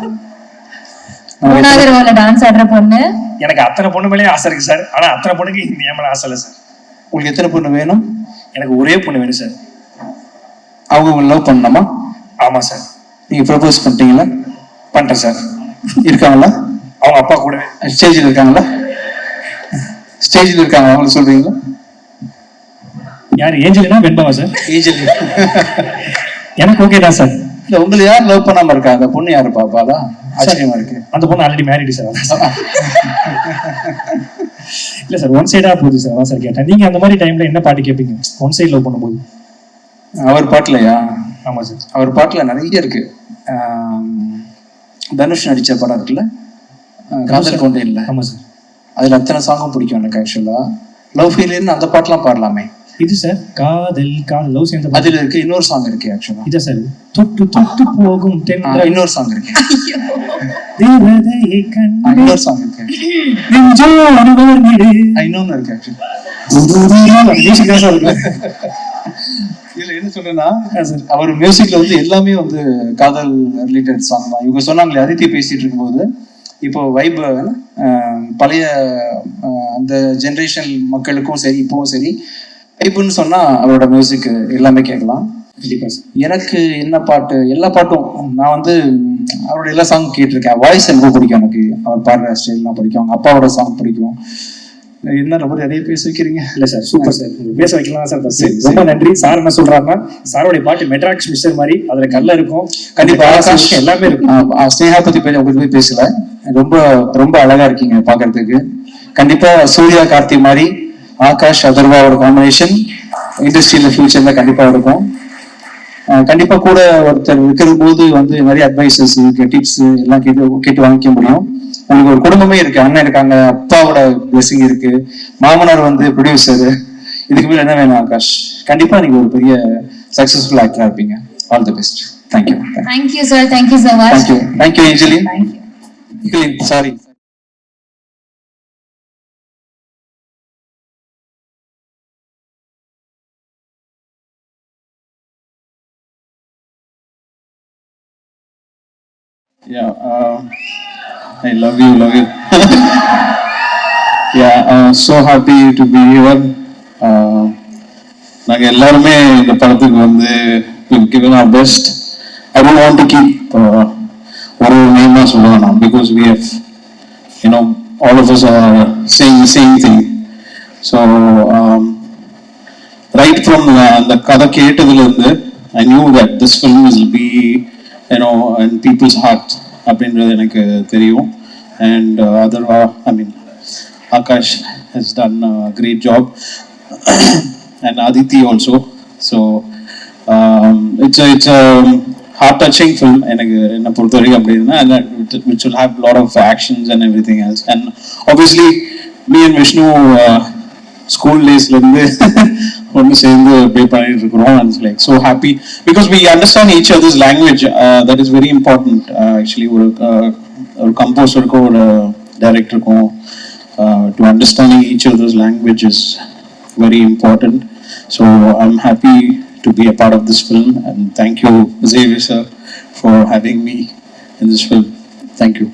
Speaker 3: மூணாவது டான்ஸ் ஆடுற பொண்ணு.
Speaker 1: எனக்கு அத்தனை பொண்ணு மேலேயே ஆசை இருக்கு சார், ஆனா அத்தனை பொண்ணுக்கு என் மேல ஆசை இல்லை சார்.
Speaker 12: உங்களுக்கு எத்தனை பொண்ணு வேணும்?
Speaker 1: எனக்கு ஒரே பொண்ணு வேணும் சார்.
Speaker 12: அவங்க உங்களை லவ் பண்ணணுமா?
Speaker 1: ஆமா சார்.
Speaker 12: நீங்க ப்ரப்போஸ் பண்ணிட்டீங்களா?
Speaker 1: பண்ணிட்டேன் சார்.
Speaker 12: இருக்காங்களா?
Speaker 1: அவங்க அப்பா கூட
Speaker 12: ஸ்டேஜில் இருக்காங்களா? ஸ்டேஜில் இருக்காங்க. அவங்கள சொல்றீங்களா?
Speaker 1: யாரு? ஏஞ்சலினா வெண்பாவா சார்?
Speaker 12: ஏஞ்சல்.
Speaker 1: எனக்கு ஓகே தான் சார்.
Speaker 12: இல்ல உங்களை யார் லவ் பண்ணாம இருக்கா? அந்த பொண்ணு யாரு பாப்பாலா? ஆச்சரியமா இருக்கு.
Speaker 1: அந்த பொண்ணு ஆல்ரெடி மேரிடு சார். இல்ல சார், ஒன் சைடா போகுது சார். அதான் சார் கேட்டேன். நீங்க அந்த மாதிரி டைம்ல என்ன பாட்டு கேட்பீங்க ஒன் சைடு லவ் பண்ணும்போது?
Speaker 12: அவர் பாட்டுலயா?
Speaker 1: ஆமா சார். அவர்
Speaker 12: பாட்டுல நிறைய இருக்கு. தனுஷ் நடிச்ச படம் இருக்குல்ல, காதல் கொண்டே இல்ல.
Speaker 1: ஆமா சார்.
Speaker 12: அதுல அத்தனை சாங்கும் பிடிக்கும் எனக்கு. ஆக்சுவலா லவ் ஃபீல் அந்த பாட்டுலாம் பாடலாமே.
Speaker 1: இது சார் காதல் லவ் சேர்ந்த
Speaker 12: அதுல இருக்கு. இன்னொரு சாங் இருக்கு ஆக்சுவலா.
Speaker 1: இது சார் தொட்டு தொட்டு போகும் தென்றல்.
Speaker 12: இன்னொரு சாங் இருக்கு.
Speaker 1: தேவதையை கண்டு
Speaker 12: இன்னொரு சாங் இருக்கு.
Speaker 1: நெஞ்சோடு வருகிடு.
Speaker 12: இன்னொன்னு இருக்கு ஆக்சுவலா. இல்ல என்ன சொல்றேன்னா, அவர் மியூசிக்ல வந்து எல்லாமே வந்து காதல் ரிலேட்டட் சாங் தான். இவங்க சொன்னாங்களே அதித்தி பேசிட்டு இருக்கும்போது, இப்போ வைப் பழைய அந்த ஜென்ரேஷன் மக்களுக்கும் சரி இப்பவும் சரி வைப்புன்னு சொன்னா அவரோட மியூசிக் எல்லாமே கேட்கலாம். எனக்கு என்ன பாட்டு? எல்லா பாட்டும் நான் வந்து அவரோட எல்லா சாங் கேட்டிருக்கேன். வாய்ஸ் எனக்கு பிடிக்கும். எனக்கு அவர் பாடுற ஸ்டைல்லாம் பிடிக்கும். அவங்க அப்பாவோட சாங் பிடிக்கும். என்ன ரொம்ப நிறைய பேச வைக்கிறீங்க.
Speaker 1: இல்ல சார், சூப்பர் சார். பேச வைக்கலாம் சார். ரொம்ப நன்றி சார். என்ன சொல்றாருன்னா, சாரோடைய பாட்டு மெட்ராக்ஸ் மிஸ்டர் மாதிரி அதுல கல்ல இருக்கும். கண்டிப்பா ஆகாஷ் எல்லாமே இருக்கும்.
Speaker 12: ஸ்னேகா பத்தி உங்களுக்கு போய் பேசல. ரொம்ப ரொம்ப அழகா இருக்கீங்க பாக்குறதுக்கு. கண்டிப்பா சூர்யா கார்த்தி மாதிரி ஆகாஷ் அதர்வாவோட காம்பினேஷன் இண்டஸ்ட்ரியில ஃபியூச்சர்ல கண்டிப்பா இருக்கும். கண்டிப்பா கூட ஒருத்தர் இருக்கிற போது வந்து நிறைய அட்வைசஸ் டிப்ஸ் எல்லாம் கேட்டு வாங்கிக்க முடியும். உங்களுக்கு ஒரு குடும்பமே இருக்கு. அண்ணன் இருக்காங்க, அப்பாவோட பிளெஸிங் இருக்கு, மாமனார் வந்து ப்ரொடியூசர். இதுக்கு மேல என்ன வேணும் ஆகாஷ்? கண்டிப்பா நீங்க ஒரு பெரிய சக்சஸ்ஃபுல் ஆக்டரா இருப்பீங்க. All the best. Thank you.
Speaker 3: Thank you sir. Thank you so much.
Speaker 12: Thank you Angeline. Sorry.
Speaker 13: Yeah, I love you. Yeah, so happy to be here. நாங்கள் எல்லாருமே இந்த படத்துக்கு வந்து given our best. I don't want to keep ஒரு நேமாக சொல்ல வேணாம், because we have, all of us are saying the same thing. So right from அந்த கதை கேட்டதுலேருந்து I knew that this film will be in people's heart அப்படின்றது எனக்கு தெரியும். And Akash has done a great job and Aditi also. So it's a heart-touching film என்னை பொறுத்தவரைக்கும் அப்படின்னா, and which will have a lot of actions and everything else. And obviously me and Vishnu school daysலேருந்து ஒன்று சேர்ந்து ப்ளே பண்ணிட்டு இருக்கிறோம். And it's like so happy because we understand each other's language. That is very important actually. ஒரு கம்போசருக்கும் ஒரு டைரக்டருக்கும் to understanding each other's language is very important. So I'm happy to be a part of this film, and thank you Xavier sir for having me in this film. Thank you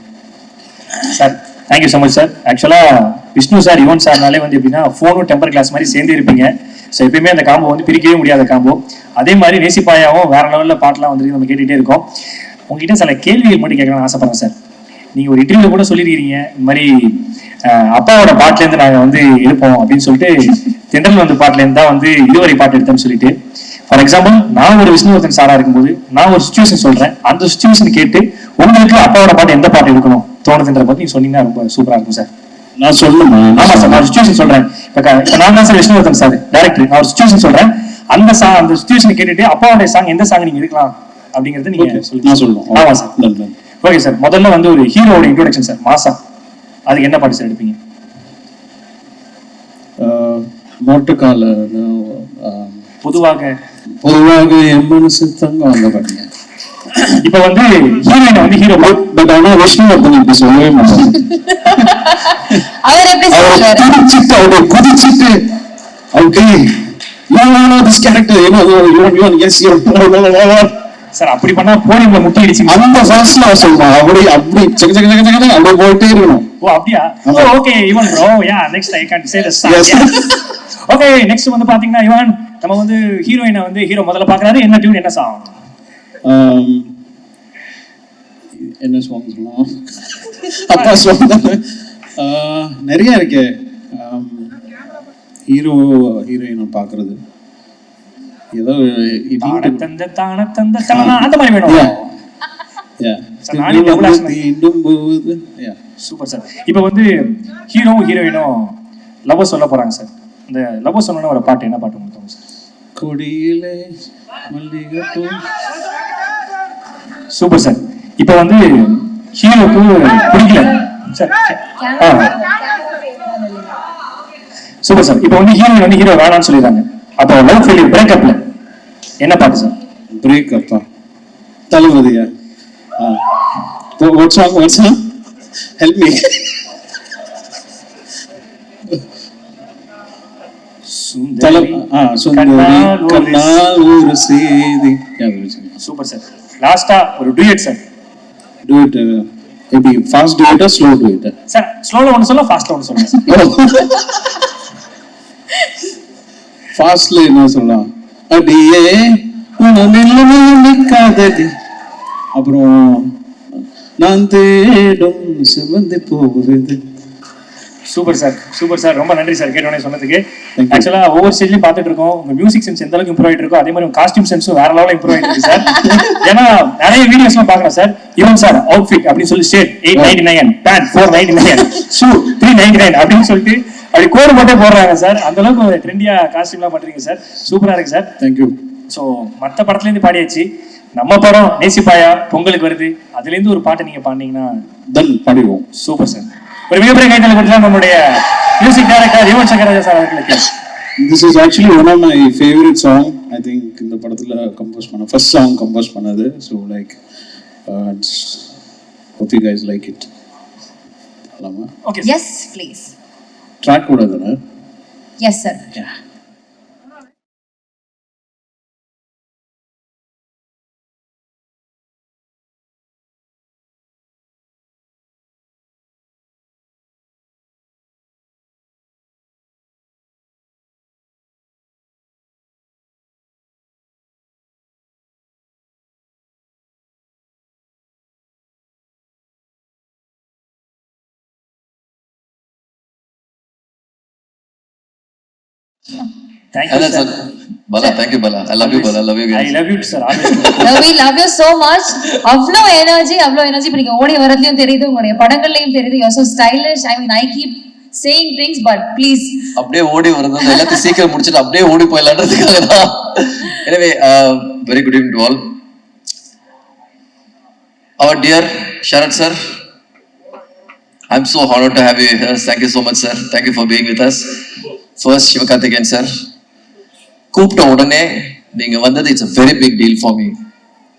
Speaker 1: sir. Thank you so much sir. ஆக்சுவலாக விஷ்ணு சார் யுவன் சார்னாலே வந்து எப்படின்னா ஃபோனும் டெம்பர் கிளாஸ் மாதிரி சேர்ந்து இருப்பீங்க. ஸோ எப்பயுமே அந்த காம்போ வந்து பிரிக்கவே முடியாத காம்போ. அதே மாதிரி நேசிப்பாயாவும் வேற லெவலில் பாட்டெலாம் வந்து நம்ம கேட்டுகிட்டே இருக்கோம். உங்ககிட்ட சில கேள்விகள் மட்டும் கேட்கணும்னு ஆசைப்படுறேன் சார். நீங்கள் ஒரு இன்டர்வியூ கூட சொல்லியிருக்கீங்க, இந்த மாதிரி அப்பாவோட பாட்டிலேருந்து நாங்கள் வந்து எடுப்போம் அப்படின்னு சொல்லிட்டு தென்றல் வந்து பாட்டிலேருந்து தான் வந்து இதுவரை பாட்டு எடுத்தேன்னு சொல்லிட்டு. ஃபார் எக்ஸாம்பிள், நான் ஒரு விஷ்ணுவர்தன் சாரா இருக்கும்போது நான் ஒரு சுச்சுவேஷன் சொல்றேன், அந்த சுச்சுவேஷன் கேட்டு உங்களுக்கு அப்பாவோட பாட்டு எந்த பாட்டு எடுக்கணும் தோணுதுன்ற பத்தி நீங்க சொன்னீங்கன்னா ரொம்ப சூப்பரா இருக்கும் சார்.
Speaker 13: நான் சொல்லணுமா?
Speaker 1: ஆமா சார், நான் சுச்சுவேஷன் சொல்றேன். இப்ப நான் தான் சார் விஷ்ணுவர்தன் சார் டைரக்டர். நான் ஒரு சுச்சுவேஷன் சொல்றேன், அந்த சுச்சுவேஷன் கேட்டுட்டு அப்பாவோட சாங் எந்த சாங் நீங்க எடுக்கலாம் அப்படிங்கறது நீங்க
Speaker 13: சொல்லணும்.
Speaker 1: ஆமா சார். Okay sir. முதல்ல வந்து ஒரு ஹீரோட இன்ட்ரோடக்ஷன் சார், மாசா. அதுக்கு என்ன பாட்டு சார் எடுப்பீங்க?
Speaker 13: மோட்டுக்கால
Speaker 1: பொதுவாக
Speaker 13: என் மனசு தங்கம் அந்த பாட்டுங்க.
Speaker 1: இப்ப வந்து ஹீரோயின் வந்து ஹீரோ,
Speaker 13: பட் ஆனா விஷ்ணுவர்தன் இப்படி சொல்லவே மாட்டாங்க.
Speaker 3: அவர் எப்படி சொல்றாரு?
Speaker 13: அவரை குதிச்சிட்டு ஓகே திஸ் கேரக்டர்
Speaker 1: சார் அப்படி பண்ணா போனிங்ல முட்டி அடிச்சு
Speaker 13: அந்த ஃபாஸ்ட்ல சொல்லுவான். அப்படி சக சக சக சக அப்படியே போயிட்டே இருக்கணும்.
Speaker 1: ஓ அப்படியா? Okay even bro, yeah next I can say this. Okay next வந்து பாத்தீங்கன்னா ஈவன் நம்ம வந்து ஹீரோயினை வந்து ஹீரோ முதல்ல பாக்குறாரு, என்ன டியூன் என்ன சாங்?
Speaker 13: என்ன சாங் சொல்லுவோம்? அப்பா சாங் நிறைய இருக்கு. ஹீரோயினை பாக்குறது ஏதோ
Speaker 1: அந்த மாதிரி வேணும். Super sir. இப்போ வந்து ஹீரோவும் ஹீரோயினும் லவ் சொல்ல போறாங்க சார். இந்த லவ் சொன்ன ஒரு பாட்டு என்ன பாட்டு உங்களுக்கு சார்?
Speaker 13: கொடியிலே மல்லிகைப்பூ.
Speaker 1: Super sir. இப்போ வந்து ஹீரோக்கு பிடிக்கல சார். Super sir. இப்போ வந்து ஹீரோயின் வந்து ஹீரோ வேணாம்னு சொல்லிடுறாங்க. அப்போ லவ் ஃபெயிலியர் பிரேக்கப்ல என்ன பாட்டு சார்?
Speaker 13: பிரேக்கப்பா தளபதியா? What song help me.
Speaker 1: Super sir. லாஸ்டா ஒரு டுயட் சார்.
Speaker 13: டுயட் எப்படி? ஃபாஸ்ட் டுயட்டா ஸ்லோ டுயட்டா?
Speaker 1: சார் ஸ்லோல ஒன்னு சொல்ல, ஃபாஸ்ட்ல ஒன்னு சொல்லுங்க.
Speaker 13: ஃபாஸ்ட்ல என்ன சொல்லலாம்? அடியே நிக்காதடி, அப்புறம் நான் தேடும் சிவந்து போகுது.
Speaker 1: Super sir, super sir. ரொம்ப நன்றி சார் கேட்டோன்னே சொன்னதுக்கு. ஆக்சுவலா ஒவ்வொரு ஸ்டேஜ்லயும் பார்த்துட்டு இருக்கோம், உங்க மியூசிக் சென்ஸ் எந்த அளவுக்கு இம்ப்ரூவ் ஆயிட்டு இருக்கோ அதே மாதிரி உங்க காஸ்டியூம் சென்ஸும் வேற லெவலில் இம்ப்ரூவ் ஆயிட்டு இருக்கு சார். ஏன்னா நிறைய வீடியோஸ்லாம் பாக்குறேன் சார், ஈவன் சார் அவுட்ஃபிட் அப்படின்னு சொல்லி ஸ்டேட் 899, பேண்ட் 499, ஷூ 399 அப்படின்னு சொல்லிட்டு அப்படி கோடு போட்டே போடுறாங்க சார். அந்த அளவுக்கு ஒரு ட்ரெண்டியா காஸ்டியூம்லாம் பண்றீங்க சார். சூப்பரா இருக்கு சார்.
Speaker 13: தேங்க்யூ.
Speaker 1: ஸோ மற்ற படத்துல இருந்து பாடியாச்சு, நம்ம படம் நேசிப்பாயா பொங்கலுக்கு வருது, அதுல இருந்து ஒரு பாட்டு நீங்க பாடினீங்கன்னா
Speaker 13: தென் பாடிடுவோம்.
Speaker 1: Super sir. ஒரு மிகப்பெரிய கைத்தல் கொடுத்தா நம்மளுடைய music director Yuvan Shankar Raja sir அவர்களுக்கு.
Speaker 13: This is actually one of my favorite song. I think இந்த படத்துல கம்போஸ் பண்ண ஃபர்ஸ்ட் சாங் கம்போஸ் பண்ணது. So like hope you guys like it.
Speaker 1: Okay.
Speaker 3: Yes, please.
Speaker 13: Track கூட தானே?
Speaker 3: Yes sir.
Speaker 13: Yeah.
Speaker 1: Thank you, sir.
Speaker 12: Bala, thank you, Bala. I love you, Bala. I love you guys.
Speaker 1: I love you, sir.
Speaker 3: We love you so much. அவ்வளோ எனர்ஜி இப்போ நீங்க ஓடி வரதுலயும் தெரியுது, உங்களுடைய படங்கள்லயும் தெரியுது. You're so stylish. I mean, I keep saying things, but please.
Speaker 12: அப்படியே ஓடி வரது எல்லாத்தையும் சீக்கிரம் முடிச்சிட்டு அப்படியே ஓடி போயிடலான்றதுக்காக தான். Anyway, very good evening to all. Our dear Sharat sir, I'm so honored to have you here. Thank you so much, sir. Thank you for being with us. First, Sivakarthikeyan sir. கூப்பிட்ட உடனே நீங்க வந்தது it's a very big deal for me.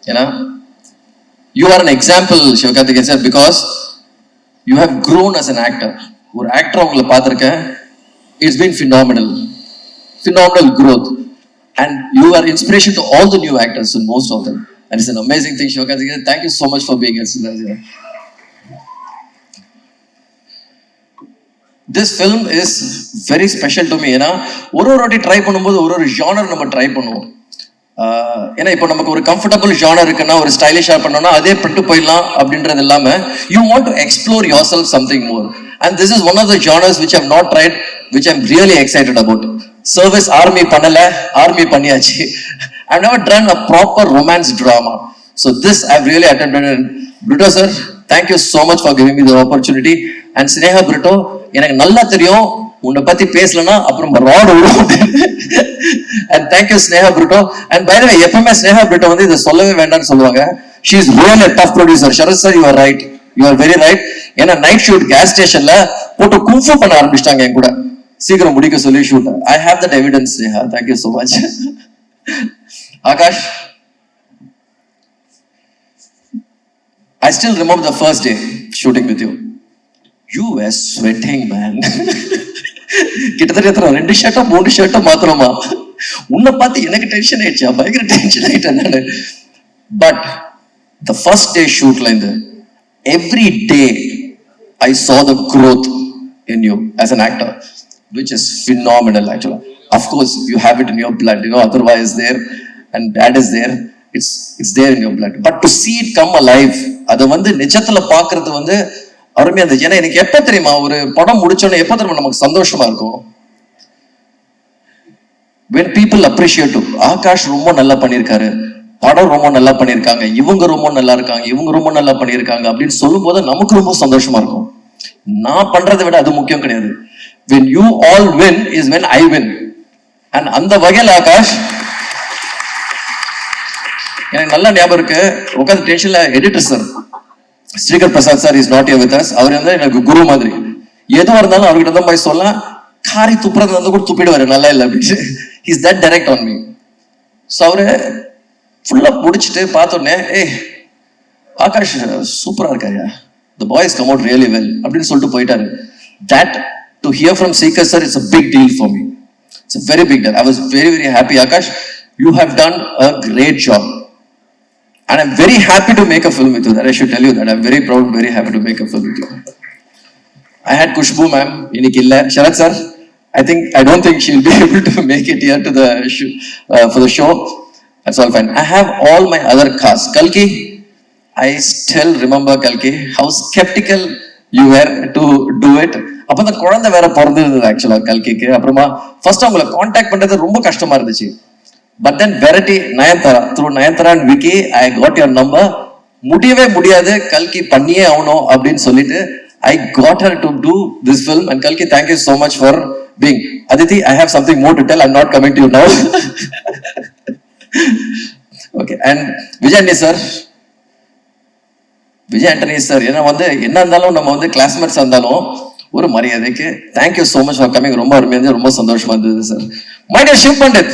Speaker 12: ஏன்னா you are an example, Sivakarthikeyan sir, because you have grown as an actor. ஒரு ஆக்டர் உங்களை பார்த்துருக்கேன். It's been phenomenal growth, and you are inspiration to all the new actors, and most of them. And it's an amazing thing, Sivakarthikeyan. Thank you so much for being here. This film is very special to me. ஏன்னா ஒரு வாட்டி ட்ரை பண்ணும்போது ஒரு ஜானர் நம்ம ட்ரை பண்ணுவோம். ஏன்னா இப்போ நமக்கு ஒரு கம்ஃபர்டபுள் ஜானர் இருக்குன்னா ஒரு ஸ்டைலிஷாக பண்ணோம்னா அதே பண்ணிட்டு போயிடலாம் அப்படின்றது இல்லாமல் you want to explore yourself something more. And this is one of the genres which I'm not tried, which I'm really excited about. Service army பண்ணலை, ஆர்மி பண்ணியாச்சு. I've never done a proper romance drama. So this I've really attempted. And Brito sir, thank you so much for giving me the opportunity. And Sneha Brito, எனக்கு நல்லா தெரியும் உன்னை பத்தி பேசலன்னா அப்புறம் ராட் விடும். And thank you Sneha Brito. And by the way, எப்பவுமே Sneha Brito வந்து இதை சொல்லவே வேண்டாம்னு சொல்லுவாங்க. She is really a tough producer. Sharat sir, you are right. You are very right. ஏன்னா நைட் ஷூட் கேஸ் ஸ்டேஷன்ல போட்டு கும்ஃபு பண்ண ஆரம்பிச்சிட்டாங்க என் கூட, சீக்கிரம் முடிக்க சொல்லி shoot. I have that evidence, Sneha. Thank you so much. Akash, I still remember the first day shooting with you. You were sweating, man. கிட்டத்தட்ட 2 ஷர்ட்டோ 3 ஷர்ட்டோ மாத்திரமா உன்னை பார்த்து எனக்கு டென்ஷன் ஆயிடுச்சா, பயங்கர டென்ஷன் ஆயிட்டேன் நான். பட் the first day shootல இருந்து every day I saw the growth in you as an actor, which is phenomenal actually. Of course you have it in your blood, otherwise there, and that is there, it's there in your blood. But to see it come alive, அதை வந்து நிஜத்துல பாக்குறது வந்து அருமையா இருந்துச்சு. ஏன்னா எனக்கு எப்ப தெரியுமா ஒரு படம் முடிச்சோன்னே எப்ப தெரியுமா நமக்கு சந்தோஷமா இருக்கும், when people appreciate you. Akash ரொம்ப நல்லா பண்ணியிருக்காரு, படம் ரொம்ப நல்லா பண்ணியிருக்காங்க, இவங்க ரொம்ப நல்லா இருக்காங்க, இவங்க ரொம்ப நல்லா பண்ணியிருக்காங்க அப்படின்னு சொல்லும் போது நமக்கு ரொம்ப சந்தோஷமா இருக்கும். நான் பண்றதை விட அது முக்கியம் கிடையாது. When you all win is when I win. And அந்த வகையில் ஆகாஷ் எனக்கு நல்லா ஞாபகம் இருக்கு, உட்காந்து டென்ஷன்ல editor sir Srikar Prasad sir is not here with us. அவர் வந்து எனக்கு குரு மாதிரி, எதுவாக இருந்தாலும் அவர்கிட்ட தான் போய் சொல்ல, காரி துப்புறது வந்து கூட துப்பிடுவாரு நல்லா இல்லை அப்படின்னு. Is that direct on me. So அவரு ஃபுல்லா முடிச்சுட்டு பார்த்தோன்னே, ஆகாஷ் சூப்பரா இருக்காயா, the boys come out really well அப்படின்னு சொல்லிட்டு போயிட்டாரு. That to hear from Seeker sir, it's a big deal for me. It's a very big deal. I was very, very happy. Akash, you have done a great job. And I'm very happy to make a film with you. That I should tell you that. I'm very proud, very happy to make a film with you. I had Kushbu ma'am, inikilla. Sharat sir, I don't think she'll be able to make it here to the for the show. That's all fine. I have all my other cast. Kalki, I still remember Kalki, how skeptical you were to do it. அப்போ அந்த குழந்தை வேற பிறந்திருந்தது ஆக்சுவலா கல்கிக்கு. அப்புறமா ஃபர்ஸ்ட் அவங்களை கான்டாக்ட் பண்றது ரொம்ப கஷ்டமா இருந்துச்சு. But then variety Nayanthara, through Nayanthara and Vicky I got your number. முடியவே முடியாது, கல்கி பண்ணியே ஆகணும் அப்படின்னு சொல்லிட்டு I got her to do this film. And கல்கி, thank you so much for being. Aditi, I have something more to tell. I'm not coming to you now. Okay. And Vijay Antony sir, Vijay Antony sir, ஏன்னா வந்து என்ன இருந்தாலும் நம்ம வந்து கிளாஸ்மேட்ஸா இருந்தாலும் ஒரு மரியாதைக்கு thank you so much for coming. ரொம்ப அருமையா இருந்தது, ரொம்ப சந்தோஷமா இருந்தது sir. My dear Shiv Pandit,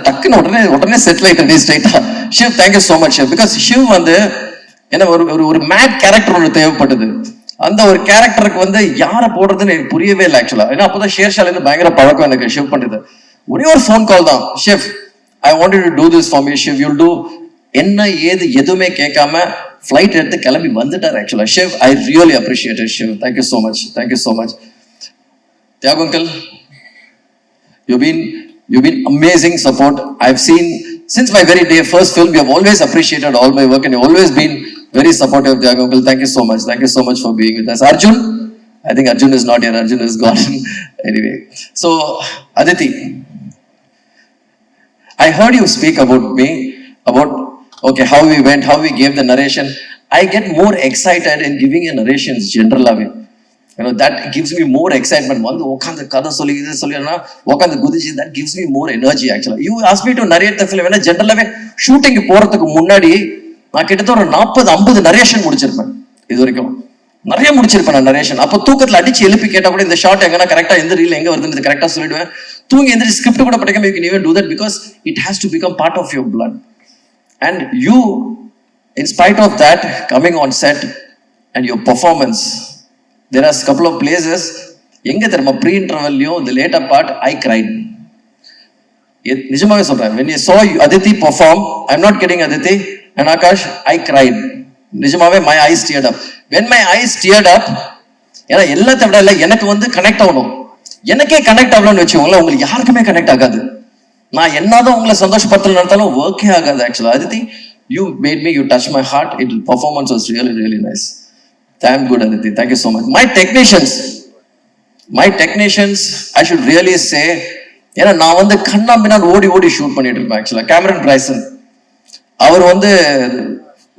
Speaker 12: டக்குன்னு உடனே செட்டில் ஆயிட்டேன் ஸ்ட்ரைட்டா. Shiv, thank you so much Shiv. Because Shiv வந்து என்ன ஒரு மேட் கேரக்டர் ஒன்று தேவைப்பட்டது. அந்த ஒரு கேரக்டருக்கு வந்து யாரை போடுறதுன்னு எனக்கு புரியவே இல்லை ஆக்சுவலா. ஏன்னா அப்போதான் ஷேர்ஷால இருந்து பயங்கர பழக்கம் எனக்கு ஷிவ் பண்டித். ஒரே ஒரு ஃபோன் கால் தான், Shiv I wanted to do this for me Shiv, you'll two. என்ன ஏது எதுவுமே கேட்காம ஃபிளைட் எடுத்து கிளம்பி வந்துட்டார் ஆக்சுவலா. Shiv, I really appreciate it Shiv. Thank you so much, thank you so much. Thiyagu uncle, you've been amazing support. I've seen since my very day first film, you have always appreciated all my work and you've always been very supportive. Thiagu uncle, thank you so much. Thank you so much for being with us. Arjun,
Speaker 14: I think Arjun is not here. Arjun is gone. Anyway, so Aditi, I heard you speak about me, about okay, how we went, how we gave the narration. I get more excited in giving a narrations generally. You know, that gives me more excitement. One, that gives me more energy actually. You asked me to narrate the film. When I generally shooting போறதுக்கு முன்னாடி நான் கிட்டத்தட்ட ஒரு 40-50 நரேஷன் முடிச்சிருப்பேன் இது வரைக்கும். நிறைய முடிச்சிருப்பேன் நான் நரேஷன். அப்போ தூக்கத்தில் அடிச்சு எழுப்பி கேட்டால் கூட இந்த ஷார்ட் எங்கன்னா கரெக்டாக எந்த ரீல் எங்கே வருதுன்னு கரெக்டாக சொல்லிடுவேன். தூங்கி எந்த ஸ்கிரிப்ட் கூட படிக்காம you can even do that because it has to become part of your blood. And you in spite of that coming on set and your performance there are a couple of places எங்க தெரியுமா ப்ரீ இன்டர்வல்லையும் இந்த லேட்டர் பார்ட் ஐ கிரைட். நிஜமாவே சொல்றேன், when you saw Aditi perform, I'm not kidding Aditi and Akash, I cried. நிஜமாவே my eyes teared up. When my eyes teared up, ஏன்னா எல்லாத்த விட இல்லை எனக்கு வந்து கனெக்ட் ஆகணும். எனக்கே கனெக்ட் ஆகணும்னு வச்சுக்கோங்களேன், உங்களுக்கு யாருக்குமே கனெக்ட் ஆகாது. நான் என்னதான் உங்களை சந்தோஷப்படுத்தல நடத்தாலும் ஒர்க்கே ஆகாது ஆக்சுவலா. Aditi, you made me, you touched my heart. It performance was really really nice. Damn good Aditi, thank you so much. My technicians I should really say, ஏன்னா நான் வந்து கண்ணா பின்னா ஓடி ஷூட் பண்ணிட்டு இருப்பேன் ஆக்சுவலா. கேமரன் பிரைசன் அவர் வந்து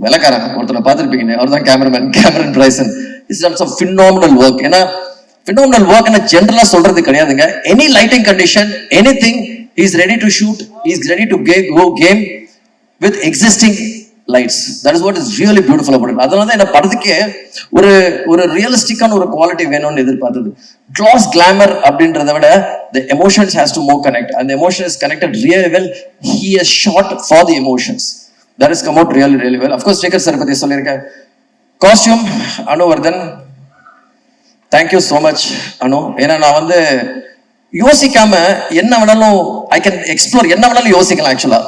Speaker 14: வெள்ளக்காரன் ஒருத்தனை பார்த்துருப்பீங்க, அவர் தான் Cameron Bryson. It's done some phenomenal work. ஏன்னா ஃபினாமினல் ஒர்க் என்ன ஜென்ரலா சொல்றது கிடையாதுங்க. Any lighting condition, anything is ready to shoot, is ready to go came with existing lights. That is what is really beautiful about it. அதனால தான் என்ன படத்துக்கே ஒரு ரியலிஸ்டிக்கான ஒரு குவாலிட்டி வேணும்னு எதிர்பார்த்தது. கிளாஸ் கிளாமர் அப்படின்றத விட the emotions has to more connect, and the emotion is connected really well. He has shot for the emotions. That has come out really really well. Of course Shekhar sir பத்தி சொல்லிருக்கேன். Costume Anu Vardhan, thank you so much Anu. ஏன்னா நான் வந்து யோசிக்காம என்ன வேணாலும் ஐ கேன் எக்ஸ்ப்ளோர், என்ன வேணாலும் யோசிக்கலாம் ஆக்சுவலா.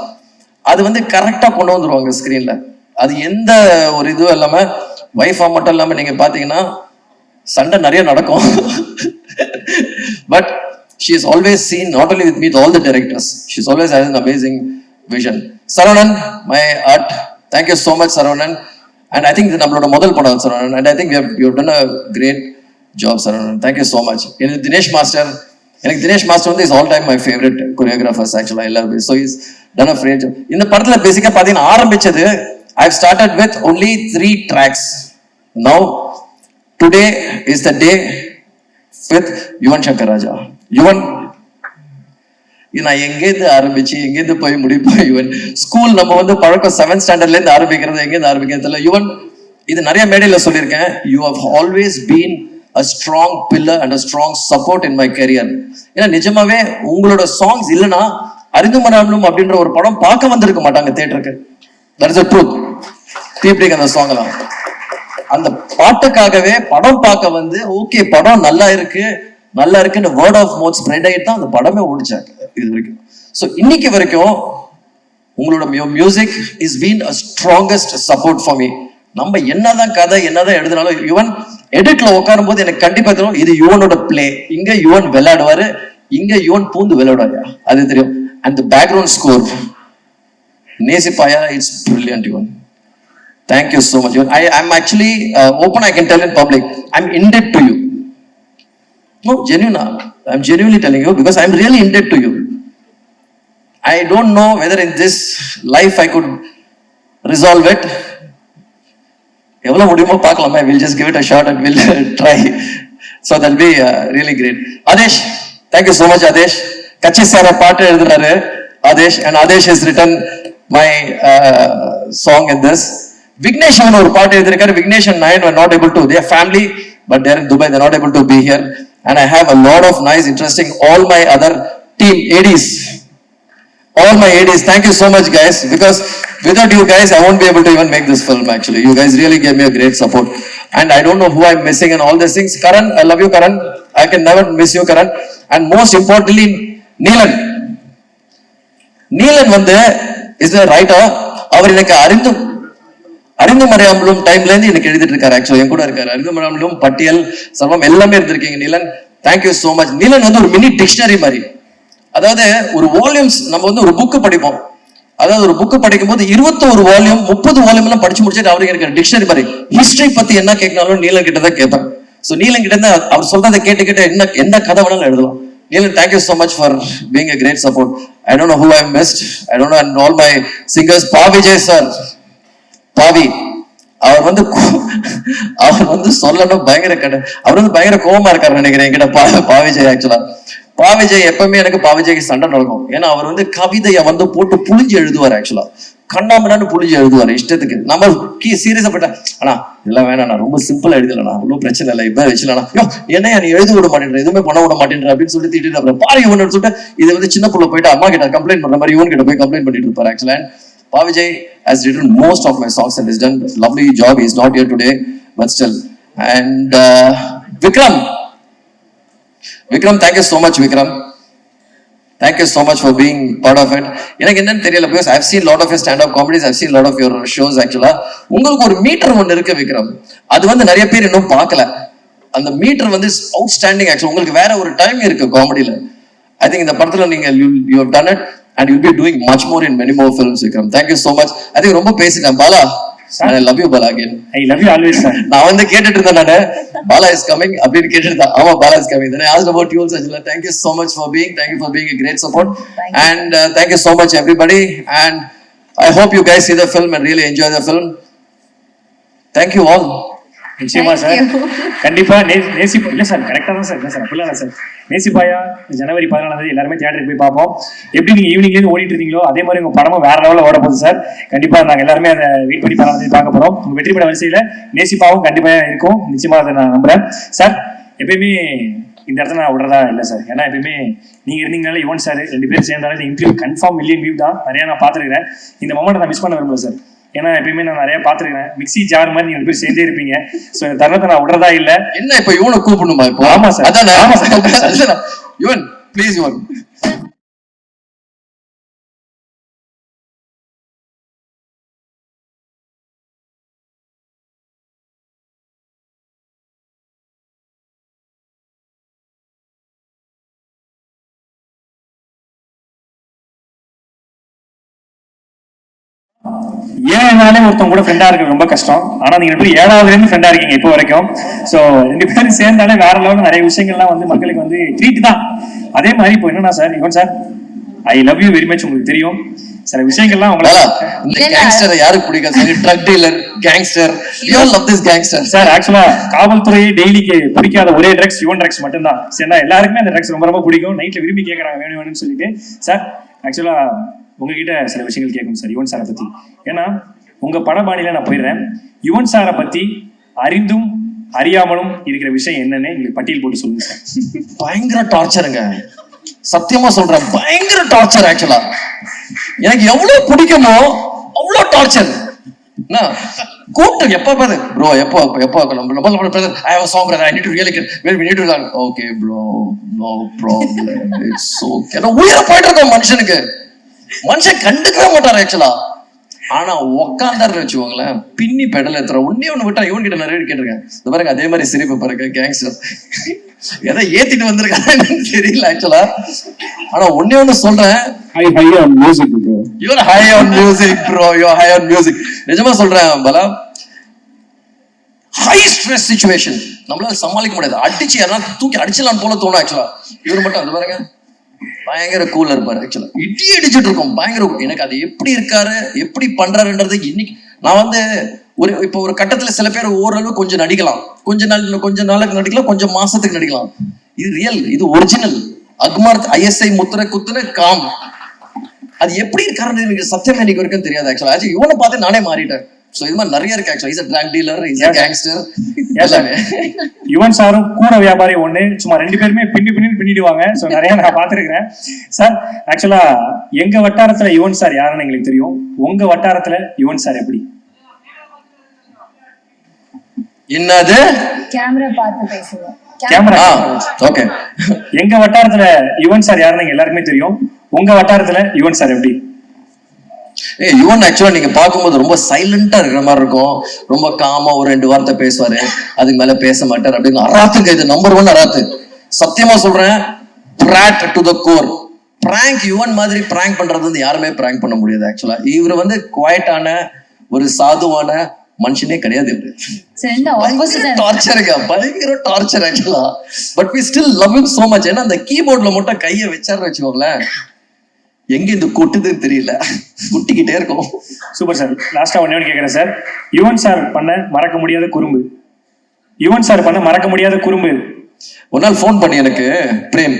Speaker 14: அது வந்து கரெக்டா கொண்டு வந்துருவாங்க ஸ்கிரீன்ல. அது எந்த ஒரு இதுவும் இல்லாம வைஃபா மட்டும் இல்லாம நீங்க பாத்தீங்கன்னா சண்டை நிறைய நடக்கும். But she is always seen not only with me, with all the directors. She's always has an amazing vision. Saravanan, my art, thank you so much Saravanan. And I think this nammaloda modal padam Saravanan, and I think you have done a great job Saravanan. Thank you so much. In Dinesh Master, Dinesh Master is all time my favorite choreographers actually. I love it. So he's done a great job. In the படத்துல பேசிக்கா பாத்தீங்கன்னா ஆரம்பிச்சது I've started with only 3 tracks. Now today is the day with Yuvan Shankar Raja. Yuvan, நான் எங்கேருந்து ஆரம்பிச்சு எங்கேருந்து போய் முடிப்போம். யுவன் ஸ்கூல் நம்ம வந்து பழக்கம் 7th ஸ்டாண்டர்ட்ல இருந்து ஆரம்பிக்கிறது, எங்கேருந்து ஆரம்பிக்கிறது யுவன். இது நிறைய மேடையில சொல்லியிருக்கேன். You have always been a strong pillar and a strong support in my career. ஏன்னா நிஜமாவே உங்களோட சாங்ஸ் இல்லைன்னா அறிந்துமராமலும் அப்படின்ற ஒரு படம் பார்க்க வந்திருக்க மாட்டாங்க தியேட்டருக்கு. That is the truth. தீப்டிக் அந்த சாங் எல்லாம் அந்த பாட்டுக்காகவே படம் பார்க்க வந்து ஓகே படம் நல்லா இருக்குன்னு வேர்ட் ஆஃப் மவுத் ஸ்ப்ரெட் ஆகிட்டு தான் அந்த படமே ஓடிச்சாங்க இது வரைக்கும். ஸோ இன்னைக்கு வரைக்கும் உங்களோட music is been a strongest support for me. நம்ம என்னதான் கதை என்னதான் எழுதினாலும் யுவன் எடிட்ல உட்காரும் போது எனக்கு கண்டிப்பா தெரியும் இது யுவனோட பிளே, இங்க யுவன் விளையாடுவாரு, இங்க யுவன் பூந்து விளையாடுவாரு, அது தெரியும். And the background score நேசிப்பாயா, it's brilliant Yuvan. Thank you so much. I'm actually open, I can tell in public. I'm in debt to you. No, genuine. I'm genuinely telling you because I'm really in debt to you. I don't know whether in this life I could resolve it. எவ்வளவு முடியுமோ பார்க்கலாமா? We'll just give it a shot and we'll try. So that'll be really great. Adesh, thank you so much Adesh. Kachi sir பாட்டு எழுதுறாரு Adesh, and Adesh has written my song in this. Vignesh ஒரு பாட்டு எழுதிருக்காரு. Vignesh and Nayan were not able to, they are family but they're in Dubai, they're not able to be here. And I have a lot of nice interesting, all my other team ADs, all my ADs, thank you so much guys, because without you guys I won't be able to even make this film actually. You guys really gave me a great support and I don't know who I'm missing and all these things. Karan, I love you Karan, I can never miss you Karan. And most importantly Neelan வந்து is a writer. அவர் எனக்கு அறிந்துமறையாமலும் டைம்ல இருந்து எனக்கு எழுதிட்டு இருக்காரு ஆக்சுவலி, என் கூட இருக்காரு. அறிந்துமறையாமலும் பட்டியல் சர்வம் எல்லாமே இருந்திருக்கீங்க Neelan. Thank you so much. Neelan வந்து ஒரு மினி டிக்ஷனரி மாதிரி. அதாவது ஒரு வால்யூம்ஸ் நம்ம வந்து ஒரு புக்கு படிப்போம், அதாவது ஒரு புக்கு படிக்கும் போது 21 வால்யூம் 30 வால்யூம் எல்லாம் படிச்சு முடிச்சுட்டு அவருக்கு இருக்கிற டிக்ஷனரி மாதிரி. ஹிஸ்டரி பத்தி என்ன கேட்கனாலும் நீலன் கிட்ட தான் கேட்பேன். ஸோ நீலன் கிட்ட இருந்து அவர் சொல்றதை கேட்டு எந்த கதை வேணாலும் எழுதலாம். Neelan, thank you so much for being a great support. I don't know who I missed. I don't know, and all my singers. Pavijay sir. Pavi. அவர் வந்து சொல்லணும் பயங்கர அவர் வந்து பயங்கர கோவமா இருக்காரு நினைக்கிறேன் என்கிட்ட பாவிஜய். ஆக்சுவலா பாவிஜய் எப்பவுமே எனக்கு பாவிஜய்க்கு சண்டை நடக்கும். ஏன்னா அவர் வந்து கவிதையை வந்து போட்டு புளிஞ்சு எழுதுவார். ஆக்சுவலா கண்ணாமண்ணு புளிஞ்சு எழுதுவார் இஷ்டத்துக்கு. நம்ம சீரியஸா போட்டா ஆனா இதெல்லாம் வேணாம், ரொம்ப சிம்பிளா எழுதலண்ணா, ஒன்றும் பிரச்சனை இல்லை, இப்ப வச்சுலண்ணா, என்ன நீ எழுத விட மாட்டேன்ற, எதுவுமே பண்ண விட மாட்டேன்ற அப்படின்னு சொல்லி திட்டு அப்புறம் பாரு இவன் சொல்லிட்டு இது வந்து சின்ன புள்ள போயிட்டு அம்மா கிட்ட கம்ப்ளைண்ட் பண்ற மாதிரி இவன் கிட்ட போய் கம்ப்ளைண்ட் பண்ணிட்டு இருப்பாரு. ஆக்சுவலா Pavijay has written most of my songs and has done a lovely job. He is not here today, but still. And Vikram, thank you so much, Vikram. Thank you so much for being part of it. எனக்கு என்னன்னு தெரியல, because I've seen lot of your stand-up comedies, I've seen lot of your shows. Actually, உங்களுக்கு ஒரு மீட்டர் ஒன்று இருக்கு விக்ரம், அது வந்து நிறைய பேர் இன்னும் பார்க்கல. அந்த மீட்டர் வந்து அவுட்ஸ்டாண்டிங். ஆக்சுவலி உங்களுக்கு வேற ஒரு டைம் இருக்கு காமெடியில. I think இந்த படத்துல நீங்க you have done it. And you'll be doing much more in many more films, Vikram. Thank you so much. I think ரொம்ப பேசிட்டேன் Bala. And I love you Bala again.
Speaker 1: I love you always sir.
Speaker 14: நான் வந்து கேட்டுட்டு இருந்தேன் நானு Bala is coming அப்படின்னு கேட்டுட்டு ஆமா Bala is coming. Then I asked about you also. Thank you so much for being. Thank you for being a great support. And thank you so much everybody. And I hope you guys see the film and really enjoy the film. Thank you all.
Speaker 1: நிச்சயமா சார், கண்டிப்பா நேசிப்பா இல்ல சார், கரெக்டா தான் சார், இல்ல சார் அப்படிலாம் சார். நேசிப்பாயா ஜனவரி 14 எல்லாருமே தியேட்டருக்கு போய் பார்ப்போம். எப்படி நீங்க ஈவினிங்ல இருந்து ஓடிட்டு இருக்கீங்களோ அதே மாதிரி உங்க படமும் வேற லெவலில் ஓட போகுது சார். கண்டிப்பா நாங்க எல்லாருமே அதை வெயிட் பண்ணி 14 பார்க்க போறோம். உங்க வெற்றி பட வரிசையில நேசிப்பாவும் கண்டிப்பா இருக்கும், நிச்சயமா அதை நான் நம்புறேன் சார். எப்பயுமே இந்த இடத்துல நான் விடுறதா இல்லை சார், ஏன்னா எப்பயுமே நீங்க இருந்தீங்கனால யுவன் சார் 2 பேரும் சேர்ந்தாலும் இந்த இன்டர்வியூ கன்ஃபார்ம் மில்லியன் வியூ தான். நிறைய நான் பார்த்துருக்கிறேன். இந்த மொமெண்ட் நான் மிஸ் பண்ண விரும்பல சார், ஏன்னா எப்பயுமே நான் நிறைய பாத்துருக்கேன். மிக்ஸி ஜார் மாதிரி நீங்க பேர் சேர்ந்தே இருப்பீங்க. சோ இந்த தருணத்தை நான் விடுறதா இல்ல.
Speaker 14: என்ன இப்ப இவனை கூப்பிடணுமா இப்போ?
Speaker 1: ஆமா சார்,
Speaker 14: அதானே?
Speaker 1: ஆமா சார்.
Speaker 14: யுவன் ப்ளீஸ் யுவன்.
Speaker 1: ஏழாலே ஒருத்தவங்க கூட ஃப்ரெண்டா இருக்கு ரொம்ப கஷ்டம். ஆனா நீங்க 7ஆவதுல இருந்து ஃப்ரெண்டா இருக்கீங்க இப்போ வரைக்கும். சோ 2 பேரும் சேர்ந்தாலே வேற லெவலில் நிறைய விஷயங்கள்லாம் வந்து மக்களுக்கு வந்து ட்ரீட் தான். அதே மாதிரி இப்போ என்னன்னா sir, Yuvan sir I love you very much. உங்களுக்கு தெரியும் சில விஷயங்கள்லாம் உங்களுக்கு
Speaker 14: இந்த கேங்ஸ்டர் யாருக்கு பிடிக்காது? Drug dealer, gangster, you all love this gangster.
Speaker 1: Sir ஆக்சுவலா காவல்துறை டெய்லிக்கு பிடிக்காத ஒரே ட்ரக்ஸ் யுவன் ட்ரக்ஸ் மட்டும்தான். சரினா எல்லாருக்குமே அந்த ட்ரக்ஸ் ரொம்ப ரொம்ப பிடிக்கும். நைட்ல விரும்பி கேட்கறாங்க வேணும் வேணும்னு சொல்லிட்டு. சார் ஆக்சுவலா உங்ககிட்ட சில விஷயங்கள் கேட்கும் சார் யுவன் சாரை பத்தி. ஏன்னா உங்க படபாணியில நான் போயிடுறேன். யுவன் சாரை பத்தி அறிந்தும் அறியாமலும் இருக்கிற விஷயம் என்னன்னு எங்களுக்கு பட்டியல் போட்டு சொல்லுங்க சார்.
Speaker 14: பயங்கர டார்ச்சருங்க, சத்தியமா சொல்றேன், பயங்கர டார்ச்சர். ஆக்சுவலா எனக்கு எவ்வளவு பிடிக்குமோ அவ்வளவு டார்ச்சர். கூப்பிட்டு எப்ப பாரு ப்ரோ எப்போ I have a song brother, I need to really get well, we need to learn. Okay bro, no problem, it's okay. நான் உயிரை போயிட்டு இருக்கோம் மனுஷனுக்கு, மனுஷன் கண்டுக்கவே மாட்டார் ஆக்சுவலா. ஆனா உக்காந்தாரு வச்சுக்கோங்களேன், பின்னி பெடல் ஏத்துற ஒண்ணு விட்டா இவன் கிட்ட நிறைய கேட்டிருக்கேன். இந்த பாருங்க அதே மாதிரி சிரிப்பு பாருங்க, கேங்ஸ்டர் எதை ஏத்திட்டு வந்திருக்காங்க தெரியல ஆக்சுவலா. ஆனா ஒண்ணு சொல்றேன்,
Speaker 13: high on music bro.
Speaker 14: You're high on music bro, you're high on music. நிஜமா சொல்றேன் பலா, ஹை ஸ்ட்ரெஸ் சிச்சுவேஷன் நம்மளால சமாளிக்க முடியாது. அடிச்சு யாராவது தூக்கி அடிச்சலாம் போல தோணும் ஆக்சுவலா. இவரு மட்டும் அது பாருங்க பயங்கர கூலா இருப்பாரு ஆக்சுவலா. இடி அடிச்சுட்டு இருக்கோம் பயங்கர. எனக்கு அது எப்படி இருக்காரு எப்படி பண்றாருன்றது இன்னைக்கு நான் வந்து இப்போ ஒரு கட்டத்துல சில பேர் ஓரளவு கொஞ்சம் நடிக்கலாம், கொஞ்ச நாளுக்கு நடிக்கலாம், கொஞ்சம் மாசத்துக்கு நடிக்கலாம். இது ரியல், இது ஒரிஜினல். அக்மார் ISI முத்திர குத்துன காம். அது எப்படி இருக்காருன்னு எனக்கு சத்தியமா இன்னைக்கு வரைக்கும் தெரியாது ஆக்சுவலா. இவனை பார்த்து நானே மாறிட்டேன். சோ இது மாதிரி நிறைய இருக்கு ஆக்சுவலா. Is a drug dealer, is a gangster. எல்லாமே
Speaker 1: யுவன் சாரும் கூட வியாபாரி ஒண்ணு, சும்மா 2 பேருமே பின்னிடுவாங்க. சோ நிறைய நான் பாத்துருக்கிறேன் சார். ஆக்சுவலா எங்க வட்டாரத்துல யுவன் சார் யாருன்னு எங்களுக்கு தெரியும். உங்க வட்டாரத்துல யுவன் சார் எப்படி?
Speaker 14: என்னது
Speaker 3: கேமரா பார்த்து பேசுவோம்.
Speaker 1: Camera
Speaker 14: okay.
Speaker 1: எங்க வட்டாரத்துல யுவன் சார் யாருன்னு எல்லாருக்குமே தெரியும். உங்க வட்டாரத்துல யுவன் சார் எப்படி?
Speaker 14: யுவன் ஆக்சுவலா நீங்க பார்க்கும்போது ரொம்ப சைலண்டா இருக்கிற மாதிரி இருக்கும். ரொம்ப காமா ஒரு 2 வார்த்தை பேசுவாரு, அதுக்கு மேல பேச மாட்டார் அப்படின்னு. அராத்துங்க, இது நம்பர் 1 அராத்து. சத்தியமா சொல்றேன், brat to the core. Prank Yuvan மாதிரி பிராங்க் பண்றது வந்து யாருமே பிராங்க் பண்ண முடியாது ஆக்சுவலா. இவர் வந்து குவாய்ட்டான ஒரு சாதுவான மனுஷனே கிடையாது.
Speaker 3: ஆப்போசிட்
Speaker 14: பயங்கர டார்ச்சர் ஆக்சுவலா. But we still love him so much. ஏன்னா அந்த கீபோர்ட்ல மட்டும் கையை வச்சாரு வச்சுக்கோங்களேன், எங்க இந்த கொட்டுதுன்னு தெரியல, குட்டிக்கிட்டே இருக்கும்.
Speaker 1: Super sir. லாஸ்டா ஒண்ணே கேட்கிறேன் சார், யுவன் சார் பண்ண மறக்க முடியாத குறும்பு, யுவன் சார் பண்ண மறக்க முடியாத குறும்பு.
Speaker 14: ஒரு நாள் ஃபோன் பண்ணி எனக்கு பிரேம்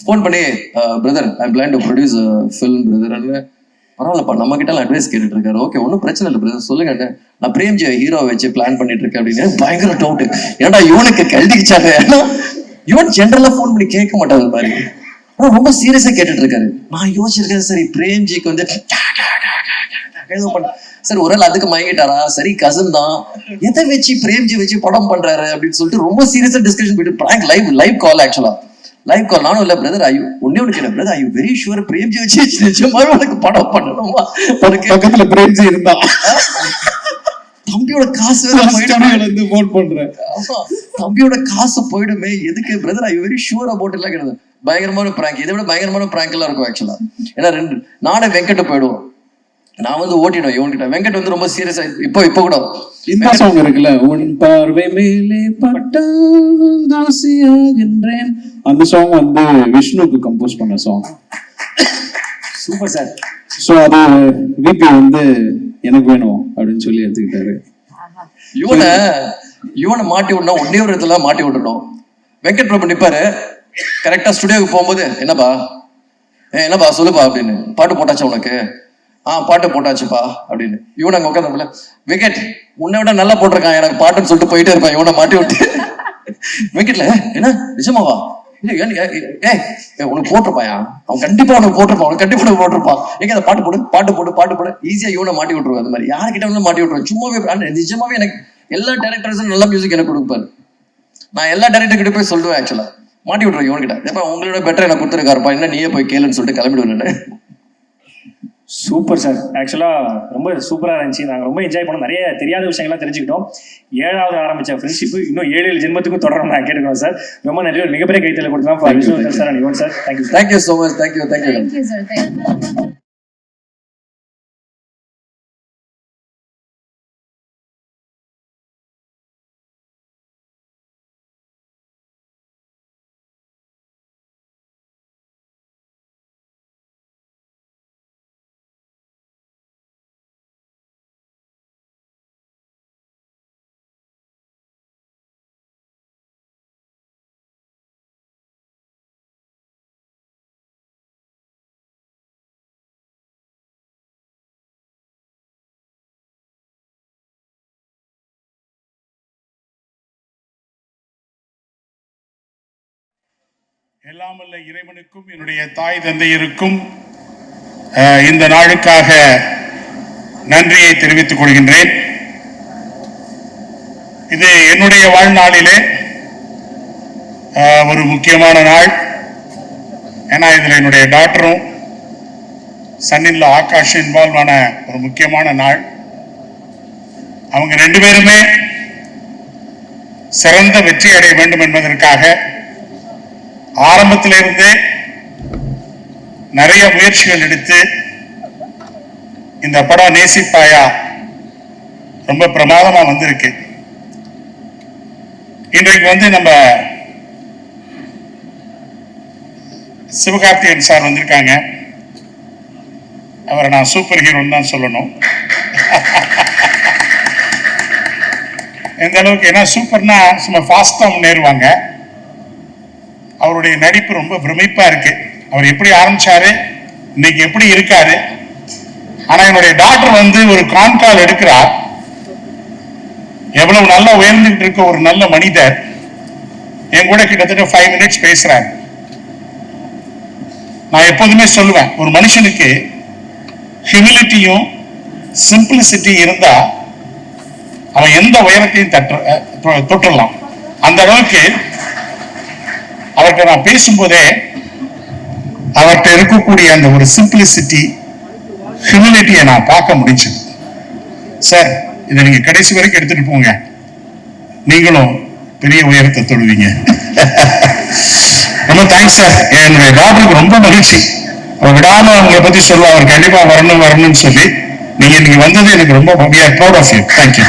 Speaker 14: ஃபோன் பண்ணி, brother I plan to produce film brother. பரவாயில்லப்பா, நம்ம கிட்ட அட்வைஸ் கேட்டுட்டு இருக்காரு. ஓகே, ஒன்றும் பிரச்சனை இல்லை பிரதர், சொல்லுங்க. நான் பிரேம்ஜி ஹீரோ வச்சு பிளான் பண்ணிட்டு இருக்கேன் அப்படின்னு. பயங்கர டவுட், ஏன்டா இவனுக்கு கழட்டிக்கிச்சாங்க. ஏன்னா இவன் ஜென்ரலா ஃபோன் பண்ணி கேட்க மாட்டாரு பாரு, ஆனா ரொம்ப சீரியஸா கேட்டுட்டு இருக்காரு. நான் யோசிச்சிருக்கேன், சரி பிரேம்ஜிக்கு வந்து சார் ஒரு நாள் அதுக்கு மயங்கிட்டாரா, சரி கசன் தான், எதை வச்சு பிரேம்ஜி வச்சு படம் பண்றாரு அப்படின்னு சொல்லிட்டு ரொம்ப சீரியஸா டிஸ்கஷன் போயிட்டு பிராங்க் லைவ் கால். ஆக்சுவலா லைவ் கால். நானும் இல்ல பிரதர், ஒன்னே ஒன்று கேட்டேன், brother I very sure Premji வச்சு நிஜமாவே உனக்கு படம் பண்ணணுமா, உனக்கு
Speaker 13: பக்கத்துல பிரேம்ஜி இருந்தா
Speaker 14: தம்பியோட காசு
Speaker 13: போன் பண்றேன்,
Speaker 14: தம்பியோட காசு போயிடுமே எதுக்கு brother, I very sure about எல்லாம் கிடையாது. பயங்கரமான பிராங்க், இதை விட பயங்கரமான பிராங்க் எல்லாம் இருக்கும் ஆக்சுவலா. ஏன்னா நானே வெங்கட் போயிடுவோம், நான் வந்து ஓட்டிடுவேன் இவன்கிட்ட. வெங்கட் வந்து ரொம்ப சீரியஸா இப்போ கூட
Speaker 13: இந்த சாங் இருக்குல்ல, உன் பார்வை மேலே பட்டாசியாகின்றேன், அந்த சாங் வந்து விஷ்ணுக்கு கம்போஸ் பண்ண சாங்.
Speaker 1: Super sir.
Speaker 13: சோ அது விபி வந்து எனக்கு வேணும் அப்படின்னு சொல்லி எடுத்துக்கிட்டாரு.
Speaker 14: இவனை மாட்டி விடணும், ஒன்னே ஒரு இடத்துல மாட்டி விடணும். வெங்கட் பிரபு நிப்பாரு கரெக்டா ஸ்டுடியோக்கு போகும்போது, என்னப்பா சொல்லுப்பா அப்படின்னு, பாட்டு போட்டாச்சா உனக்கு, பாட்டு போட்டாச்சுப்பா அப்படின்னு. இவனை அங்க உட்காந்து, வெங்கட் உன்னை விட நல்லா போட்டிருக்கான் எனக்கு பாட்டுன்னு சொல்லிட்டு போயிட்டே இருப்பான் இவனை மாட்டி விட்டு. வெங்கட்ல என்ன நிஜமாவா, உனக்கு போட்டிருப்பாயா, அவன் கண்டிப்பா உனக்கு போட்டிருப்பான், அவனுக்கு கண்டிப்பா உனக்கு போட்டிருப்பான், எங்க அந்த பாட்டு போடு ஈஸியா இவனை மாட்டி விட்டுருவான். அந்த மாதிரி யாருக்கிட்ட வந்து மாட்டி விட்டுருவான் சும்மாவே. நிஜமாவே எனக்கு எல்லா டைரக்டர்ஸும் நல்ல மியூசிக் எனக்கு கொடுப்பாரு. நான் எல்லா டைரக்டர் கிட்ட போய் சொல்லுவேன் ஆக்சுவலா, மாட்டி விட்டுருவேன் இவன்கிட்ட, உங்களோட பெட்டர் எனக்கு கொடுத்துருக்காருப்பா, என்ன நீயே போய் கேளுன்னு சொல்லிட்டு கிளம்பிடுவேன்.
Speaker 1: Super sir. ஆக்சுவலா ரொம்ப சூப்பரா இருந்துச்சு, நாங்க ரொம்ப என்ஜாய் பண்ணோம், நிறைய தெரியாத விஷயங்கள்லாம் தெரிஞ்சுக்கிட்டோம். 7வது ஆரம்பிச்ச ஃப்ரெண்ட்ஷிப் இன்னும் 7 ஜென்மத்துக்கும் தொடரும் நான் கேட்டுக்கிறோம் சார். ரொம்ப நன்றி. ஒரு மிகப்பெரிய கைத்தல கொடுக்கலாம் for Vishnu sir and Yuvan sir.
Speaker 14: Thank you so much. Thank you
Speaker 3: sir.
Speaker 15: எல்லாம் வல்ல இறைவனுக்கும் என்னுடைய தாய் தந்தையருக்கும் இந்த நாளுக்காக நன்றியை தெரிவித்துக் கொள்கின்றேன். இது என்னுடைய வாழ்நாளிலே ஒரு முக்கியமான நாள். ஏன்னா இதில் என்னுடைய டாக்டரும் சன்னின்ல ஆகாஷ் இன்வால்வ் ஆன ஒரு முக்கியமான நாள். அவங்க 2 பேருமே சிறந்த வெற்றி அடைய வேண்டும் என்பதற்காக ஆரம்பத்திலிருந்தே நிறைய முயற்சிகள் எடுத்து இந்த படம் நேசிப்பாயா ரொம்ப பிரமாதமா வந்திருக்கு. இன்றைக்கு வந்து நம்ம சிவகார்த்திகேயன் சார் வந்திருக்காங்க. அவரை நான் சூப்பர் ஹீரோன்னு தான் சொல்லணும். எந்த அளவுக்கு, ஏன்னா சூப்பர்னா சும்மா ஃபாஸ்டா முன்னேறுவாங்க. அவருடைய நடிப்பு ரொம்ப பிரமிப்பா இருக்கு. அவர் எப்படி ஆரம்பிச்சாரு, இன்னைக்கு எப்படி இருக்காரு. ஆனா என்னுடைய டாக்டர் வந்து ஒரு கான்கால் எடுக்கிறார். எவ்வளவு நல்லா உயர்ந்துட்டு இருக்க ஒரு நல்ல மனிதர் என் கூட கிட்டத்தட்ட 5 minutes பேசுறாரு. நான் எப்போதுமே சொல்லுவேன், ஒரு மனுஷனுக்கு ஹியூமிலிட்டியும் சிம்பிளிசிட்டி இருந்தா அவன் எந்த உயரத்தையும் தொற்றலாம். அந்த அளவுக்கு அவர்கிட்ட நான் பேசும்போதே அவர்கிட்ட இருக்கக்கூடிய அந்த ஒரு சிம்பிளிசிட்டி, ஹியூமிலிட்டியை நான் பார்க்க முடிஞ்சது. சார், இதை நீங்க கடைசி வரைக்கும் எடுத்துட்டு போங்க, நீங்களும் பெரிய உயரத்தை தொடுவீங்க. ரொம்ப தேங்க்ஸ் சார். என்னுடைய டாக்டருக்கு ரொம்ப மகிழ்ச்சி. அவர் விடாம அவங்களை பத்தி சொல்லுவா, அவர் கண்டிப்பா வரணும்னு சொல்லி நீங்க இன்னைக்கு வந்தது எனக்கு ரொம்ப ப்ரௌட் ஆஃப் யூ. தேங்க்யூ.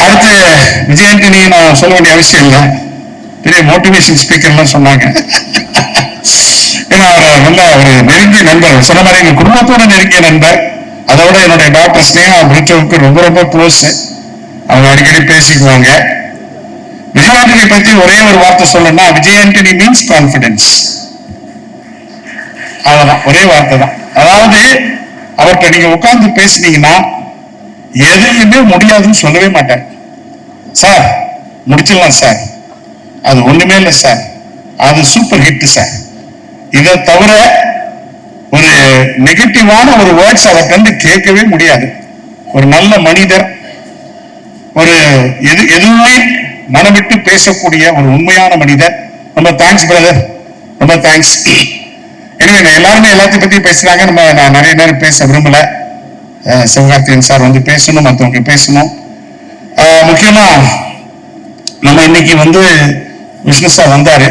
Speaker 15: அடுத்து விஜய் ஆண்டனி நான் சொல்ல வேண்டிய அவசியம் இல்லை, பெரிய மோட்டிவேஷன் ஸ்பீக்கர்லாம் சொன்னாங்க. ஏன்னா அவர் நல்ல ஒரு நெருங்கிய நண்பர், சொன்ன மாதிரி எங்க குடும்பத்தோட நெருங்கிய நண்பர். அதோட என்னுடைய டாக்டர் ஸ்னேகா பிரிட்டோவுக்கு ரொம்ப ரொம்ப க்ளோஸ். அவங்க அடிக்கடி பேசிக்குவாங்க. விஜய் ஆண்டனி பத்தி ஒரே ஒரு வார்த்தை சொல்லணும்னா, விஜய் ஆண்டனி மீன்ஸ் கான்பிடன்ஸ். அவ்வளவுதான், ஒரே வார்த்தை தான். அதாவது அவர்கிட்ட நீங்க உட்கார்ந்து பேசுனீங்கன்னா எதையுமே முடியாதுன்னு சொல்லவே மாட்டார். சார் முடிச்சிடலாம் சார், அது ஒண்ணுமே இல்லை சார், அது சூப்பர் ஹிட் சார். இதை தவிர ஒரு நெகட்டிவான ஒரு வேர்ட்ஸ் அவர்கிட்ட கேட்கவே முடியாது. ஒரு நல்ல மனிதர், ஒரு எதுவுமே மனமிட்டு பேசக்கூடிய ஒரு உண்மையான மனிதர். ரொம்ப தேங்க்ஸ் பிரதர், ரொம்ப தேங்க்ஸ். எனவே எல்லாருமே எல்லாத்தையும் பத்தி பேசுறாங்க, நான் நிறைய நேரம் பேச விரும்பல. சிவகார்த்திகேயன் சார் வந்து பேசணும், மற்றவங்க பேசணும். முக்கியமா நம்ம இன்னைக்கு வந்து விஷ்ணு சார் வந்தாரு.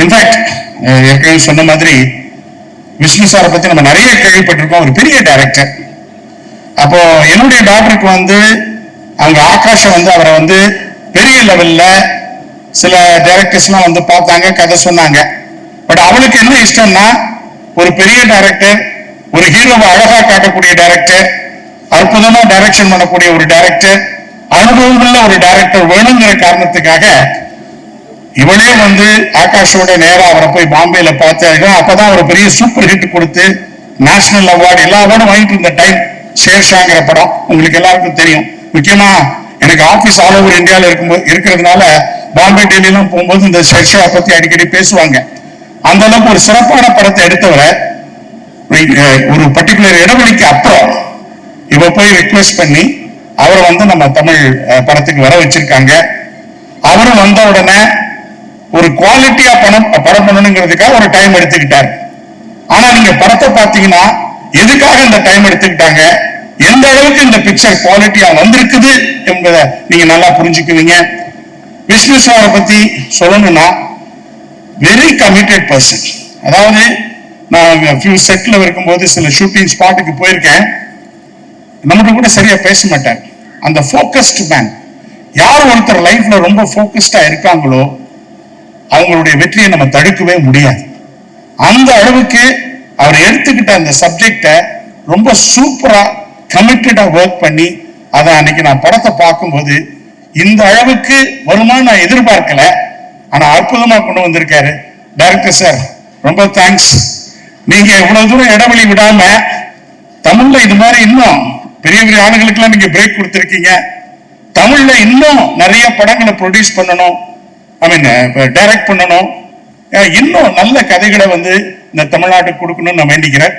Speaker 15: இன்ஃபேக்ட் ஏற்கனவே சொன்ன மாதிரி விஷ்ணு சாரை பத்தி நம்ம நிறைய கேள்விப்பட்டிருக்கோம். ஒரு பெரிய டைரக்டர். அப்போ என்னுடைய டாக்டருக்கு வந்து அவங்க ஆகாஷை வந்து அவரை வந்து பெரிய லெவல்ல சில டைரக்டர்ஸ்லாம் வந்து பார்த்தாங்க, கதை சொன்னாங்க. பட் அவளுக்கு என்ன இஷ்டம்னா, ஒரு பெரிய டைரக்டர், ஒரு ஹீரோவை அழகா காட்டக்கூடிய டைரக்டர், அற்புதமா டைரக்ஷன் பண்ணக்கூடிய ஒரு டைரக்டர், அனுபவமுள்ள ஒரு டைரக்டர் வேணுங்கிற காரணத்துக்காக இவளே வந்து ஆகாஷோட நேரா அவரை போய் பாம்பேல பார்த்தாங்க. அப்பதான் ஒரு பெரிய சூப்பர் ஹிட் கொடுத்து நேஷனல் அவார்டு எல்லா அவார்டும் வாங்கிட்டு இருந்த டைம் ஷேர்ஷாங்கிற படம் உங்களுக்கு எல்லாருக்கும் தெரியும். முக்கியமா எனக்கு ஆபீஸ் ஆல் ஓவர் இந்தியாவில் இருக்கிறதுனால பாம்பே டெல்லியெல்லாம் போகும்போது இந்த ஷேர்ஷா பத்தி அடிக்கடி பேசுவாங்க. அந்த அளவுக்கு ஒரு சிறப்பான படத்தை எடுத்தவரை ஒரு பர்டிகுலர் இடைவெளிக்கு அப்புறம் இவ போய் ரிக்வெஸ்ட் பண்ணி அவரை வந்து நம்ம தமிழ் படத்துக்கு வர வச்சிருக்காங்க. அவரும் வந்த உடனே ஒரு குவாலிட்டியா படம் பண்ணணுங்கிறதுக்காக ஒரு டைம் எடுத்துக்கிட்டார். ஆனா நீங்க படத்தை பார்த்தீங்கன்னா எதுக்காக இந்த டைம் எடுத்துக்கிட்டாங்க, எந்த அளவுக்கு இந்த பிக்சர் குவாலிட்டியா வந்திருக்குது என்பதை நீங்க நல்லா புரிஞ்சுக்குவீங்க. விஷ்ணு சாரை பத்தி சொல்லணும்னா வெரி கமிட்டட் பர்சன். அதாவது நான் ஃபியூ செட்ல இருக்கும்போது சில ஷூட்டிங் ஸ்பாட்டுக்கு போயிருக்கேன். நம்மகிட்ட கூட சரியா பேச மாட்டார். அந்த ஃபோக்கஸ்டு மேன். யார் ஒருத்தர் லைஃப்ல ரொம்ப ஃபோக்கஸ்டா இருக்காங்களோ அவங்களுடைய வெற்றியை நம்ம தடுக்கவே முடியாது. அந்த அளவுக்கு அவர் எடுத்துக்கிட்ட அந்த சப்ஜெக்டை ரொம்ப சூப்பரா கமிட்டடா ஒர்க் பண்ணி அதை அன்னைக்கு நான் படத்தை பார்க்கும்போது இந்த அளவுக்கு வருமானம் நான் எதிர்பார்க்கல. ஆனா அற்புதமா கொண்டு வந்திருக்காரு டைரக்டர் சார். ரொம்ப தேங்க்ஸ். நீங்க இவ்வளவு தூரம் இடைவெளி விடாம தமிழ்ல இது மாதிரி இன்னும் பெரிய பெரிய ஆளுகளுக்கு எல்லாம் நீங்க பிரேக் கொடுத்திருக்கீங்க. தமிழ்ல இன்னும் நிறைய படங்களை ப்ரொடியூஸ் பண்ணணும், ஐ மீன் டைரக்ட் பண்ணணும், இன்னும் நல்ல கதைகளை வந்து இந்த தமிழ்நாட்டுக்கு கொடுக்கணும்னு நான் வேண்டிக்கிறேன்.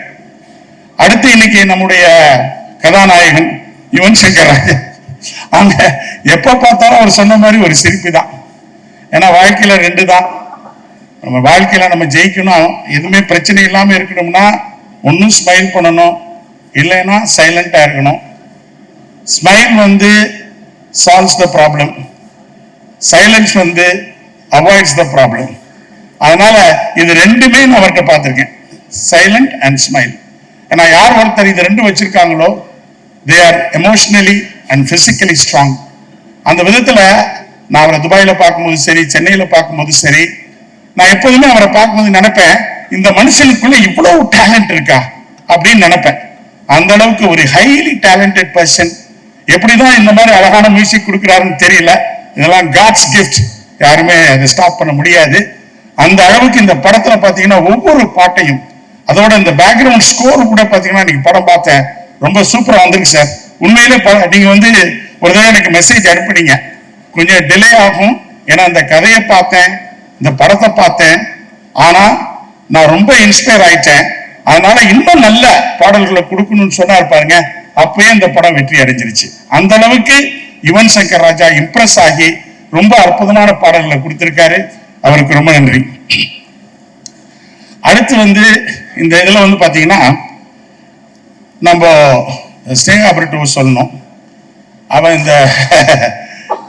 Speaker 15: அடுத்து இன்னைக்கு நம்முடைய கதாநாயகன் யுவன் சங்கர் ராஜா. அவங்க எப்ப பார்த்தாலும் அவர் சொன்ன மாதிரி ஒரு சிரிப்பு தான். ஏன்னா வாழ்க்கையில ரெண்டு தான். நம்ம வாழ்க்கையில நம்ம ஜெயிக்கணும், எதுவுமே பிரச்சனை இல்லாம இருக்கணும்னா ஒன்னும் ஸ்மைல் பண்ணணும், இல்லைன்னா சைலண்டா இருக்கணும். ஸ்மைல் வந்து சால்வ்ஸ் த ப்ராப்ளம், சைலன்ஸ் வந்து அவாய்ட்ஸ் த ப்ராப்ளம். அதனால இது ரெண்டுமே நான் அவர்கிட்ட பார்த்திருக்கேன், சைலண்ட் அண்ட் ஸ்மைல். ஏன்னா யார் ஒருத்தர் இது ரெண்டும் வச்சிருக்காங்களோ they are emotionally and physically strong. அந்த விதத்துல நான் அவரை துபாயில பார்க்கும்போது சரி, சென்னையில பார்க்கும்போது சரி, நான் எப்போதுமே அவரை பார்க்கும்போது நினைப்பேன், இந்த மனுஷனுக்குள்ள இவ்வளவு டேலண்ட் இருக்கா அப்படின்னு நினைப்பேன். அந்த அளவுக்கு ஒரு ஹைலி டேலண்டட் பர்சன். எப்படிதான் இந்த மாதிரி அழகான மியூசிக் கொடுக்குறாருன்னு தெரியல. இதெல்லாம் காட்ஸ் கிஃப்ட், யாருமே அதை ஸ்டாப் பண்ண முடியாது. அந்த அளவுக்கு இந்த படத்துல பாத்தீங்கன்னா ஒவ்வொரு பாட்டையும், அதோட இந்த பேக்ரவுண்ட் ஸ்கோர் கூட பாத்தீங்கன்னா இன்னைக்கு படம் பார்த்தேன், ரொம்ப சூப்பரா வந்திருக்கு சார். உண்மையிலே நீங்க வந்து ஒரு தடவை எனக்கு மெசேஜ் அனுப்புனீங்க, கொஞ்சம் டிலே ஆகும் ஏன்னா இந்த கதையை பார்த்தேன், இந்த படத்தை பார்த்தேன், ஆனா நான் ரொம்ப இன்ஸ்பயர் ஆயிட்டேன், அதனால இன்னும் நல்ல பாடல்களை கொடுக்கணும்னு சொன்னா இருப்பாருங்க. அப்பயே இந்த படம் வெற்றி அடைஞ்சிருச்சு. அந்த அளவுக்கு யுவன் சங்கர் ராஜா இம்ப்ரெஸ் ஆகி ரொம்ப அற்புதமான பாடல்களை கொடுத்திருக்காரு. அவருக்கு ரொம்ப நன்றி. அடுத்து வந்து இந்த இதுல வந்து பாத்தீங்கன்னா நம்ம ஸ்னேகா பிரிட்டோ சொல்லணும். அவன் இந்த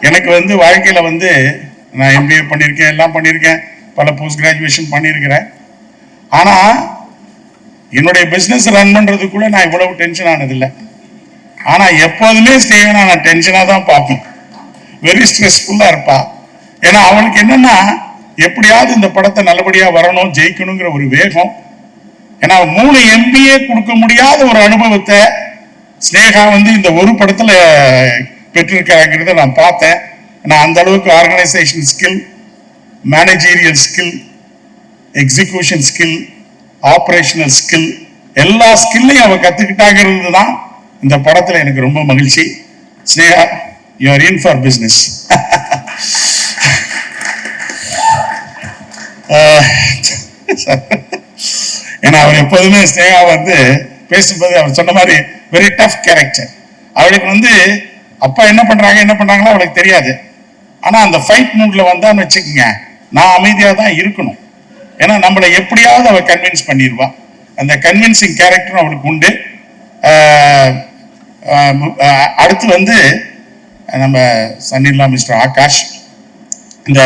Speaker 15: எனக்கு வந்து வாழ்க்கையில வந்து நான் MBA பண்ணியிருக்கேன், எல்லாம் பண்ணியிருக்கேன், பல போஸ்ட் கிராஜுவேஷன் பண்ணியிருக்கிறேன். ஆனா என்னுடைய பிசினஸ் ரன் பண்றதுக்குள்ள நான் இவ்வளவு டென்ஷன் ஆனதில்லை. ஆனா எப்போதுமே ஸ்னேகா நான் டென்ஷனா தான் பார்ப்பேன். வெரி ஸ்ட்ரெஸ்ஃபுல்லா இருப்பா. ஏன்னா அவளுக்கு என்னன்னா எப்படியாவது இந்த படத்தை நல்லபடியா வரணும், ஜெயிக்கணுங்கிற ஒரு வேகம். ஏன்னா 3 MBA கொடுக்க முடியாத ஒரு அனுபவத்தை ஸ்னேகா வந்து இந்த ஒரு படத்துல பெற்றிருக்காங்கிறத நான் பார்த்தேன். நான் அந்த அளவுக்கு organisation skill, managerial skill, execution skill, operational skill, எல்லா ஸ்கில்லையும் அவ கத்துக்கிட்டாங்கிறது தான் இந்த படத்துல எனக்கு ரொம்ப மகிழ்ச்சி. Sneha, you are in for business. ஏன்னா அவர் எப்போதுமே ஸ்னேகா வந்து பேசும்போது அவர் சொன்ன மாதிரி வெரி டஃப் கேரக்டர். அவளுக்கு வந்து அப்பா என்ன பண்றாங்களோ அவளுக்கு தெரியாது. ஆனா அந்த ஃபைட் மூட்ல வந்தான்னு வச்சுக்கோங்க, நான் அமைதியா தான் இருக்கணும். ஏன்னா நம்மளை எப்படியாவது அவ கன்வின்ஸ் பண்ணிடுவா. அந்த கன்வின்சிங் கேரக்டரும் அவளுக்கு உண்டு. அடுத்து வந்து நம்ம சன்னில்லா மிஸ்டர் ஆகாஷ். இந்த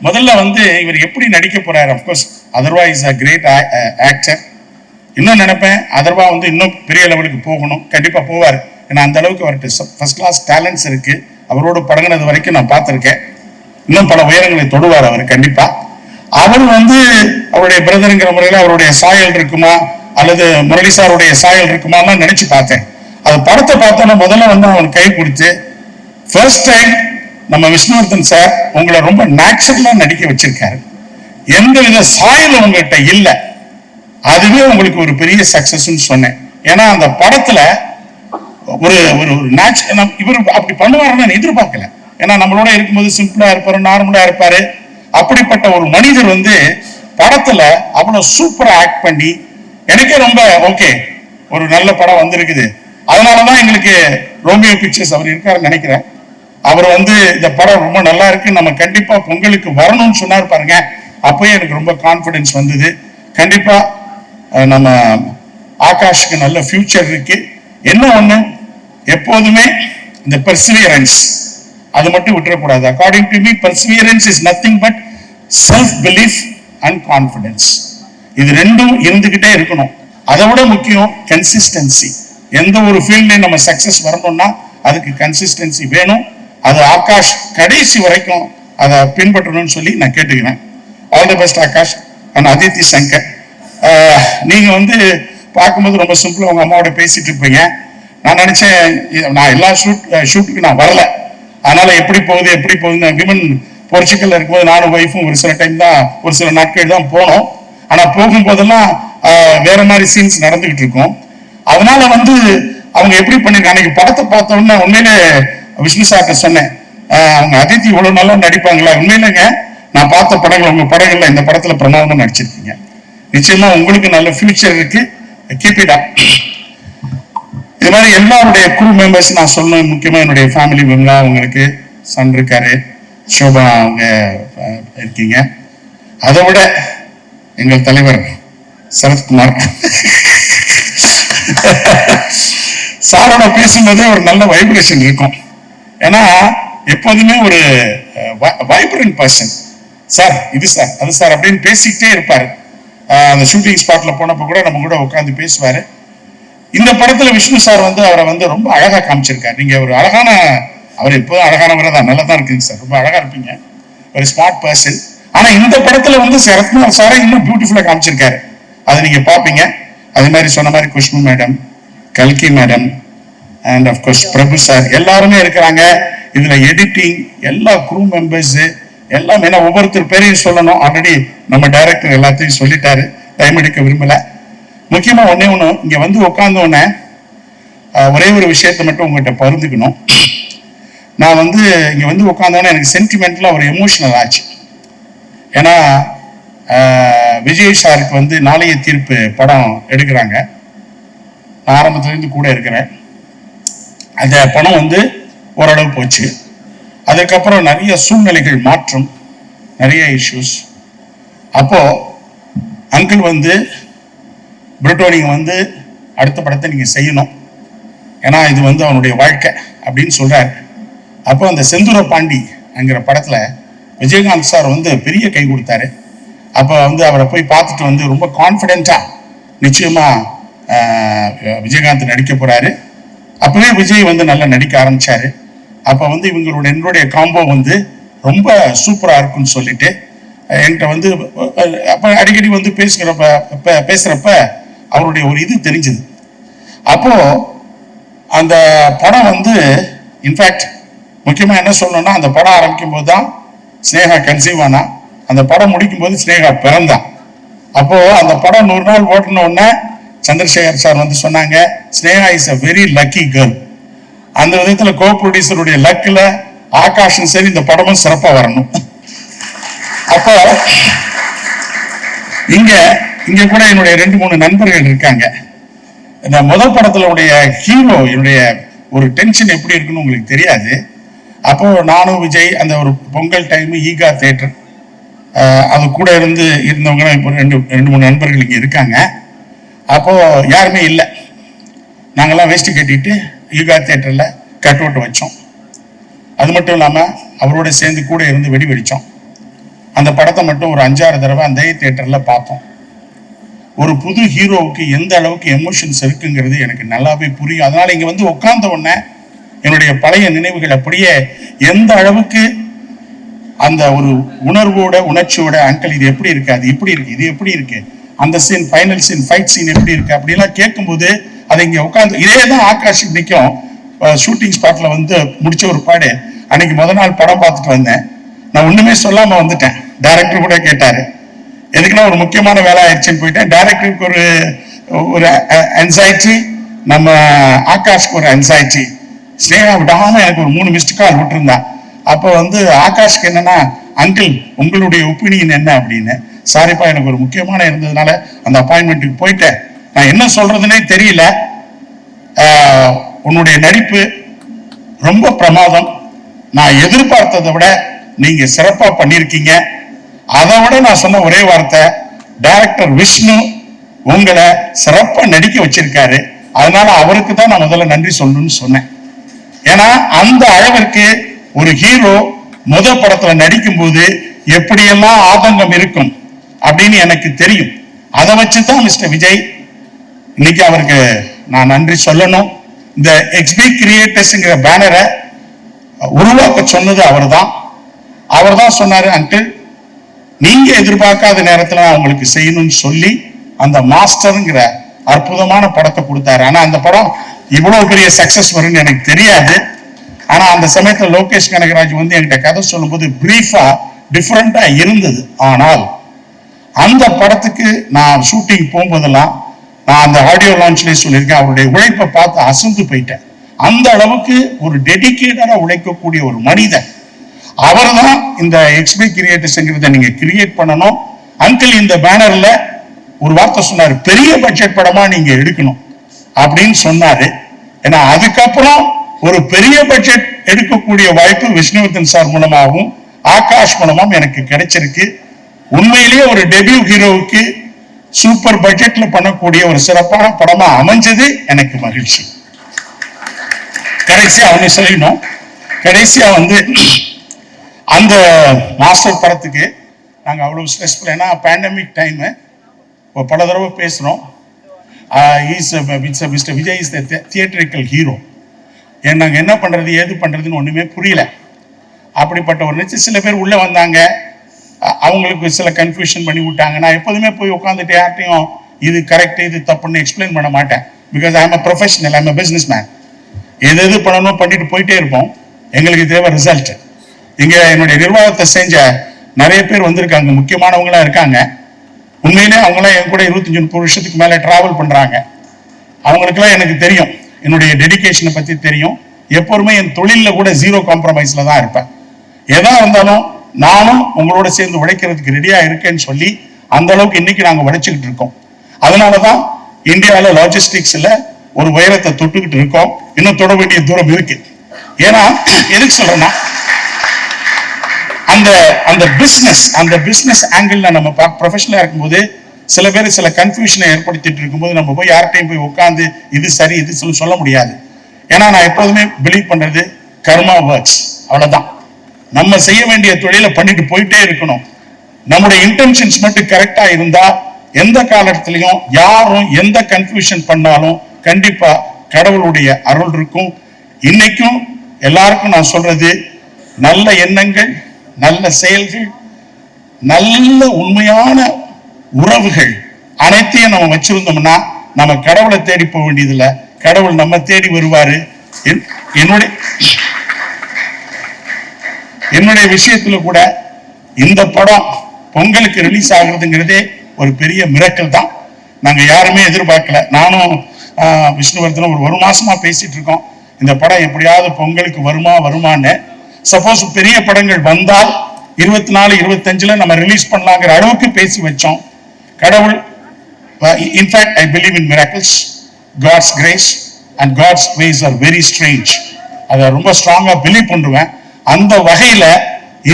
Speaker 15: முதல்ல வந்து இவர் எப்படி நடிக்க போறாரு, of course Atharvaa is a great actor. இன்னும் நினைப்பேன் அதர்வா வந்து இன்னும் பெரிய லெவலுக்கு போகணும். கண்டிப்பா போவார். ஏன்னா அந்த அளவுக்கு அவர்கிட்ட ஃபர்ஸ்ட் கிளாஸ் டேலண்ட்ஸ் இருக்கு. அவரோட பழகினது வரைக்கும் நான் பார்த்துருக்கேன். இன்னும் பல உயரங்களை தொடுவார் அவர் கண்டிப்பா. அவர் வந்து அவருடைய பிரதருங்கிற முறையில் அவருடைய சாயல் இருக்குமா அல்லது முரளி சாருடைய சாயல் இருக்குமான்னு நினைச்சு பார்த்தேன். அது படத்தை பார்த்தோன்னா முதல்ல வந்து அவன் கை கொடுத்து ஃபர்ஸ்ட் டைம் நம்ம விஷ்ணுவர்தன் சார் உங்களை ரொம்ப நேச்சுரலா நடிக்க வச்சிருக்காரு. எந்த வித சாயல் உங்ககிட்ட இல்லை. அதுவே உங்களுக்கு ஒரு பெரிய சக்சஸ் சொன்னேன். ஏன்னா அந்த படத்துல ஒரு ஒரு இவர் அப்படி பண்ணுவாருன்னு நான் எதிர்பார்க்கல. ஏன்னா நம்மளோட இருக்கும்போது சிம்பிளா இருப்பாரு, நார்மலா இருப்பாரு. அப்படிப்பட்ட ஒரு மனிதர் வந்து படத்துல அவ்வளவு சூப்பரா ஆக்ட் பண்ணி எனக்கே ரொம்ப ஓகே, ஒரு நல்ல படம் வந்திருக்குது. அதனாலதான் எங்களுக்கு ரோமியோ பிக்சர்ஸ் அவர் இருக்காருன்னு நினைக்கிறேன். அவர் வந்து இந்த படம் ரொம்ப நல்லா இருக்கு, நம்ம கண்டிப்பா பொங்கலுக்கு வரணும்னு சொன்னார் பாருங்க. அப்பயே எனக்கு ரொம்ப கான்பிடன்ஸ் வந்தது. கண்டிப்பா நம்ம ஆகாஷ்க்கு நல்ல ஃபியூச்சர் இருக்கு. என்ன ஒண்ணு, எப்போதுமே இந்த பெர்சிவியரன்ஸ் அது மட்டும் விட்டுறக்கூடாது. According to me perseverance is nothing but self belief and confidence. இது ரெண்டும் இருந்துகிட்டே இருக்கணும். அதை விட முக்கியம் கன்சிஸ்டன்சி. எந்த ஒரு ஃபீல்ட்லையும் நம்ம சக்சஸ் வரணும்னா அதுக்கு கன்சிஸ்டன்சி வேணும். அது ஆகாஷ் கடைசி வரைக்கும் அதை பின்பற்றணும்னு சொல்லி நான் கேட்டுக்கிறேன். All the best Akash and Aditi Shankar. நீங்க வந்து பார்க்கும்போது ரொம்ப சிம்பிளா உங்க அம்மாவோட பேசிட்டு இருப்பீங்க. நான் நினைச்சேன் நான் எல்லா ஷூட்டுக்கு நான் வரல, அதனால எப்படி போகுது விமன் போர்ச்சுகல்ல இருக்கும்போது நானும் ஒய்ஃபும் ஒரு சில டைம் தான், ஒரு சில நாட்கள் தான் போனோம். ஆனா போகும்போதெல்லாம் வேற மாதிரி சீன்ஸ் நடந்துகிட்டு இருக்கும். அதனால வந்து அவங்க எப்படி பண்ணிருக்காங்க, அன்னைக்கு படத்தை பார்த்த உடனே உண்மையிலே விஷ்ணு சார்ட்ட சொன்னேன், அவங்க அதித்தி இவ்வளவு நல்லா நடிப்பாங்களா? உண்மையிலேங்க நான் பார்த்த படங்கள், உங்க படங்கள்ல இந்த படத்துல பிரமாதமா நடிச்சிருக்கீங்க. நிச்சயமா உங்களுக்கு நல்ல ஃபியூச்சர் இருக்கு. Keep it up. இது மாதிரி எல்லாருடைய குரூ மெம்பர்ஸ் நான் சொல்லணும். முக்கியமா என்னுடைய ஃபேமிலி விமலா, உங்களுக்கு சன் இருக்காரு, சோபா அவங்க இருக்கீங்க. அதை விட எங்கள் தலைவர் சரத்குமார் சாரோட பேசும்போதே ஒரு நல்ல வைப்ரேஷன் இருக்கும். ஏன்னா எப்போதுமே ஒரு வைப்ரண்ட் பர்சன். சார் இது சார் அது சார் அப்படின்னு பேசிக்கிட்டே இருப்பாரு. அந்த ஷூட்டிங் ஸ்பாட்ல போனப்போ கூட நம்ம கூட உட்காந்து பேசுவாரு. இந்த படத்துல விஷ்ணு சார் வந்து அவரை வந்து ரொம்ப அழகா காமிச்சிருக்காரு. நீங்க ஒரு அழகான, அவர் எப்போதும் அழகானவரை தான், நல்லா தான் இருக்குங்க சார், ரொம்ப அழகா இருப்பீங்க, ஒரு ஸ்மார்ட் பர்சன். ஆனா இந்த படத்துல வந்து சரத்குமார் சாரை இன்னும் பியூட்டிஃபுல்லா காமிச்சிருக்காரு. அதை நீங்க பாப்பீங்க. அதே மாதிரி சொன்ன மாதிரி குஷ்பு மேடம், கல்கி madam and of course Prabhu sir எல்லாருமே இருக்கிறாங்க. இதுல எடிட்டிங், எல்லா குரூ மெம்பர்ஸ் எல்லாம், ஏன்னா ஒவ்வொருத்தர் பேரையும் சொல்லணும். ஆல்ரெடி நம்ம டைரக்டர் எல்லாத்தையும் சொல்லிட்டாரு, டைம் எடுக்க விரும்பல. முக்கியமா ஒன்னே ஒண்ணு, இங்க வந்து உட்கார்ந்த உடனே ஒரே ஒரு விஷயத்த மட்டும் உங்ககிட்ட பகிர்ந்துக்கணும். நான் வந்து இங்க வந்து உட்கார்ந்தோன்னே எனக்கு சென்டிமெண்ட்ல ஒரு எமோஷனல் ஆச்சு. ஏன்னா விஜய் சாருக்கு வந்து நாளைய தீர்ப்பு படம் எடுக்கிறாங்க. நான் ஆரம்பத்திலேருந்து கூட இருக்கிறேன். அந்த படம் வந்து ஓரளவு போச்சு. அதுக்கப்புறம் நிறைய சூழ்நிலைகள் மாற்றம், நிறைய இஷ்யூஸ். அப்போ அங்கிள் வந்து புருட்டோ நீங்க வந்து அடுத்த படத்தை நீங்க செய்யணும், ஏன்னா இது வந்து அவனுடைய வாழ்க்கை அப்படின்னு சொல்றாரு. அப்போ அந்த செந்தூர பாண்டி என்கிற படத்துல விஜயகாந்த் சார் வந்து பெரிய கை கொடுத்தாரு. அப்போ வந்து அவரை போய் பார்த்துட்டு வந்து ரொம்ப கான்ஃபிடென்ட்டா நிச்சயமா விஜயகாந்த் நடிக்க போறாரு. அப்பவே விஜய் வந்து நல்லா நடிக்க ஆரம்பிச்சாரு. அப்ப வந்து என்னுடைய காம்போ வந்து ரொம்ப சூப்பரா இருக்குன்னு சொல்லிட்டு என்கிட்ட வந்து அப்ப அடிக்கடி வந்து பேசுறப்ப அவருடைய ஒரு இது தெரிஞ்சது. அப்போ அந்த படம் வந்து இன்ஃபேக்ட் முக்கியமா என்ன சொல்லணும்னா, அந்த படம் ஆரம்பிக்கும் போது தான் ஸ்னேகா கன்சீவ் ஆனா, அந்த படம் முடிக்கும் போது ஸ்னேகா பிறந்தான். அப்போ அந்த படம் 100 நாள் ஓட்டின உடனே சந்திரசேகர் சார் வந்து சொன்னாங்க, Sneha is a very lucky girl. அந்த விதத்துல கோ ப்ரொடியூசருடைய லக்கில் ஆகாஷும் சரி இந்த படமும் சிறப்பா வரணும். அப்போ இங்க கூட என்னுடைய 2-3 நண்பர்கள் இருக்காங்க. இந்த முதல் படத்துல உடைய ஹீரோ என்னுடைய ஒரு டென்ஷன் எப்படி இருக்குன்னு உங்களுக்கு தெரியாது. அப்போ நானும் விஜய் அந்த ஒரு பொங்கல் டைம் ஈகா தியேட்டர் அது கூட இருந்தவங்க இப்போ 2-3 நண்பர்கள் இங்க இருக்காங்க. அப்போ யாருமே இல்லை. நாங்கெல்லாம் வேஷ்டி கட்டிட்டு ஈகா தியேட்டர்ல கட் அவுட் வச்சோம். அது மட்டும் இல்லாம அவரோட சேர்ந்து கூட இருந்து வெடி வெடிச்சோம். அந்த படத்தை மட்டும் ஒரு 5-6 தடவை அந்த தியேட்டர்ல பார்த்தோம். ஒரு புது ஹீரோவுக்கு எந்த அளவுக்கு எமோஷன்ஸ் இருக்குங்கிறது எனக்கு நல்லாவே புரியும். அதனால இங்க வந்து உட்கார்ந்த உடனே என்னுடைய பழைய நினைவுகள் அப்படியே எந்த அளவுக்கு அந்த ஒரு உணர்வோட உணர்ச்சியோட அங்கிள் இது எப்படி இருக்கு, அது இப்படி இருக்கு, இது எப்படி இருக்கு, அந்த scene final scene fight scene எப்படி இருக்கு அப்படிலாம் கேட்கும்போது அதை இங்க உட்காந்து இதே தான் ஆகாஷ் நிற்கும். ஷூட்டிங் ஸ்பாட்ல வந்து முடிச்ச ஒரு பாடு அன்னைக்கு முதல் நாள் படம் பார்த்துட்டு வந்தேன். நான் ஒண்ணுமே சொல்லாம வந்துட்டேன். டைரக்டர் கூட கேட்டாரு, எதுக்குன்னா ஒரு முக்கியமான வேலை ஆயிடுச்சுன்னு போயிட்டேன். டைரக்டருக்கு ஒரு அன்சைட்டி, நம்ம ஆகாஷ்க்கு ஒரு அன்சைட்டி. ஸ்னேகா விடாம எனக்கு ஒரு 3 மிஸ்டு கால் விட்டுருந்தா. அப்போ வந்து ஆகாஷ்க்கு என்னன்னா, அங்கிள் உங்களுடைய ஒப்பீனியன் என்ன அப்படின்னு. சாரிப்பா எனக்கு ஒரு முக்கியமான இருந்ததுனால அந்த அப்பாயின்மெண்ட்டுக்கு போயிட்டேன். நான் என்ன சொல்றதுன்னே தெரியல. உன்னுடைய நடிப்பு ரொம்ப பிரமாதம். நான் எதிர்பார்த்ததை விட நீங்க சிறப்பா பண்ணிருக்கீங்க. அதை விட நான் சொன்ன ஒரே வார்த்தை, டைரக்டர் விஷ்ணு உங்களை சிறப்பா நடிக்க வச்சிருக்காரு. அதனால அவருக்கு தான் நான் முதல்ல நன்றி சொல்லணும்னு சொன்னேன். ஏன்னா அந்த அளவிற்கு ஒரு ஹீரோ முதல் படத்துல நடிக்கும் போது எப்படியெல்லாம் ஆதங்கம் இருக்கும் அப்படின்னு எனக்கு தெரியும். அதை வச்சுதான் மிஸ்டர் விஜய் இன்னைக்கு அவருக்கு நான் நன்றி சொல்லணும். இந்த எக்ஸ்பி கிரியேட்டர்ஸ்ங்கிற பேனரை உருவாக்க சொன்னது அவர் தான் சொன்னாரு, அங்கிள் நீங்க எதிர்பார்க்காத நேரத்துல அவங்களுக்கு செய்யணும்னு சொல்லி அந்த மாஸ்டர்ங்கிற அற்புதமான படத்தை கொடுத்தாரு. ஆனா அந்த படம் இவ்வளவு பெரிய சக்சஸ் வரும்னு எனக்கு தெரியாது. ஆனா அந்த சமயத்துல லோகேஷ் கனகராஜ் வந்து என்கிட்ட கதை சொல்லும் போது பிரீஃபா டிஃபரெண்டா இருந்தது. ஆனால் அந்த படத்துக்கு நான் ஷூட்டிங் போகும்போதெல்லாம் நான் அந்த ஆடியோ லான்ச்லயே சொல்லியிருக்கேன், அவருடைய உழைப்பை பார்த்து அசந்து போயிட்டேன். அந்த அளவுக்கு ஒரு டெடிகேட்டடா உழைக்கக்கூடிய ஒரு மனிதன் அவர் தான். இந்த எக்ஸ்பி கிரியேட்டர்ஸ்ங்கிறத நீங்க கிரியேட் பண்ணணும். அங்கிள் இந்த பேனர்ல ஒரு வார்த்தை சொன்னாரு, பெரிய பட்ஜெட் படமா நீங்க எடுக்கணும் அப்படின்னு சொன்னாரு. ஏன்னா அதுக்கப்புறம் ஒரு பெரிய பட்ஜெட் எடுக்கக்கூடிய வாய்ப்பு விஷ்ணுவர்தன் சார் மூலமாகவும் ஆகாஷ் மூலமாகவும் எனக்கு கிடைச்சிருக்கு. உண்மையிலேயே ஒரு டெபியூ ஹீரோவுக்கு சூப்பர் பட்ஜெட்ல பண்ணக்கூடிய ஒரு சிறப்பான படமா அமைஞ்சது எனக்கு மகிழ்ச்சி. கடைசியா அவனை சொல்லணும், கடைசியா வந்து அந்த மாஸ்டர் படத்துக்கு நாங்க அவ்வளவு ஸ்ட்ரெஸ்ஃபுல். ஏன்னா பேண்டமிக் டைம் பல தடவை பேசுறோம். Mister Vijay is the theatrical hero. நாங்க என்ன பண்றது ஏது பண்றதுன்னு ஒண்ணுமே புரியல. அப்படிப்பட்ட ஒரு நிச்சயம் சில பேர் உள்ள வந்தாங்க, அவங்களுக்கு சில கன்ஃபியூஷன் பண்ணி விட்டாங்க. நான் எப்போதுமே போய் உட்காந்துட்டு யார்ட்டையும் இது கரெக்ட் இது தப்புன்னு எக்ஸ்பிளைன் பண்ண மாட்டேன். Because I am a professional, I am a business man. எது பண்ணணும் பண்ணிட்டு போயிட்டே இருப்போம். எங்களுக்கு தேவை ரிசல்ட். இங்க என்னுடைய நிர்வாகத்தை செஞ்ச நிறைய பேர் வந்திருக்காங்க, முக்கியமானவங்களா இருக்காங்க. உண்மையிலே அவங்களாம் என் கூட 25-30 வருஷத்துக்கு மேல டிராவல் பண்றாங்க. அவங்களுக்குலாம் எனக்கு தெரியும், என்னுடைய டெடிகேஷனை பத்தி தெரியும். எப்போதுமே என் தொழில கூட 0 காம்ப்ரமைஸ்ல தான் இருப்பேன். எதா இருந்தாலும் நானும் உங்களோட சேர்ந்து உழைக்கிறதுக்கு ரெடியா இருக்கேன்னு சொல்லி அந்த அளவுக்கு இன்னைக்கு நாங்க உழைச்சுக்கிட்டு இருக்கோம். அதனாலதான் இந்தியாவில லாஜிஸ்டிக்ஸ்ல ஒரு உயரத்தை தொட்டுக்கிட்டு இருக்கோம். இன்னும் தொட வேண்டிய தூரம் இருக்கு. ஏன்னா எதுக்கு சொல்றேன்னா, அந்த பிசினஸ் ஆங்கிள் நம்ம ப்ரொஃபஷனலா இருக்கும்போது சில பேர் சில கன்ஃபியூஷனை ஏற்படுத்திட்டு இருக்கும்போது நம்ம போய் யார்கிட்டையும் போய் உட்காந்து இது சரி இது சொல்ல முடியாது. ஏன்னா நான் எப்போதுமே பிலீவ் பண்றது கர்மா ஒர்க்ஸ், அவ்வளவுதான். நம்ம செய்ய வேண்டிய தொழிலை பண்ணிட்டு போயிட்டே இருக்கணும். நம்முடைய இன்டென்ஷன்ஸ் மட்டும் கரெக்டா இருந்தா எந்த காலத்திலையும் யாரும் எந்த கன்ஃபியூஷன் பண்ணாலும் கண்டிப்பா கடவுளுடைய அருள் இருக்கும். இன்னைக்கும் எல்லாருக்கும் நான் சொல்றது, நல்ல எண்ணங்கள், நல்ல செயல்கள், நல்ல உண்மையான உறவுகள் அனைத்தையும் நம்ம வச்சிருந்தோம்னா நம்ம கடவுளை தேடி போக வேண்டியதில்லை, கடவுள் நம்ம தேடி வருவாரு. என்னுடைய விஷயத்துல கூட இந்த படம் பொங்கலுக்கு ரிலீஸ் ஆகுறதுங்கிறதே ஒரு பெரிய மிரக்கல் தான். நாங்க யாருமே எதிர்பார்க்கல. நானும் விஷ்ணுவர்தனும் ஒரு மாசமா பேசிட்டு இருக்கோம், இந்த படம் எப்படியாவது பொங்கலுக்கு வருமான்னு. சப்போஸ் பெரிய படங்கள் வந்தால் 24, 25 நம்ம ரிலீஸ் பண்ணலாங்கிற அளவுக்கு பேசி வச்சோம். கடவுள், in fact I believe in miracles, God's grace and God's ways are very strange. அதை ரொம்ப ஸ்ட்ராங்கா பிலீவ் பண்ணுவேன். அந்த வகையில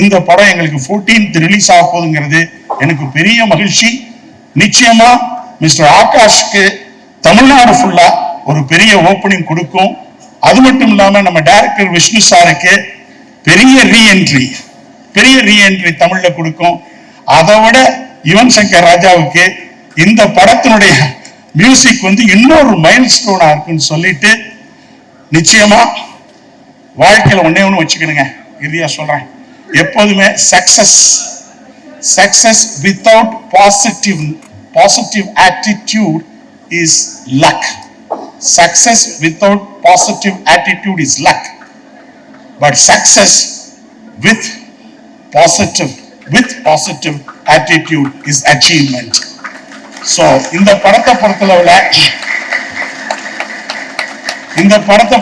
Speaker 15: இந்த படம் எங்களுக்கு 14th ரிலீஸ் ஆக போகுதுங்கிறது எனக்கு பெரிய மகிழ்ச்சி. நிச்சயமா மிஸ்டர் ஆகாஷ்க்கு தமிழ்நாடு ஃபுல்லா ஒரு பெரிய ஓப்பனிங் கொடுக்கும். அது மட்டும் இல்லாம நம்ம டைரக்டர் விஷ்ணு சாருக்கு பெரிய ரீஎன்ட்ரி தமிழ்ல கொடுக்கும். அதை விட யுவன் சங்கர் ராஜாவுக்கு இந்த படத்தினுடைய மியூசிக் வந்து இன்னொரு மைல் ஸ்டோனா இருக்குன்னு சொல்லிட்டு, நிச்சயமா வாழ்க்கையில ஒன்னே ஒண்ணு வச்சுக்கணுங்க, இறுதியா சொல்றேன், எப்போதுமே success without positive attitude is luck. Success without positive attitude is luck, but success with positive attitude is achievement. So இந்த படத்தை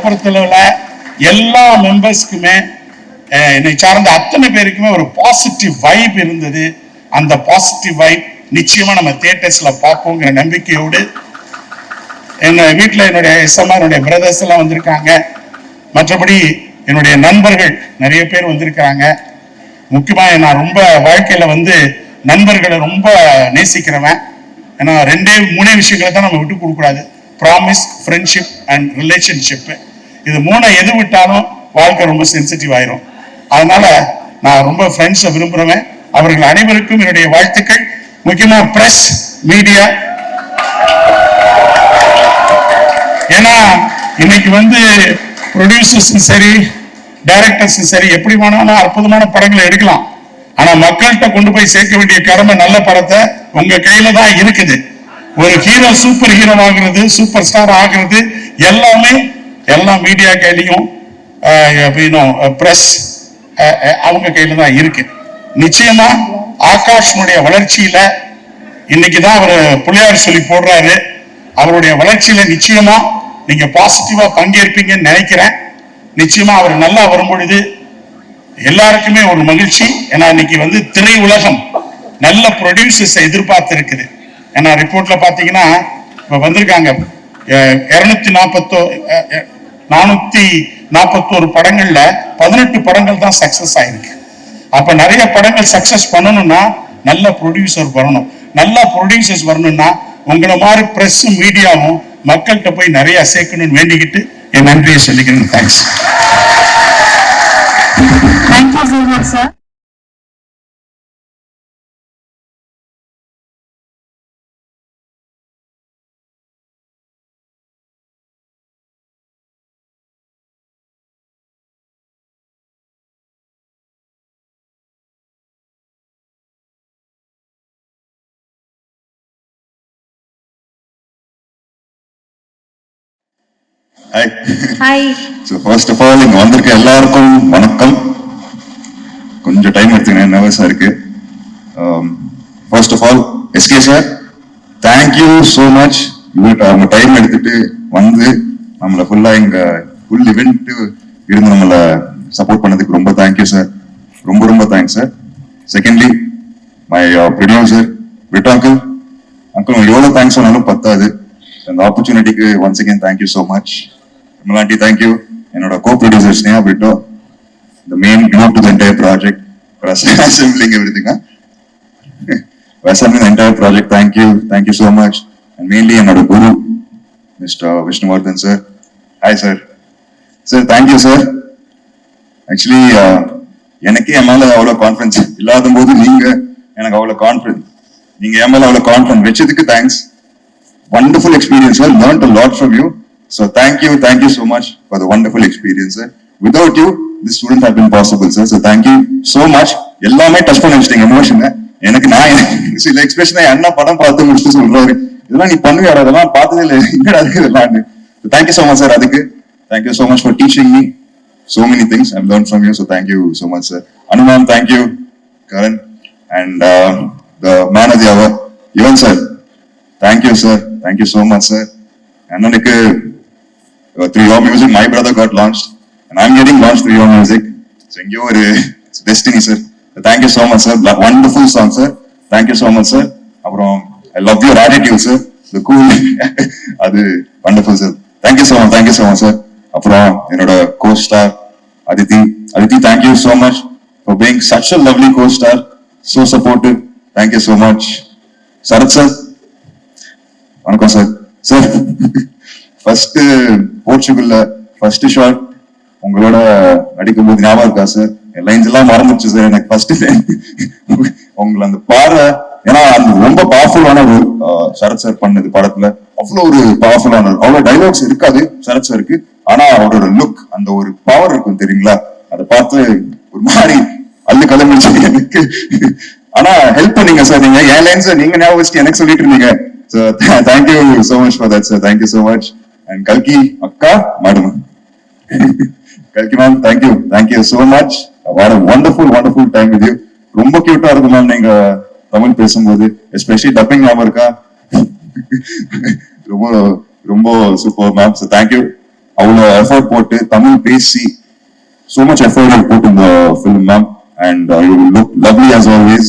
Speaker 15: பொறுத்தளவுல எல்லா மெம்பர்ஸ்க்குமே, என்னை சார்ந்த அத்தனை பேருக்குமே ஒரு பாசிட்டிவ் வைப் இருந்தது. அந்த பாசிட்டிவ் வைப் நிச்சயமா நம்ம தியேட்டர்ஸ்ல பார்ப்போங்கிற நம்பிக்கையோடு, எங்க வீட்டில் என்னுடைய என்னுடைய பிரதர்ஸ் எல்லாம் வந்திருக்காங்க. மற்றபடி என்னுடைய நண்பர்கள் நிறைய பேர் வந்திருக்கிறாங்க. முக்கியமா நான் ரொம்ப வாழ்க்கையில வந்து நண்பர்களை ரொம்ப நேசிக்கிறவன். ஏன்னா 2-3 விஷயங்களை தான் நம்ம விட்டு கொடுக்க கூடாது, ப்ராமிஸ், ஃப்ரெண்ட்ஷிப் அண்ட் ரிலேஷன்ஷிப். இது 3 எது விட்டாலும் வாழ்க்கை ரொம்ப சென்சிட்டிவ் ஆயிரும். அதனால நான் ரொம்ப ஃப்ரெண்ட்ஸை விரும்புறேன். அவர்கள் அனைவருக்கும் என்னுடைய வாழ்த்துக்கள். முக்கியமா பிரஸ், மீடியா, ஏன்னா இன்னைக்கு வந்து ப்ரொடியூசர்ஸும் சரி, டைரக்டர்ஸும் சரி, எப்படி வேணாலும் அற்புதமான படங்களை எடுக்கலாம். ஆனா மக்கள்கிட்ட கொண்டு போய் சேர்க்க வேண்டிய கடமை நல்ல படத்தை உங்க கையில தான் இருக்குது. ஒரு ஹீரோ சூப்பர் ஹீரோ ஆகுறது, சூப்பர் ஸ்டார் ஆகுறது எல்லாமே எல்லா மீடியா கையிலையும் பிரஸ் அவங்க கையில தான் இருக்கு. நிச்சயமா ஆகாஷ்னுடைய வளர்ச்சியில இன்னைக்குதான் அவர் புள்ளியார் சொல்லி போடுறாரு. அவருடைய வளர்ச்சியில நிச்சயமா நீங்க பாசிட்டிவா பங்கேற்பீங்கன்னு நினைக்கிறேன். நிச்சயமா அவர் நல்லா வரும்பொழுது எல்லாருக்குமே ஒரு மகிழ்ச்சி. ஏன்னா இன்னைக்கு வந்து திரை உலகம் நல்ல ப்ரொடியூசர்ஸ் எதிர்பார்த்து இருக்குது. ஏன்னா ரிப்போர்ட்ல பாத்தீங்கன்னா இப்ப வந்திருக்காங்க 441 படங்கள்ல 18 படங்கள் தான் சக்சஸ் ஆயிருக்கு. அப்ப நிறைய படங்கள் சக்சஸ் பண்ணணும்னா நல்ல ப்ரொடியூசர் வரணும். நல்ல ப்ரொடியூசர்ஸ் வரணும்னா உங்களை மாதிரி பிரஸ் மீடியாவும் மக்கள்கிட்ட போய் நிறைய சேர்க்கணும்னு வேண்டிக்கிட்டு என் நன்றியை சொல்லிக்கிறேன். Thanks.
Speaker 3: Thank you so much, sir.
Speaker 9: Hi. So first of all இங்கே வந்திருக்க எல்லாருக்கும் வணக்கம். கொஞ்சம் டைம் எடுத்துக்கிறேன், நர்வஸாக இருக்கு. First of all SK sir, thank you so much. அவங்க டைம் எடுத்துட்டு வந்து நம்மளை ஃபுல்லாக இங்கே ஃபுல் இவெண்ட்டு இருந்து நம்மளை சப்போர்ட் பண்ணதுக்கு ரொம்ப தேங்க்யூ சார். ரொம்ப ரொம்ப thanks sir. Secondly my producer விட் அங்கிள் எவ்வளோ தேங்க்ஸ் சொன்னாலும் பத்தாது. அந்த ஆப்பர்ச்சுனிட்டிக்கு once again thank you so much. Malanti, thank you. என்னோட co-producer Sneha Brito, the main glue to the entire project, for assembling everything. For assembling the entire project, thank you so much. And mainly என்னோட guru, Mr. Vishnuvardhan sir. Hi sir. Sir, thank you sir. Actually, எனக்கே என் மேல அவ்வளோ கான்ஃபிடன்ஸ் இல்லாத போது நீங்க எனக்கு அவ்வளோ கான்ஃபிடன்ஸ்
Speaker 16: நீங்க என் மேல அவ்வளவு கான்ஃபிடன்ட் வச்சதுக்கு thanks. Wonderful experience, sir. Learned a lot from you. So thank you so much for the wonderful experience, sir. Without you, this wouldn't have been possible, sir. So thank you so much. எல்லாமே டச் பண்ண வச்சிட்டீங்க எமோஷன். எனக்கு நான் சில எக்ஸ்பிரஷன் அண்ணா படம் பார்த்து முடிச்சுட்டு சொல்றாரு, இதெல்லாம் நீ பண்ணுவியா, அதெல்லாம் பார்த்ததே இல்லை, என்னடா இருக்கு இதெல்லாம். Thank you so much, sir. அதுக்கு thank you so much for teaching me so many things. I've learned from you, so thank you so much, sir. Anuman, thank you. Karan and the man of the hour, Evan sir. Thank you, sir. Thank you so much, sir. And then through your music, my brother got launched, and I'm getting launched through your music. So it's destiny, sir. So thank you so much, sir. Wonderful song, sir. Thank you so much, sir. I love your attitude, sir. The cool. That's wonderful, sir. Thank you so much. Thank you so much, sir. என்னோட co-star Aditi, thank you so much for being such a lovely co-star, so supportive. Thank you so much. Sarath sir, வணக்கம் சார். சார் ஃபர்ஸ்ட் போர்ச்சுகல்ல ஃபர்ஸ்ட் ஷாட் உங்களோட நடிக்கும் போது ஞாபகம் இருக்கா சார்? என் லைன்ஸ் எல்லாம் மறந்துச்சு சார். எனக்கு ஃபர்ஸ்ட் உங்களை அந்த பார்வை, ஏன்னா அந்த ரொம்ப பவர்ஃபுல்லான ஒரு சரத் சார் பண்ணது படத்துல, அவ்வளவு ஒரு பவர்ஃபுல்லான, அவ்வளவு டைலாக்ஸ் இருக்காது சரத் சாருக்கு, ஆனா அவரோட லுக், அந்த ஒரு பவர் இருக்கும் தெரியுங்களா, அதை பார்த்து ஒரு மாதிரி அல்லு கிளம்பிச்சு எனக்கு. ஆனா ஹெல்ப் பண்ணீங்க சார், நீங்க என் லைன்ஸ் நீங்க ஞாபகம் வச்சுட்டு எனக்கு சொல்லிட்டு இருந்தீங்க. So thank you so much for that, sir. Thank you so much. And Kalki akka madam, Kalki ma'am, thank you so much. What a wonderful time with you. ரொம்ப கியூட்டா இருக்கும் மேம் நீங்க தமிழ் பேசும்போது, எஸ்பெஷலி டப்பிங் ஞாபகம் இருக்கா? ரொம்ப super ma'am. So thank you. அவ்வளோ எஃபர்ட் போட்டு தமிழ் பேசி, so much effort you put in the film, ma'am, and you look lovely as always.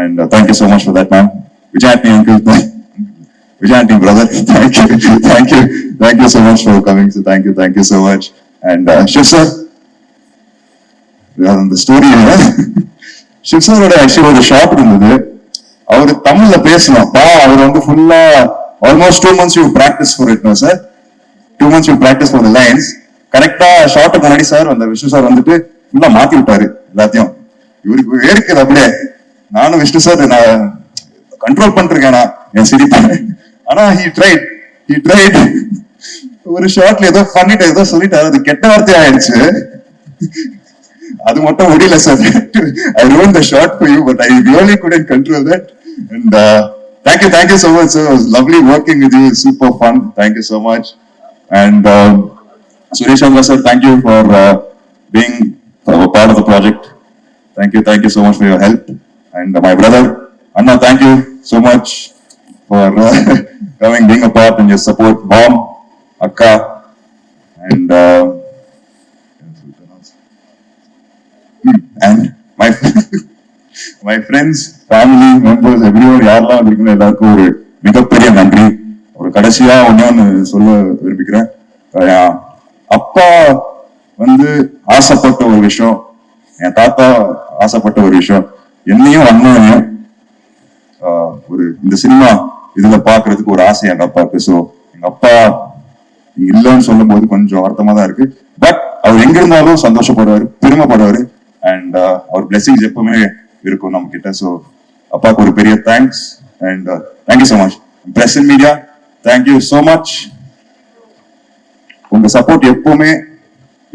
Speaker 16: And thank you so much for that, ma'am. Vijayatni uncle, Vijayatni brother, thank you so much for coming. So thank you so much. And Shiv sir, the story, Shiv sir actually ஒரு ஷார்ட் இருந்தது, அவரு தமிழ்ல பேசணும், அவர் வந்து ஃபுல்லா almost 2 months you practice for it, no sir? 2 months you practice for the lines. கரெக்டா ஷார்ட்டுக்கு முன்னாடி சார் அந்த விஷ்ணு சார் வந்துட்டு ஃபுல்லா மாத்தி விட்டாரு எல்லாத்தையும். இவருக்கு வேர்க்குது அப்படியே. நானும் விஷ்ணு சார் நான் கண்ட்ரோல் பண்ணிருக்கேன் என் சிரிப்பேன். ஆனா he tried. ஒரு ஷார்ட்ல ஏதோ பண்ணிட்டு ஏதோ சொல்லிட்டாரு, அது கெட்ட வார்த்தை ஆயிடுச்சு. அது மட்டும் முடியல sir. I ruined the shot for you, but I really couldn't control that. And thank you so much, sir. It was lovely working with you. It's super fun. Thank you so much. And Suresh Chandra sir, thank you for being a part of the project. Thank you so much for your help. And my brother Anna, thank you so much for coming, being a part, and your support. Mom, Akka, and my friends, family members, everyone, யாரெல்லாம் இருக்கணும் எல்லாருக்கும் ஒரு மிகப்பெரிய நன்றி. ஒரு கடைசியா ஒன்னு சொல்ல விரும்புகிறேன். அப்பா வந்து ஆசைப்பட்ட ஒரு விஷயம், என் தாத்தா ஆசைப்பட்ட ஒரு விஷயம், என்னையும் அண்ணனையும் ஒரு இந்த சினிமா இதுல பாக்குறதுக்கு ஒரு ஆசை எங்க அப்பாவுக்கு. சோ எங்க அப்பா இல்லைன்னு சொல்லும் போது கொஞ்சம் வருத்தமா தான் இருக்கு. பட் அவர் எங்க இருந்தாலும் சந்தோஷப்படுவாரு, பெருமைப்படுவாரு. அண்ட் அவர் பிளெஸிங்ஸ் எப்பவுமே இருக்கும் நம்ம கிட்ட. சோ அப்பாவுக்கு ஒரு பெரிய thanks. And thank you so much. Press and media, thank you so much. உங்க சப்போர்ட் எப்பவுமே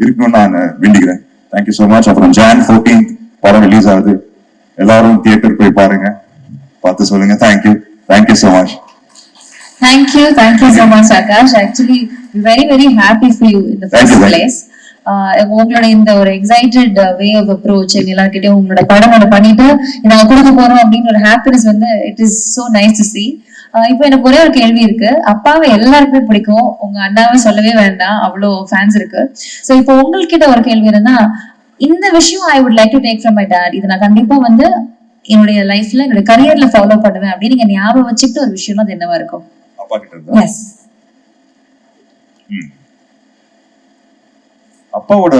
Speaker 16: இருக்கணும்னு நான் வேண்டிக்கிறேன். Thank you so much. அப்புறம் Jan 14th படம் ரிலீஸ் ஆகுது, எல்லாரும் தியேட்டர் போய் பாருங்க, பார்த்து சொல்லுங்க. Thank you so much.
Speaker 3: Thank you so much, Akash. Actually, very happy for you in the first place. உங்களோட இந்த ஒரு எக்ஸைட்டட் வே ஆஃப் அப்ரோச் எல்லார்கிட்டயும் உங்களோட படம் பண்ணிட்டு நாங்க கொடுக்க போறோம் அப்படின்னு ஒரு ஹாப்பினஸ் வந்து it is so nice to see. இப்போ எனக்கு ஒரே ஒரு கேள்வி இருக்கு. அப்பாவை எல்லாருக்குமே பிடிக்கும், உங்க அண்ணாவை சொல்லவே வேண்டாம், அவ்வளோ ஃபேன்ஸ் இருக்கு. ஸோ இப்போ உங்ககிட்ட ஒரு கேள்வி என்னன்னா, இந்த விஷயம் I would like to take from my dot, இது நான் கண்டிப்பா வந்து என்னுடைய லைஃப்ல என்னோட கரியர்ல ஃபாலோ பண்ணுவேன் அப்படின்னு நீங்க ஞாபகம் வச்சுக்கிட்டு ஒரு விஷயம் அது என்னவா இருக்கும்?
Speaker 16: அப்பா கிட்ட
Speaker 3: எஸ்.
Speaker 16: அப்பாவோட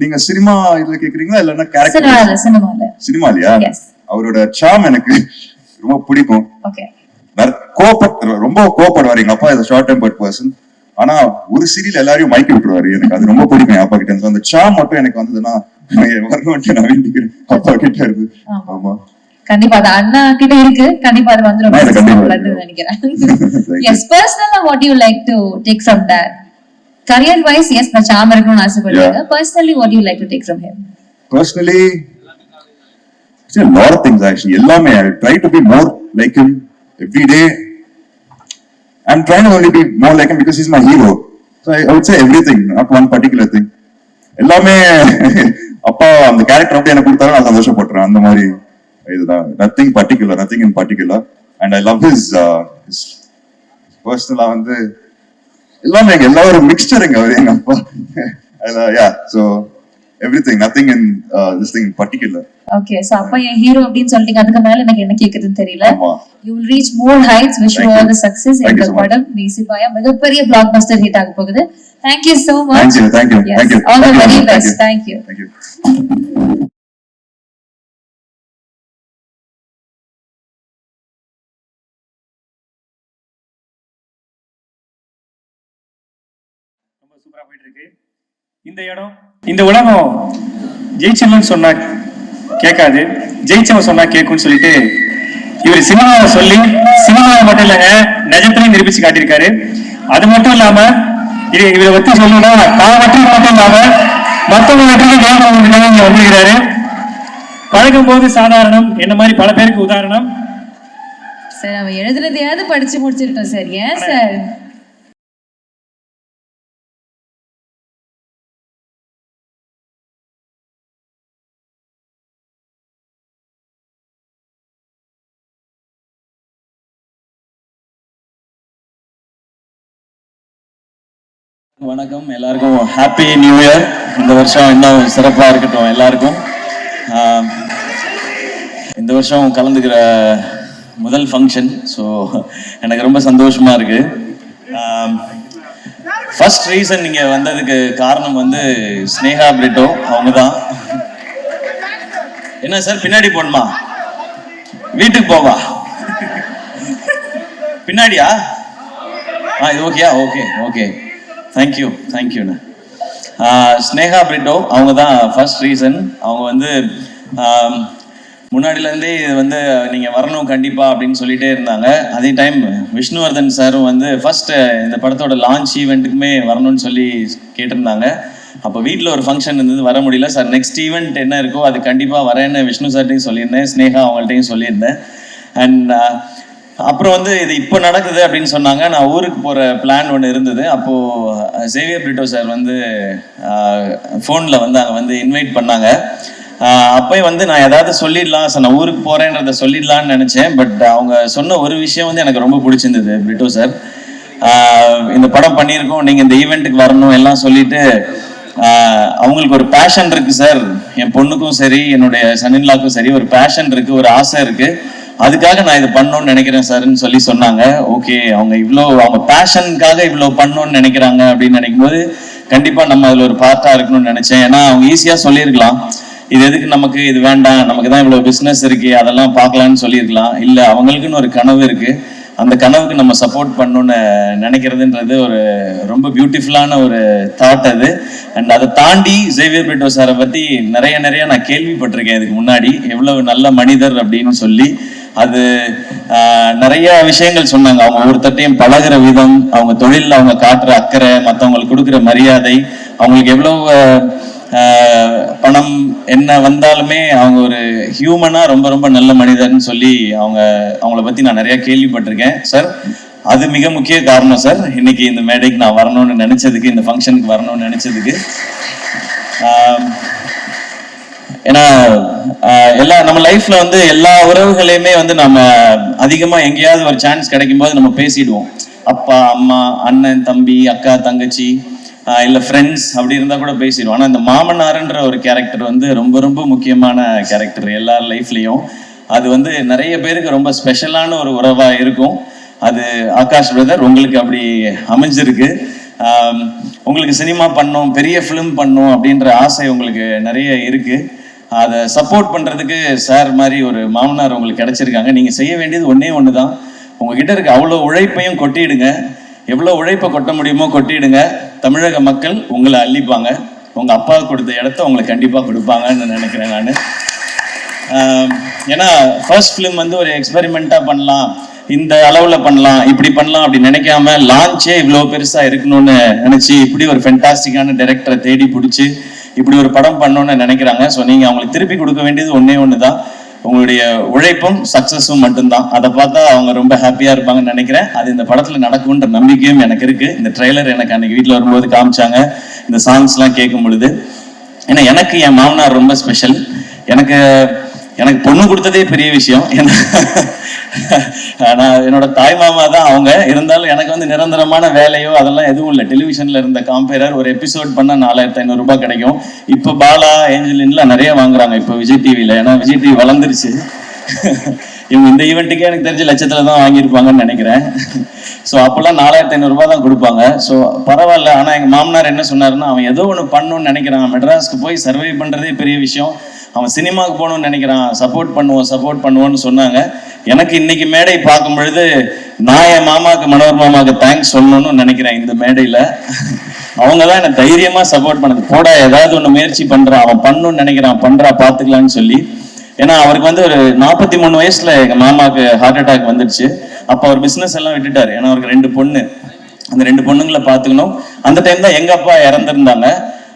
Speaker 16: நீங்க சினிமா இதுல கேக்குறீங்களா இல்லன்னா கேரக்டர்? சினிமாலயா? அவரோட சாம் எனக்கு ரொம்ப பிடிக்கும். ரொம்ப கோபப்படுவாரு எங்க அப்பா. Short tempered person. ஆனா ஒரு சீரியல் எல்லாரையும் மயக்கி விட்டுருவாரு. எனக்கு அது ரொம்ப பிடிக்கும் அப்பா கிட்ட இருந்து. அந்த சாம் மட்டும் எனக்கு வந்ததுன்னா வரணும்ட்டு நான் வேண்டிக்கிறேன் அப்பா கிட்ட இருந்து. ஆமா.
Speaker 3: கண்டிப்பா அது அண்ணா கிட்ட இருக்கு, கண்டிப்பா அது வந்துரும் நினைக்கிறேன். Yes, personally what do you like to take from that? Career wise, yes, நான் சாம் இருக்கணும்னு ஆசைப்படுறேன். Personally what do you like to take from him?
Speaker 16: Personally, a lot of things actually. Ellame I try to be more like him every day. I'm trying to only be more like him because he's my hero. So I would say everything, not one particular thing. Ellame அப்பா அந்த கேரக்டர் அப்படியே எனக்கு கொடுத்தாலும் நான் சந்தோஷப்படுறேன். அந்த மாதிரி இதுதான். Nothing in particular. And I love his personal வந்து எல்லாமே எல்லா ஒரு மிக்சருங்க அவர் எங்க அப்பா. Yeah, so everything, nothing in this thing in particular.
Speaker 3: Okay, so அப்பா என் ஹீரோ அப்படினு சொல்லிட்டீங்க. அதுக்கு மேல எனக்கு என்ன கேக்குதுன்னு தெரியல. You will reach more heights. Wish you all the success. இந்த படம் நேசிப்பாயா மிகப்பெரிய blockbuster hit ஆக போகுது. Thank you so much.
Speaker 16: Thank you.
Speaker 3: All the very best. Thank you.
Speaker 1: ரொம்ப சூப்பரா போயிட்டு இருக்கு இந்த இடம். இந்த உலகம் ஜெயிச்சவன் சொன்னா கேட்காது, ஜெயிச்சவன் சொன்னா கேட்கும்னு சொல்லிட்டு இவர் சினிமாவை சொல்லி சினிமாவை மட்டும் இல்லைங்க நிஜத்திலையும் நிரூபிச்சு காட்டியிருக்காரு. அது மட்டும் இல்லாம இவரை பத்தி சொல்லணும்னா தான் வெற்றி மட்டும் இல்லாம மற்றவங்க வெற்றிக்கு வந்துக்கிறாரு. பழகும் போது சாதாரணம், என்ன மாதிரி பல பேருக்கு உதாரணம்.
Speaker 3: சார் அவன் எழுதுறதையாவது படிச்சு முடிச்சிருக்கோம் சார். ஏன் சார்
Speaker 17: வணக்கம் எல்லாருக்கும், ஹாப்பி நியூ இயர். இந்த வருஷம் இன்னும் சிறப்பாக இருக்கட்டும் எல்லாருக்கும். இந்த வருஷம் கலந்துக்கிற முதல் ஃபங்க்ஷன், ஸோ எனக்கு ரொம்ப சந்தோஷமா இருக்கு. ஃபர்ஸ்ட் ரீசன் நீங்கள் வந்ததுக்கு காரணம் வந்து ஸ்னேகா பிரிட்டோ அவங்க தான். என்ன சார் பின்னாடி போகணுமா, வீட்டுக்கு போவா பின்னாடியா? இது ஓகேயா? ஓகே தேங்க்யூண்ணா. ஸ்னேகா பிரிட்டோ அவங்க தான் ஃபர்ஸ்ட் ரீசன். அவங்க வந்து முன்னாடிலேருந்தே வந்து நீங்கள் வரணும் கண்டிப்பாக அப்படின்னு சொல்லிகிட்டே இருந்தாங்க. அதே டைம் விஷ்ணுவர்தன் சாரும் வந்து ஃபர்ஸ்ட் இந்த படத்தோட லான்ச் ஈவெண்ட்டுக்குமே வரணும்னு சொல்லி கேட்டிருந்தாங்க. அப்போ வீட்டில் ஒரு ஃபங்க்ஷன் இருந்தது, வர முடியல சார். நெக்ஸ்ட் ஈவெண்ட் என்ன இருக்கோ அது கண்டிப்பாக வரேன்னு விஷ்ணு சார்ட்டையும் சொல்லியிருந்தேன், ஸ்னேகா அவங்கள்ட்டையும் சொல்லியிருந்தேன். அண்ட் அப்புறம் வந்து இது இப்போ நடக்குது அப்படின்னு சொன்னாங்க. நான் ஊருக்கு போகிற பிளான் ஒன்று இருந்தது. அப்போது சேவியர் பிரிட்டோ சார் வந்து ஃபோனில் வந்து அங்கே வந்து இன்வைட் பண்ணாங்க. அப்போயும் வந்து நான் ஏதாவது சொல்லிடலாம் சார், நான் ஊருக்கு போகிறேன்றதை சொல்லிடலான்னு நினச்சேன். பட் அவங்க சொன்ன ஒரு விஷயம் வந்து எனக்கு ரொம்ப பிடிச்சிருந்தது. பிரிட்டோ சார், இந்த படம் பண்ணியிருக்கோம், நீங்கள் இந்த ஈவெண்ட்டுக்கு வரணும் எல்லாம் சொல்லிட்டு அவங்களுக்கு ஒரு பேஷன் இருக்குது சார். என் பொண்ணுக்கும் சரி என்னுடைய சன்னின்லாக்கும் சரி ஒரு பேஷன் இருக்குது, ஒரு ஆசை இருக்குது, அதுக்காக நான் இது பண்ணணும்னு நினைக்கிறேன் சார்ன்னு சொல்லி சொன்னாங்க. ஓகே, அவங்க பேஷனுக்காக இவ்வளோ பண்ணணும்னு நினைக்கிறாங்க அப்படின்னு நினைக்கும் போது கண்டிப்பாக நம்ம அதில் ஒரு பார்ட்டாக இருக்கணும்னு நினச்சேன். ஏன்னா அவங்க ஈஸியாக சொல்லியிருக்கலாம், இது எதுக்கு நமக்கு, இது வேண்டாம், நமக்கு தான் இவ்வளோ பிஸ்னஸ் இருக்கு, அதெல்லாம் பார்க்கலான்னு சொல்லியிருக்கலாம். இல்லை, அவங்களுக்குன்னு ஒரு கனவு இருக்கு, அந்த கனவுக்கு நம்ம சப்போர்ட் பண்ணணும்னு நினைக்கிறதுன்றது ஒரு ரொம்ப பியூட்டிஃபுல்லான ஒரு தாட் அது. அண்ட் அதை தாண்டி சேவியர் பிரிட்டோ சாரை பற்றி நிறைய நான் கேள்விப்பட்டிருக்கேன் இதுக்கு முன்னாடி, எவ்வளவு நல்ல மனிதர் அப்படின்னு சொல்லி. அது நிறைய விஷயங்கள் சொன்னாங்க. அவங்க ஒருத்தட்டையும் பழகிற விதம், அவங்க தொழிலில் அவங்க காட்டுற அக்கறை, மற்றவங்களுக்கு கொடுக்குற மரியாதை, அவங்களுக்கு எவ்வளவு பணம் என்ன வந்தாலுமே அவங்க ஒரு ஹியூமனா ரொம்ப நல்ல மனிதர்னு சொல்லி அவங்கள பத்தி நான் நிறைய கேள்விப்பட்டிருக்கேன் சார். அது மிக முக்கிய காரணம் சார் இன்னைக்கு இந்த மேடைக்கு நான் வரணும்னு நினைச்சதுக்கு, இந்த ஃபங்க்ஷனுக்கு வரணும்னு நினைச்சதுக்கு. ஏன்னா நம்ம லைஃப்ல வந்து எல்லா உறவுகளையுமே வந்து நம்ம அதிகமா எங்கேயாவது ஒரு சான்ஸ் கிடைக்கும் போது நம்ம பேசிடுவோம். அப்பா அம்மா, அண்ணன் தம்பி, அக்கா தங்கச்சி, இல்லை ஃப்ரெண்ட்ஸ் அப்படி இருந்தால் கூட பேசிடுவோம். ஆனால் இந்த மாமனார்ன்ற ஒரு கேரக்டர் வந்து ரொம்ப முக்கியமான கேரக்டர் எல்லார் லைஃப்லேயும். அது வந்து நிறைய பேருக்கு ரொம்ப ஸ்பெஷலான ஒரு உறவாக இருக்கும். அது ஆகாஷ் பிரதர் உங்களுக்கு அப்படி அமைஞ்சிருக்கு. உங்களுக்கு சினிமா பண்ணணும், பெரிய ஃபிலிம் பண்ணணும் அப்படின்ற ஆசை உங்களுக்கு நிறைய இருக்குது. அதை சப்போர்ட் பண்ணுறதுக்கு சார் மாதிரி ஒரு மாமனார் உங்களுக்கு கிடைச்சிருக்காங்க. நீங்கள் செய்ய வேண்டியது ஒன்று தான், உங்ககிட்ட இருக்க அவ்வளோ உழைப்பையும் கொட்டிடுங்க. எவ்வளோ உழைப்பை கொட்ட முடியுமோ கொட்டிடுங்க. தமிழக மக்கள் உங்களை அள்ளிப்பாங்க. உங்கள் அப்பா கொடுத்த இடத்த உங்களுக்கு கண்டிப்பாக கொடுப்பாங்கன்னு நினைக்கிறேன் நான். ஏன்னா ஃபர்ஸ்ட் ஃபிலிம் வந்து ஒரு எக்ஸ்பெரிமெண்ட்டாக பண்ணலாம், இந்த அளவில் பண்ணலாம், இப்படி பண்ணலாம் அப்படி நினைக்காம லான்ச்சே இவ்வளோ பெருசாக இருக்கணும்னு நினச்சி இப்படி ஒரு ஃபென்டாஸ்டிக்கான டைரக்டரை தேடி பிடிச்சி இப்படி ஒரு படம் பண்ணணும்னு நினைக்கிறாங்க. ஸோ நீங்கள் அவங்களுக்கு திருப்பி கொடுக்க வேண்டியது ஒன்றே ஒன்று தான், உங்களுடைய உழைப்பும் சக்ஸஸும் மட்டும்தான். அதை பார்த்தா அவங்க ரொம்ப ஹாப்பியாக இருப்பாங்கன்னு நினைக்கிறேன். அது இந்த படத்தில் நடக்கும்ன்ற நம்பிக்கையும் எனக்கு இருக்குது. இந்த ட்ரெய்லர் எனக்கு அன்றைக்கி வீட்டில் வரும்போது காமிச்சாங்க, இந்த சாங்ஸ்லாம் கேட்கும் பொழுது. ஏன்னா எனக்கு என் மாமனார் ரொம்ப ஸ்பெஷல். எனக்கு பொண்ணு கொடுத்ததே பெரிய விஷயம். நான் என்னோட தாய் மாமா தான் அவங்க. இருந்தாலும் எனக்கு வந்து நிரந்தரமான வேலையோ அதெல்லாம் எதுவும் இல்லை. டெலிவிஷன்ல இருந்த காம்பேரர் ஒரு எபிசோட் பண்ணால் 4500 ரூபாய் கிடைக்கும். இப்போ பாலா ஏஞ்சலின்லாம் நிறைய வாங்குறாங்க இப்போ விஜய் டிவியில். ஏன்னா விஜய் டிவி வளர்ந்துருச்சு. இவங்க இந்த ஈவெண்ட்டுக்கே எனக்கு தெரிஞ்ச லட்சத்தில் தான் வாங்கியிருப்பாங்கன்னு நினைக்கிறேன். ஸோ அப்போல்லாம் 4500 ரூபாய் தான் கொடுப்பாங்க. ஸோ பரவாயில்ல. ஆனால் எங்கள் மாமனார் என்ன சொன்னாருன்னா, அவன் ஏதோ ஒன்று பண்ணணும்னு நினைக்கிறான், மெட்ராஸ்க்கு போய் சர்வை பண்ணுறதே பெரிய விஷயம், அவன் சினிமாவுக்கு போகணும்னு நினைக்கிறான், சப்போர்ட் பண்ணுவோன்னு சொன்னாங்க. எனக்கு இன்னைக்கு மேடை பார்க்கும் பொழுது நான் என் மாமாவுக்கு, மனோர் மாமாவுக்கு தேங்க்ஸ் சொல்லணும்னு நினைக்கிறேன். இந்த மேடையில் அவங்க தான் என்னை தைரியமாக சப்போர்ட் பண்ணது. போடா ஏதாவது ஒன்று முயற்சி பண்ணுறான், அவன் பண்ணணும்னு நினைக்கிறான், பண்ணுறா பார்த்துக்கலான்னு சொல்லி. ஏன்னா அவருக்கு வந்து ஒரு 43 வயசுல எங்கள் மாமாவுக்கு ஹார்ட் அட்டாக் வந்துடுச்சு. அப்போ அவர் பிஸ்னஸ் எல்லாம் விட்டுட்டாரு. ஏன்னா அவருக்கு 2 பொண்ணு, அந்த 2 பொண்ணுங்களை பார்த்துக்கணும். அந்த டைம் தான் எங்கள் அப்பா இறந்துருந்தாங்க.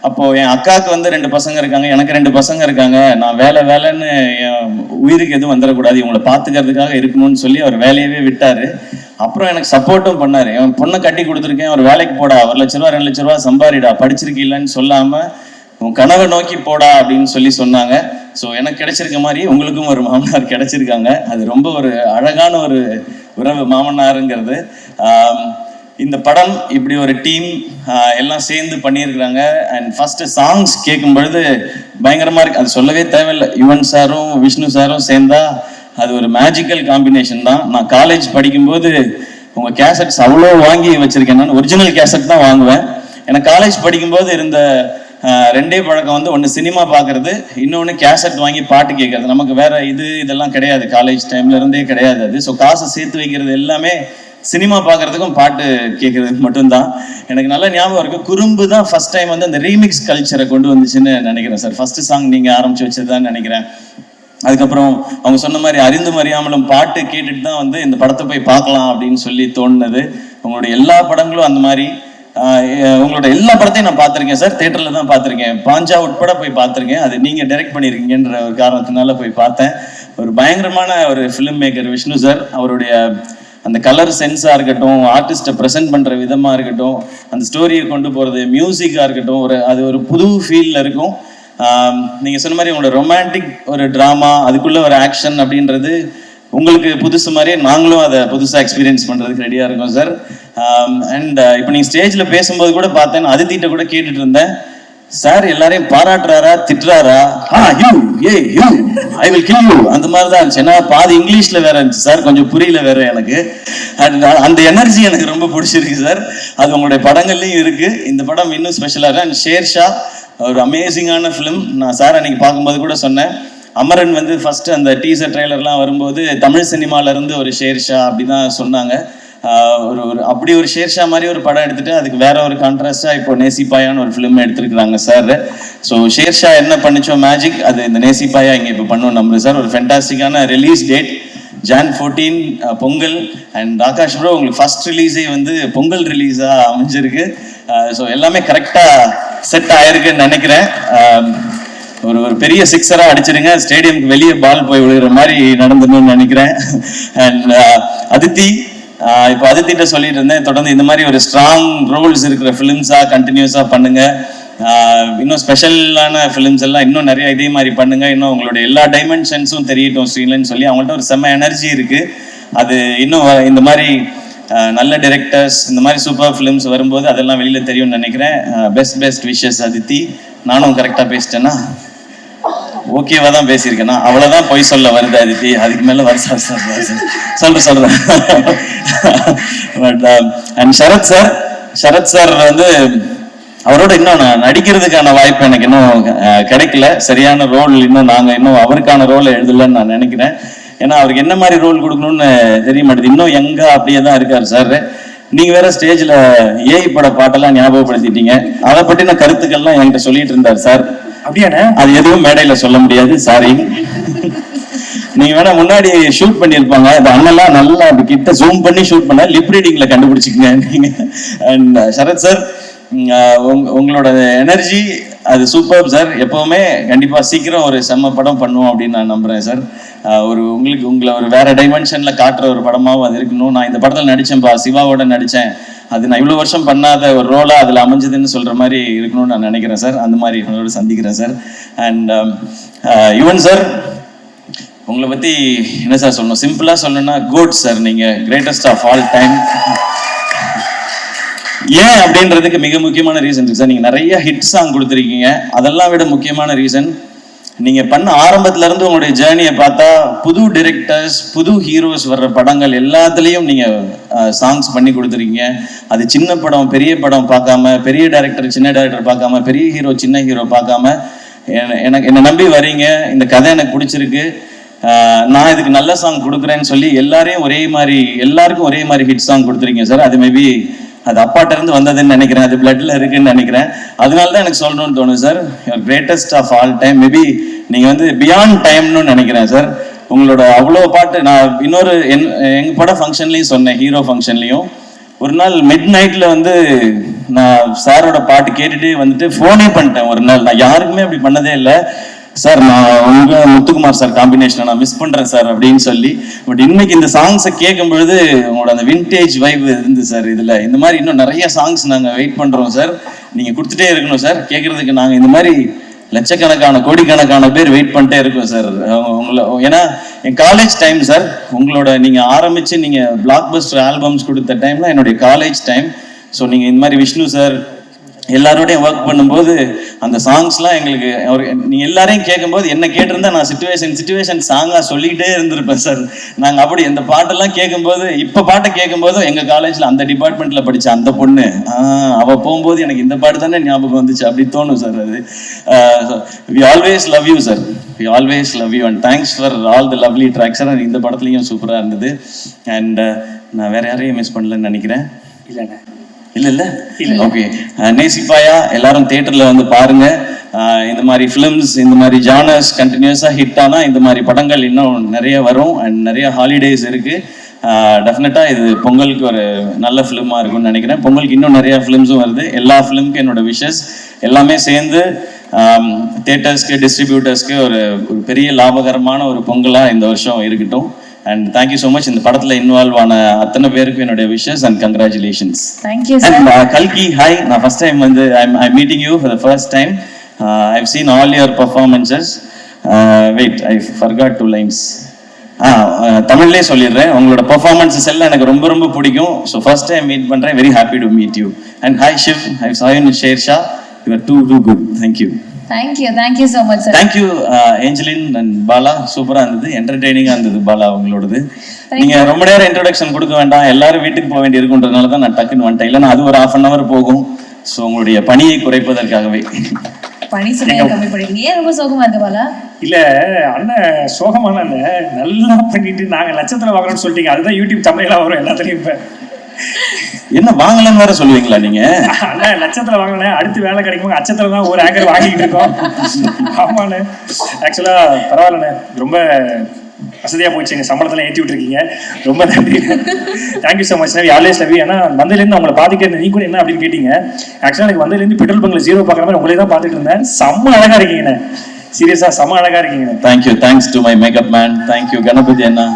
Speaker 17: அப்போ என் அக்காவுக்கு வந்து 2 பசங்க இருக்காங்க, எனக்கு 2 பசங்க இருக்காங்க. நான் வேலைன்னு என் உயிருக்கு எதுவும் வந்துடக்கூடாது, இவங்களை பார்த்துக்கிறதுக்காக இருக்கணும்னு சொல்லி அவர் வேலையவே விட்டாரு. அப்புறம் எனக்கு சப்போர்ட்டும் பண்ணாரு. என் பொண்ணை கட்டி கொடுத்துருக்கேன், ஒரு வேலைக்கு போடா, 1 லட்ச ரூபா 2 லட்ச ரூபா சம்பாரிடா, படிச்சிருக்கீங்களான்னு சொல்லாம உன் கனவை நோக்கி போடா அப்படின்னு சொல்லி சொன்னாங்க. ஸோ எனக்கு கிடைச்சிருக்க மாதிரி உங்களுக்கும் ஒரு மாமனார் கிடைச்சிருக்காங்க. அது ரொம்ப ஒரு அழகான ஒரு உறவு மாமனாருங்கிறது. இந்த படம் இப்படி ஒரு டீம் எல்லாம் சேர்ந்து பண்ணியிருக்கிறாங்க. அண்ட் ஃபர்ஸ்ட் சாங்ஸ் கேட்கும் பொழுது பயங்கரமா இருக்கு. அது சொல்லவே தேவையில்லை. யுவன் சாரும் விஷ்ணு சாரும் சேர்ந்தா அது ஒரு மேஜிக்கல் காம்பினேஷன் தான். நான் காலேஜ் படிக்கும்போது உங்க கேசட்ஸ் அவ்வளோ வாங்கி வச்சிருக்கேன். நான் ஒரிஜினல் கேசட் தான் வாங்குவேன். எனக்கு காலேஜ் படிக்கும்போது இருந்த 2 பழக்கம் வந்து, ஒன்று சினிமா பார்க்கறது, இன்னொன்று கேசட் வாங்கி பாட்டு கேட்கறது. நமக்கு வேற இதெல்லாம் கிடையாது, காலேஜ் டைம்ல இருந்தே கிடையாது அது. ஸோ காசை சேர்த்து வைக்கிறது எல்லாமே சினிமா பார்க்கறதுக்கும் பாட்டு கேட்கறதுக்கு மட்டும்தான். எனக்கு நல்ல ஞாபகம் இருக்கு. குறும்பு தான் ஃபர்ஸ்ட் டைம் வந்து அந்த ரீமிக்ஸ் கல்ச்சரை கொண்டு வந்துச்சுன்னு நினைக்கிறேன் சார். ஃபர்ஸ்ட் சாங் நீங்க ஆரம்பிச்சு வச்சதுதான் நினைக்கிறேன். அதுக்கப்புறம் அவங்க சொன்ன மாதிரி அறிந்தும் அறியாமலும் பாட்டு கேட்டுட்டு தான் வந்து இந்த படத்தை போய் பார்க்கலாம் அப்படின்னு சொல்லி தோணுனது. உங்களுடைய எல்லா படங்களும் அந்த மாதிரி. உங்களோட எல்லா படத்தையும் நான் பார்த்துருக்கேன் சார், தியேட்டர்ல தான் பார்த்துருக்கேன். பாஞ்சா உட்பட போய் பார்த்துருக்கேன். அது நீங்க டைரக்ட் பண்ணியிருக்கீங்கன்ற ஒரு காரணத்தினால போய் பார்த்தேன். ஒரு பயங்கரமான ஒரு ஃபிலிம் மேக்கர் விஷ்ணு சார். அவருடைய அந்த கலர் சென்ஸாக இருக்கட்டும், ஆர்டிஸ்ட்டை ப்ரெசென்ட் பண்ணுற விதமாக இருக்கட்டும், அந்த ஸ்டோரியை கொண்டு போகிறது, மியூசிக்காக இருக்கட்டும், அது ஒரு புது ஃபீலில் இருக்கும். நீங்கள் சொன்ன மாதிரி உங்களோட ரொமான்டிக் ஒரு ட்ராமா, அதுக்குள்ளே ஒரு ஆக்ஷன் அப்படின்றது உங்களுக்கு புதுசு மாதிரியே நாங்களும் அதை புதுசாக எக்ஸ்பீரியன்ஸ் பண்ணுறதுக்கு ரெடியாக இருக்கோம் சார். அண்ட் இப்போ நீங்கள் ஸ்டேஜில் பேசும்போது கூட பார்த்தேன், அதித்திட்ட கூட கேட்டுட்டு இருந்தேன், சார் எல்லாரையும் பாராட்டுறாரா திட்டுறாரா, ஐ வில் கில் யூ அந்த மாதிரி தான் இருந்துச்சு. ஏன்னா பாதி இங்கிலீஷ்ல வேற இருந்துச்சு சார், கொஞ்சம் புரியல வேற எனக்கு. அந்த எனர்ஜி எனக்கு ரொம்ப பிடிச்சிருக்கு சார். அது உங்களுடைய படங்கள்லையும் இருக்கு. இந்த படம் இன்னும் ஸ்பெஷலாக இருக்கு. அண்ட் ஷேர்ஷா ஒரு அமேசிங்கான ஃபிலிம். நான் சார் அன்னைக்கு பார்க்கும்போது கூட சொன்னேன், அமரன் வந்து ஃபர்ஸ்ட் அந்த டீசர் ட்ரெய்லர்லாம் வரும்போது தமிழ் சினிமால இருந்து ஒரு ஷேர்ஷா அப்படிதான் சொன்னாங்க. ஒரு அப்படி ஒரு ஷேர்ஷா மாதிரி ஒரு படம் எடுத்துட்டு அதுக்கு வேற ஒரு கான்ட்ராஸ்டா இப்போ நேசிப்பாயான்னு ஒரு ஃபிலிம் எடுத்துருக்காங்க சார். ஸோ ஷேர்ஷா என்ன பண்ணிச்சோ மேஜிக், அது இந்த நேசிப்பாயா இங்கே இப்போ பண்ணுவோம் நம்புறேன் சார். ஒரு ஃபென்டாஸ்டிக்கான release date Jan 14 Pongal. And Akash bro உங்களுக்கு ஃபர்ஸ்ட் ரிலீஸே வந்து பொங்கல் ரிலீஸா அமைஞ்சிருக்கு. ஸோ எல்லாமே கரெக்டா செட் ஆயிருக்குன்னு நினைக்கிறேன். ஒரு பெரிய சிக்ஸரா அடிச்சிருங்க, ஸ்டேடியம்க்கு வெளியே பால் போய் விழுகிற மாதிரி நடந்துன்னு நினைக்கிறேன். அண்ட் அதித்தி, இப்போ அதித்திட்ட சொல்லிட்டு இருந்தேன், தொடர்ந்து இந்த மாதிரி ஒரு ஸ்ட்ராங் ரோல்ஸ் இருக்கிற ஃபிலிம்ஸா கண்டினியூஸா பண்ணுங்க. இன்னும் ஸ்பெஷலான ஃபிலிம்ஸ் எல்லாம் இன்னும் நிறைய இதே மாதிரி பண்ணுங்க. இன்னும் உங்களுடைய எல்லா டைமென்ஷன்ஸும் தெரியட்டும் ஸ்க்ரீன்லன்னு சொல்லி அவங்கள்ட்ட ஒரு செம்ம எனர்ஜி இருக்கு. அது இன்னும் இந்த மாதிரி நல்ல டைரக்டர்ஸ் இந்த மாதிரி சூப்பர் ஃபிலிம்ஸ் வரும்போது அதெல்லாம் வெளியில தெரியும்னு நினைக்கிறேன். Best wishes Aditi. நானும் கரெக்டா பேசிட்டேன்னா ஓகேவா தான் பேசியிருக்கேன்னா அவ்வளவுதான் பொய் சொல்ல வருது அதித்தி, அதுக்கு மேல சொல்றேன். பட் அண்ட் சரத் சார் வந்து அவரோட இன்னும் நான் நடிக்கிறதுக்கான வாய்ப்பு எனக்கு இன்னும் கிடைக்கல. சரியான ரோல் இன்னும் அவருக்கான ரோலை எழுதலன்னு நான் நினைக்கிறேன். ஏன்னா அவருக்கு என்ன மாதிரி ரோல் கொடுக்கணும்னு தெரிய மாட்டேது. இன்னும் எங்க அப்படியே தான் இருக்காரு சார். நீங்க வேற ஸ்டேஜ்ல ஏஐ பட பாட்டெல்லாம் ஞாபகப்படுத்திட்டீங்க. அதை பற்றின கருத்துக்கள்லாம் என்கிட்ட சொல்லிட்டு இருந்தார் சார். அப்படியானே? அது எதுவும் மேடையில சொல்ல முடியாது, சாரி. நீங்க வேணா முன்னாடி ஷூட் பண்ணியிருப்பாங்க, அந்த அண்ணெல்லாம் நல்லா அப்படி கிட்ட ஜூம் பண்ணி ஷூட் பண்ண லிப் ரீடிங்ல கண்டுபிடிச்சிக்கங்க நீங்க. அண்ட் சரத் சார், உங்களோட எனர்ஜி அது சூப்பர் சார். எப்பவுமே கண்டிப்பா சீக்கிரம் ஒரு செம்ம படம் பண்ணுவோம் அப்படின்னு நான் நம்புறேன் சார். உங்களை ஒரு வேற டைமென்ஷன்ல காட்டுற ஒரு படமாவும் அது இருக்கணும். நான் இந்த படத்துல நடிச்சேன்ப்பா, சிவாவோட நடிச்சேன், அது நான் இவ்வளவு வருஷம் பண்ணாத ஒரு ரோலா அதுல அமைஞ்சதுன்னு சொல்ற மாதிரி இருக்கணும்னு நான் நினைக்கிறேன் சார். அந்த மாதிரி உங்களோட சந்திக்கிறேன் சார். அண்ட் யுவன் சார், உங்களை பத்தி என்ன சார் சொல்லணும்? சிம்பிளா சொல்லணும்னா கோட் சார், நீங்க கிரேட்டஸ்ட் ஆஃப் ஆல் டைம். ஏன் அப்படின்றதுக்கு மிக முக்கியமான ரீசன் இருக்கு சார். நீங்க நிறைய ஹிட் சாங் கொடுத்துருக்கீங்க. அதெல்லாம் விட முக்கியமான ரீசன், நீங்க பண்ண ஆரம்பத்துல இருந்து உங்களுடைய ஜேர்னியை பார்த்தா புது டிரெக்டர்ஸ், புது ஹீரோஸ் வர்ற படங்கள் எல்லாத்துலயும் நீங்க சாங்ஸ் பண்ணி கொடுத்துருக்கீங்க. அது சின்ன படம் பெரிய படம் பார்க்காம, பெரிய டைரக்டர் சின்ன டைரக்டர் பார்க்காம, பெரிய ஹீரோ சின்ன ஹீரோ பார்க்காம என்னை நம்பி வரீங்க. இந்த கதை எனக்கு பிடிச்சிருக்கு, நான் இதுக்கு நல்ல சாங் கொடுக்குறேன்னு சொல்லி எல்லாருக்கும் ஒரே மாதிரி ஹிட் சாங் கொடுத்துருக்கீங்க சார். அது மேபி அது அப்பாட்ட இருந்து வந்ததுன்னு நினைக்கிறேன், அது பிளட்ல இருக்குன்னு நினைக்கிறேன். அதனாலதான் எனக்கு சொல்லணும்னு தோணுது sir. Your greatest of all time. Maybe நீங்க வந்து பியாண்ட் டைம்னு நினைக்கிறேன் சார். உங்களோட அவ்வளோ பாட்டு நான் இன்னொரு எங்க பட ஃபங்க்ஷன்லையும் சொன்னேன், ஹீரோ ஃபங்க்ஷன்லையும். ஒரு நாள் மிட் நைட்ல வந்து நான் சாரோட பாட்டு கேட்டுட்டு வந்துட்டு ஃபோனே பண்ணிட்டேன் ஒரு நாள். நான் யாருக்குமே அப்படி பண்ணதே இல்லை சார். நான் முத்துக்குமார் சார் காம்பினேஷனை நான் மிஸ் பண்றேன் சார் அப்படின்னு சொல்லி. பட் இன்னைக்கு இந்த சாங்ஸை கேட்கும் பொழுது உங்களோட அந்த விண்டேஜ் வைப் இருந்து சார். இதுல இந்த மாதிரி இன்னும் நிறைய சாங்ஸ் நாங்க வெயிட் பண்றோம் சார். நீங்க கொடுத்துட்டே இருக்கணும் சார். கேட்கறதுக்கு நாங்க இந்த மாதிரி லட்சக்கணக்கான கோடிக்கணக்கான பேர் வெயிட் பண்ணிட்டே இருக்கோம் சார். ஏன்னா என் காலேஜ் டைம் சார். உங்களோட நீங்க ஆரம்பிச்சு நீங்க பிளாக் பஸ்டர் ஆல்பம்ஸ் கொடுத்த டைம்ல என்னுடைய காலேஜ் டைம். ஸோ நீங்க இந்த மாதிரி விஷ்ணு சார் எல்லாரோடையும் ஒர்க் பண்ணும்போது அந்த சாங்ஸ்லாம் எங்களுக்கு நீங்க எல்லாரையும் கேட்கும்போது என்ன கேட்டிருந்தா நான் சிச்சுவேஷன் சாங்கா சொல்லிக்கிட்டே இருந்திருப்பேன் சார். நாங்கள் அப்படி இந்த பாட்டெல்லாம் கேட்கும்போது, இப்போ பாட்டை கேட்கும்போது எங்க காலேஜ்ல அந்த டிபார்ட்மெண்ட்ல படிச்ச அந்த பொண்ணு அவ போகும்போது எனக்கு இந்த பாட்டு தானே ஞாபகம் வந்துச்சு அப்படி தோணும் சார். அது we always love you sir. We always love you and thanks for all the lovely tracks sir. இந்த படத்துலையும் சூப்பராக இருந்தது. அண்ட் நான் வேற யாரையும் மிஸ் பண்ணலன்னு நினைக்கிறேன். இல்ல ஓகே. நேசிப்பாயா எல்லாரும் தியேட்டர்ல வந்து பாருங்க. இந்த மாதிரி ஃபிலிம்ஸ், இந்த மாதிரி ஜானர்ஸ் கண்டினியூஸா ஹிட் ஆனா இந்த மாதிரி படங்கள் இன்னும் நிறைய வரும். அண்ட் நிறைய ஹாலிடேஸ் இருக்கு. டெஃபினட்டா இது பொங்கலுக்கு ஒரு நல்ல ஃபிலிமா இருக்கும்னு நினைக்கிறேன். பொங்கலுக்கு இன்னும் நிறைய ஃபிலிம்ஸும் வருது. எல்லா ஃபிலிமுக்கும் என்னோட விஷஸ். எல்லாமே சேர்ந்து தியேட்டர்ஸ்க்கு டிஸ்ட்ரிபியூட்டர்ஸ்க்கு ஒரு பெரிய லாபகரமான ஒரு பொங்கலா இந்த வருஷம் இருக்கட்டும். And thank you so much. இந்த படத்துல இன்வால்வ் ஆன அத்தனை பேருக்கு என்னோட wishes and congratulations.
Speaker 3: Thank you sir.
Speaker 17: And Kalki, hi. நான் ஃபர்ஸ்ட் டைம் வந்து I'm meeting you for the first time. I've seen all your performances. Wait, I forgot 2 lines. தமிழ்லேயே சொல்லிடுறேன். உங்களோட பெர்ஃபார்மன்ஸஸ் எல்லாம் எனக்கு ரொம்ப ரொம்ப பிடிக்கும். ஸோ ஃபர்ஸ்ட் டைம் மீட் பண்றேன். Very happy to meet you. And hi Shiv, I saw you in Shersha. You are too good. Thank you.
Speaker 3: Thank you so much sir.
Speaker 17: Thank you Angeline and Bala. சூப்பரா இருந்தது, என்டர்டெய்னிங்கா இருந்தது பாலா உங்களோடது. நீங்க ரொம்ப நேரம் இன்ட்ரோடக்ஷன் கொடுக்க வேண்டாம், எல்லாரும் வீட்டுக்கு போக வேண்டி இருக்குன்றதுனால தான் நான் டக்குன்னு வந்துட்டேன். இல்லைன்னா அது ஒரு 1/2 hour போகும். ஸோ உங்களுடைய பணியை குறைப்பதற்காகவே.
Speaker 3: பணி சுமையை கம்மி பண்ணிட்டீங்க. ஏன் ரொம்ப சோகமா இருக்கு பாலா?
Speaker 1: இல்ல அண்ணன் சோகமான நல்லா பண்ணிட்டு நாங்க லட்சத்துல வாங்கணும்னு சொல்லிட்டீங்க. அதுதான் யூடியூப் தமிழா வரும் எல்லாத்துலயும். இப்ப
Speaker 17: என்ன வாங்கலன்னு வேற சொல்லுவீங்களா நீங்க?
Speaker 1: லட்சத்துல வாங்கினேன், அடுத்து வேலை கிடைக்கும் அச்சத்துல தான் ஒரு ஆங்கர் வாங்கிட்டு இருக்கோம். ஆமாண்ணே, ஆக்சுவலா பரவாயில்லண்ணே, ரொம்ப வசதியா போச்சு. எங்க சம்பளத்துல ஏற்றி விட்டுருக்கீங்க, ரொம்ப நன்றி. Thank you so much. Always love you. ஏன்னா வந்ததுலேருந்து உங்களை பார்த்துக்க நீ கூட என்ன அப்படின்னு கேட்டீங்க. ஆக்சுவலா எனக்கு வந்ததுலேருந்து பெட்ரோல் பங்க்ல 0 பார்க்குற மாதிரி உங்களே தான் பார்த்துட்டு இருந்தேன். செம்ம அழகா இருக்கீங்கண்ணே, சீரியஸா செம்ம அழகா இருக்கீங்க.
Speaker 17: Thank you. Thanks to my makeup man. Thank you Ganapathi அண்ணா.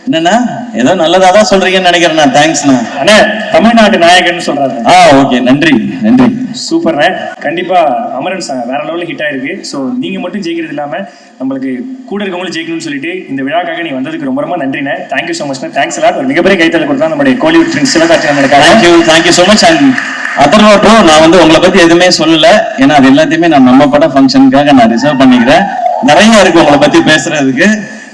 Speaker 17: என்னண்ணா ஏதோ நல்லதாதான் சொல்றீங்கன்னு நினைக்கிறேன். தேங்க்ஸ்ண்ணா.
Speaker 1: அண்ணா தமிழ்நாட்டு நாயகன்னு சொல்றாரு.
Speaker 17: ஓகே, நன்றி நன்றி.
Speaker 1: சூப்பர்ண்ணே. கண்டிப்பா அமரன் சாங் வேற லெவலில் ஹிட் ஆயிருக்கு. ஸோ நீங்க மட்டும் ஜெயிக்கிறது இல்லாம நம்மளுக்கு கூட இருக்கவங்களும் ஜெயிக்கணும்னு சொல்லிட்டு இந்த விழாக்காக நீ வந்ததுக்கு ரொம்ப ரொம்ப நன்றிண்ணே. தேங்க்யூ ஸோ மச்ண்ணே. தேங்க்ஸ் எல்லாம். ஒரு மிகப்பெரிய கைத்தல் கொடுத்தா நம்மளுடைய கோலிவுட் ஃப்ரெண்ட்ஸ் சிவகார்த்திகேயன் இருக்காங்க.
Speaker 17: Thank you so much. And Atharvaa bro, நான் வந்து உங்களை பத்தி எதுவுமே சொல்லல. ஏன்னா அது எல்லாத்தையுமே நான் நம்ம பட ஃபங்க்ஷனுக்காக நான் ரிசர்வ் பண்ணிக்கிறேன். நிறைய இருக்கு உங்களை பத்தி பேசுறதுக்கு.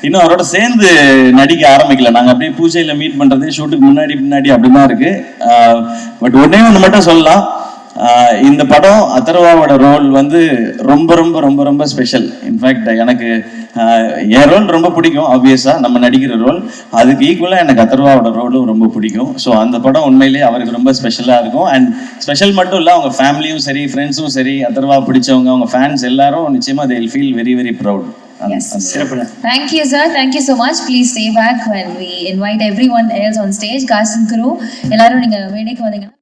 Speaker 17: இன்னும் அவரோட சேர்ந்து நடிக்க ஆரம்பிக்கல. நாங்க அப்படியே பூஜையில மீட் பண்றது, ஷூட்டுக்கு முன்னாடி அப்படிதான் இருக்கு. பட் ஒன்னே ஒன்று மட்டும் சொல்லலாம். இந்த படம் அதர்வாவோட ரோல் வந்து ரொம்ப ரொம்ப ரொம்ப ரொம்ப ஸ்பெஷல். இன்ஃபேக்ட் எனக்கு என் ரோல் ரொம்ப பிடிக்கும் ஆப்வியஸா, நம்ம நடிக்கிற ரோல். அதுக்கு ஈக்குவலா எனக்கு அதர்வாவோட ரோலும் ரொம்ப பிடிக்கும். ஸோ அந்த படம் உண்மையிலேயே அவருக்கு ரொம்ப ஸ்பெஷலா இருக்கும். அண்ட் ஸ்பெஷல் மட்டும் இல்லை, அவங்க ஃபேமிலியும் சரி, ஃப்ரெண்ட்ஸும் சரி, அதர்வா பிடிச்சவங்க, அவங்க ஃபேன்ஸ் எல்லாரும் நிச்சயமா they will feel very very proud.
Speaker 3: Thank you, sir. Thank you so much. Please stay back when we invite everyone else on stage. Cast and crew, எல்லாரும் நீங்க மேடைக்கு வந்தீங்கன்னா